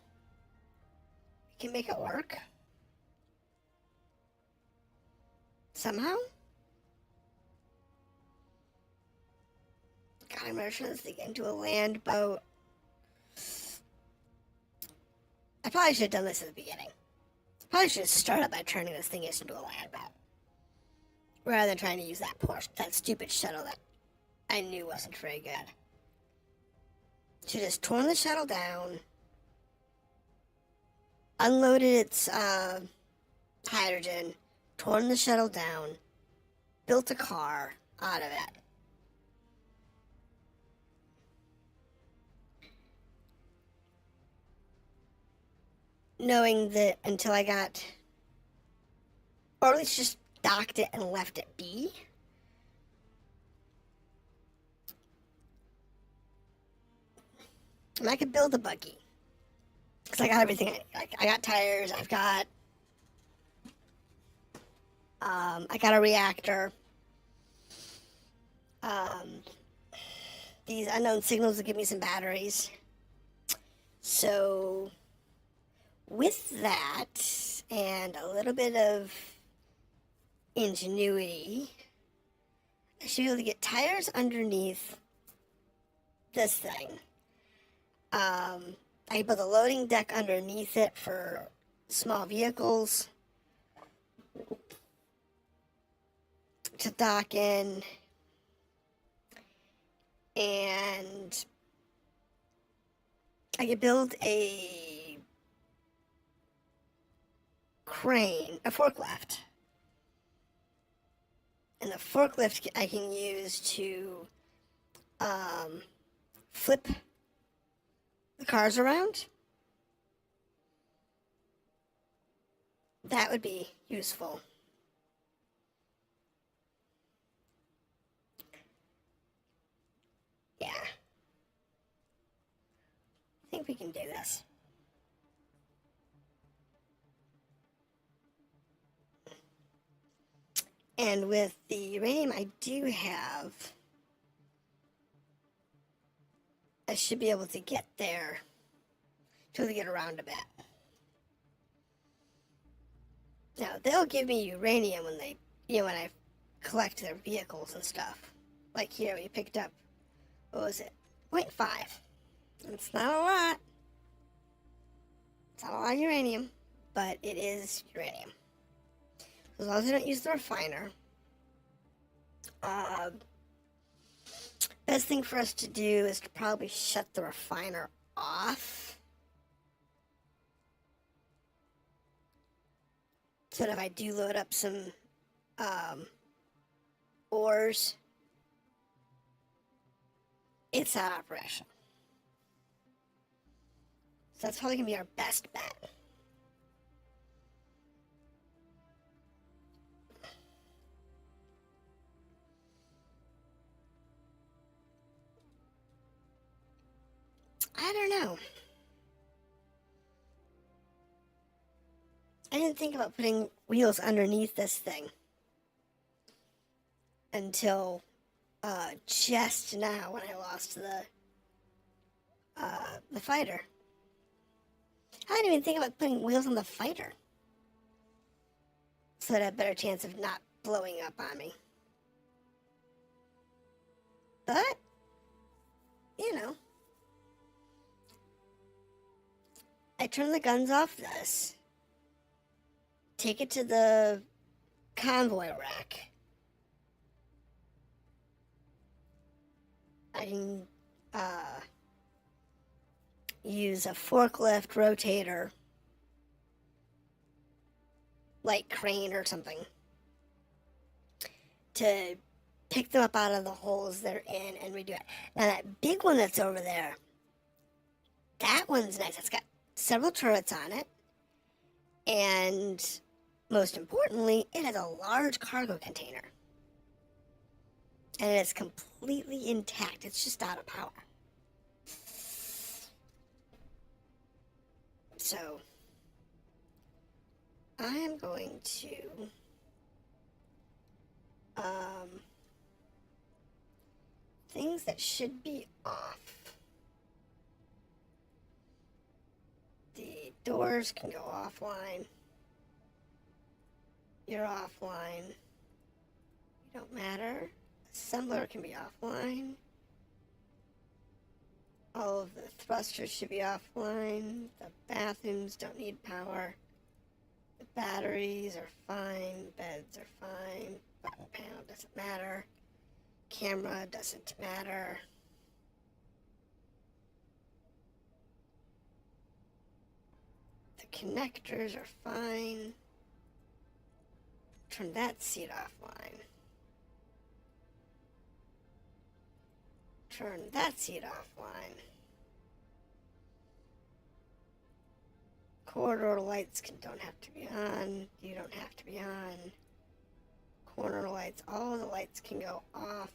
can make it work. Somehow. God, I'm trying to get into a land boat. I probably should have done this at the beginning. Probably should have started by turning this thing into a land boat. Rather than trying to use that stupid shuttle that I knew wasn't very good. Should have just torn the shuttle down, unloaded its hydrogen, torn the shuttle down, built a car out of it. Knowing that until I got, or at least just docked it and left it be. And I could build a buggy. Because I got everything. I got tires, I got a reactor. These unknown signals will give me some batteries. So, with that, and a little bit of ingenuity, I should be able to get tires underneath this thing. I built a loading deck underneath it for small vehicles to dock in, and I could build a crane, a forklift. And the forklift I can use to flip the cars around. That would be useful. Yeah. I think we can do this. And with the uranium I do have, I should be able to get there, to get around a bit. Now, they'll give me uranium when they, when I collect their vehicles and stuff. Like here, we picked up, what was it, 0.5. It's not a lot. It's not a lot of uranium, but it is uranium. As long as I don't use the refiner. Best thing for us to do is to probably shut the refiner off. So that if I do load up some ores, it's out of operation. So that's probably going to be our best bet. I don't know. I didn't think about putting wheels underneath this thing until just now when I lost the fighter. I didn't even think about putting wheels on the fighter, so that I had a better chance of not blowing up on me. But, you know, I turn the guns off this, take it to the convoy rack. I can use a forklift rotator, like crane or something, to pick them up out of the holes they're in and redo it. Now that big one that's over there, that one's nice. It's got several turrets on it, and most importantly, it has a large cargo container. And it's completely intact. It's just out of power. So, I am going to things that should be off. The doors can go offline. You're offline. You don't matter. Assembler can be offline. All of the thrusters should be offline. The bathrooms don't need power. The batteries are fine. Beds are fine. Button panel doesn't matter. Camera doesn't matter. The connectors are fine. Turn that seat offline. Turn that seat offline. Corridor lights don't have to be on. You don't have to be on. Corner lights, all the lights can go off.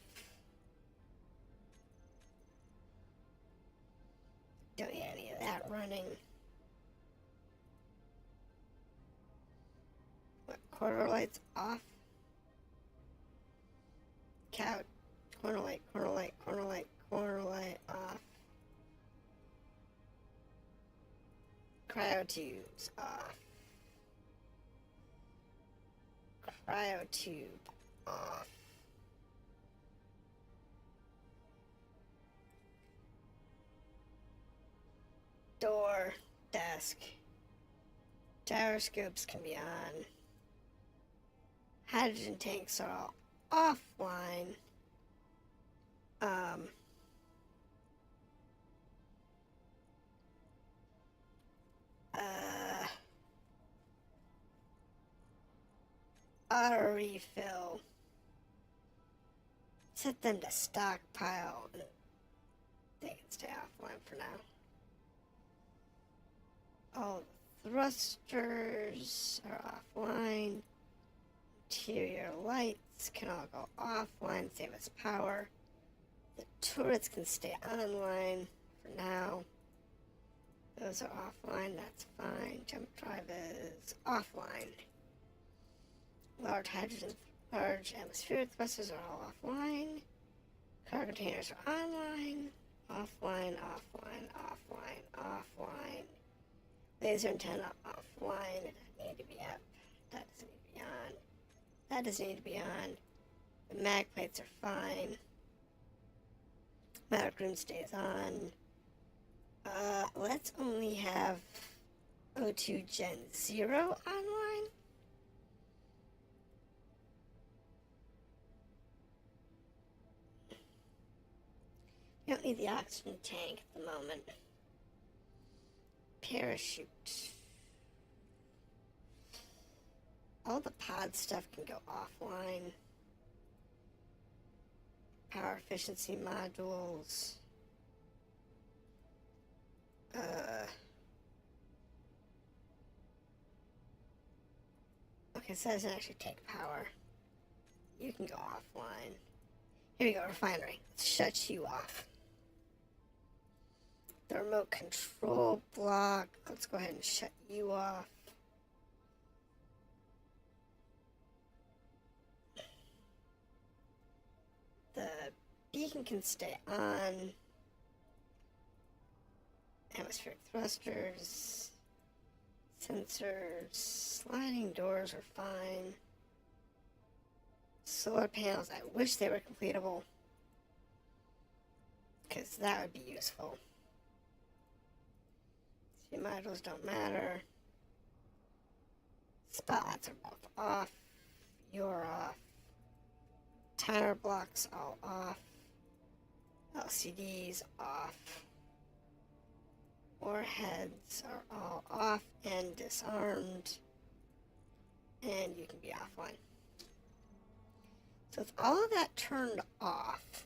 Don't need any of that running. What, corridor lights off? Couch, corner light, corner light, corner light, corner light off. Cryo tubes off. Cryo tube off. Door, desk. Gyroscopes can be on. Hydrogen tanks are all offline. Auto refill. Set them to stockpile. They can stay offline for now. All the thrusters are offline. Interior lights can all go offline, save us power. The turrets can stay online for now. Those are offline, that's fine. Jump drive is offline. Large atmospheric thrusters are all offline. Cargo containers are online. Offline, offline, offline, offline. Laser antenna offline. It doesn't need to be up. That doesn't need to be on. That doesn't need to be on. The mag plates are fine. Medic room stays on. Let's only have O2 Gen 0 online. You don't need the oxygen tank at the moment. Parachute. All the pod stuff can go offline. Power efficiency modules. Okay, so that doesn't actually take power. You can go offline. Here we go, refinery. Let's shut you off. The remote control block. Let's go ahead and shut you off. beacon can stay on. Atmospheric thrusters, sensors, sliding doors are fine. Solar panels, I wish they were completable, because that would be useful. See, modules don't matter. Spotlights are both off. You're off. Timer blocks all off. LCDs off. Warheads are all off and disarmed. And you can be offline. So with all of that turned off,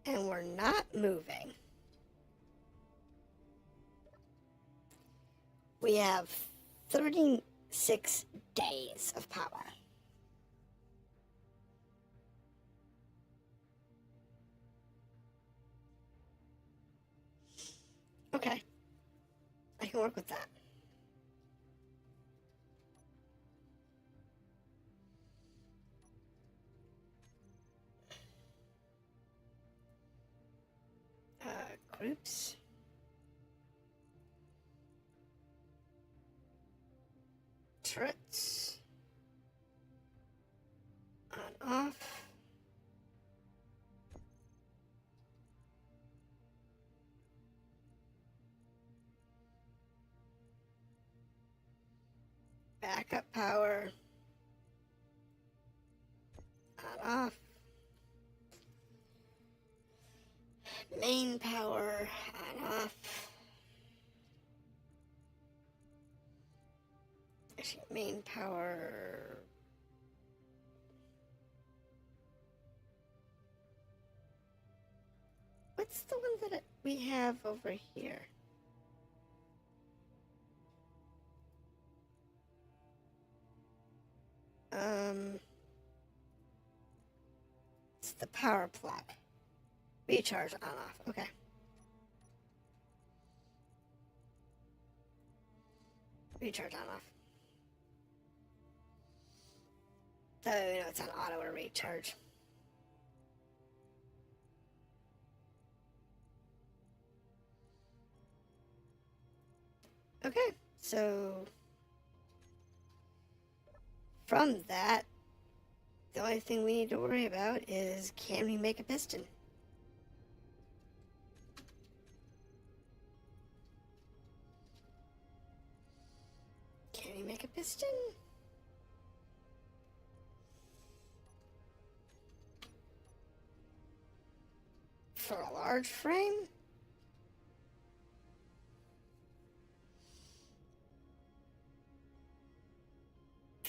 and we're not moving, we have 36 days of power. Okay. I can work with that. Groups. Turrets. On, off. Backup power. On, off. Main power. On, off. Actually, main power. What's the one that we have over here? It's the power plug. Recharge on off. Okay. Recharge on off. That way we know it's on auto or recharge. Okay, so from that, the only thing we need to worry about is, can we make a piston? Can we make a piston? For a large frame?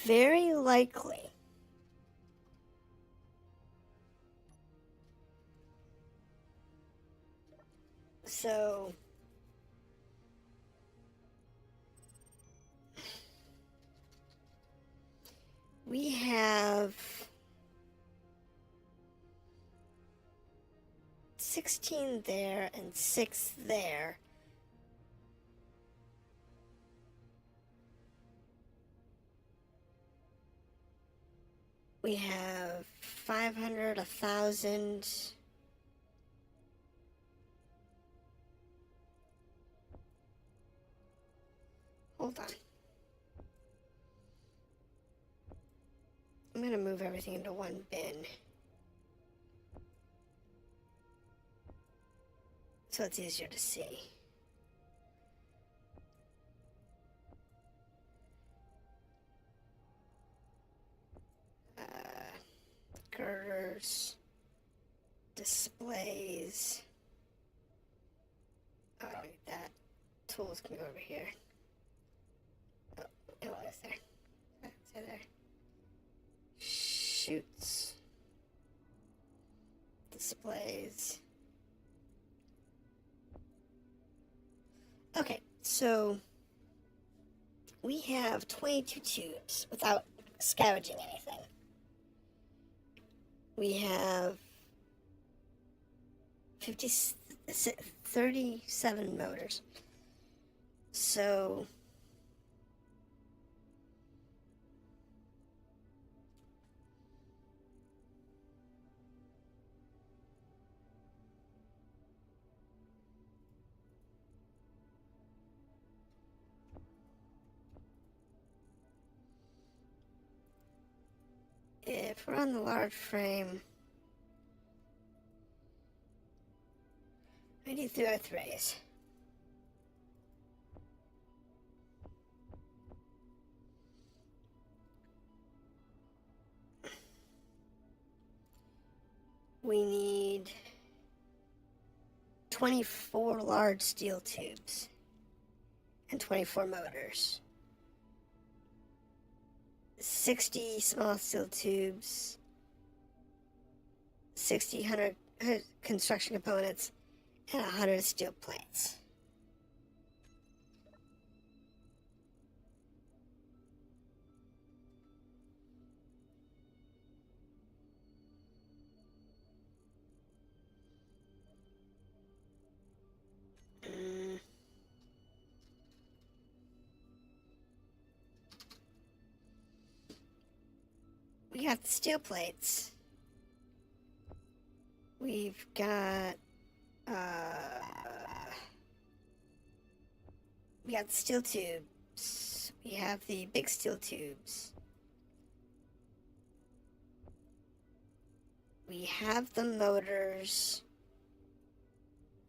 Very likely. So we have 16 there and 6 there. We have 500, 1,000. Hold on. I'm going to move everything into one bin, so it's easier to see. Girders, displays. Oh, I need that. Tools can go over here. Oh, it was there. That's there. Shoots. Displays. Okay, so we have 22 tubes without scavenging anything. We have 37 motors. So if we're on the large frame, we need through our thrays. We need 24 large steel tubes and 24 motors. 60 small steel tubes, 100 construction components, and 100 steel plates. We got the steel plates. We've got we got the steel tubes. We have the big steel tubes. We have the motors.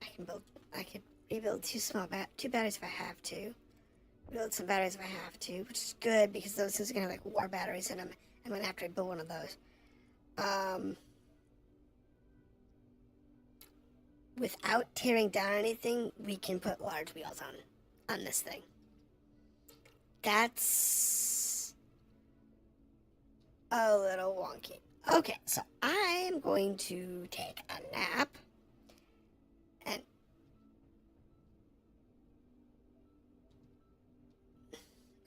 I could rebuild two batteries if I have to. Rebuild some batteries if I have to, which is good because those things are gonna have like war batteries in them. I'm gonna have to rebuild one of those. Without tearing down anything, we can put large wheels on this thing. That's a little wonky. Okay, so I am going to take a nap. And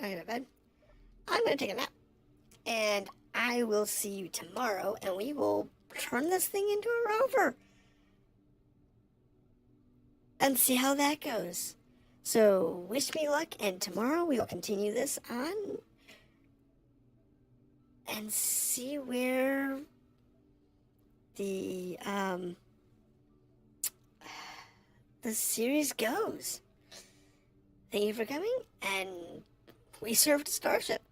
I go to bed. I'm going to take a nap. And I will see you tomorrow, and we will turn this thing into a rover. And see how that goes. So, wish me luck, and tomorrow we will continue this on and see where the series goes. Thank you for coming, and we served StarShip.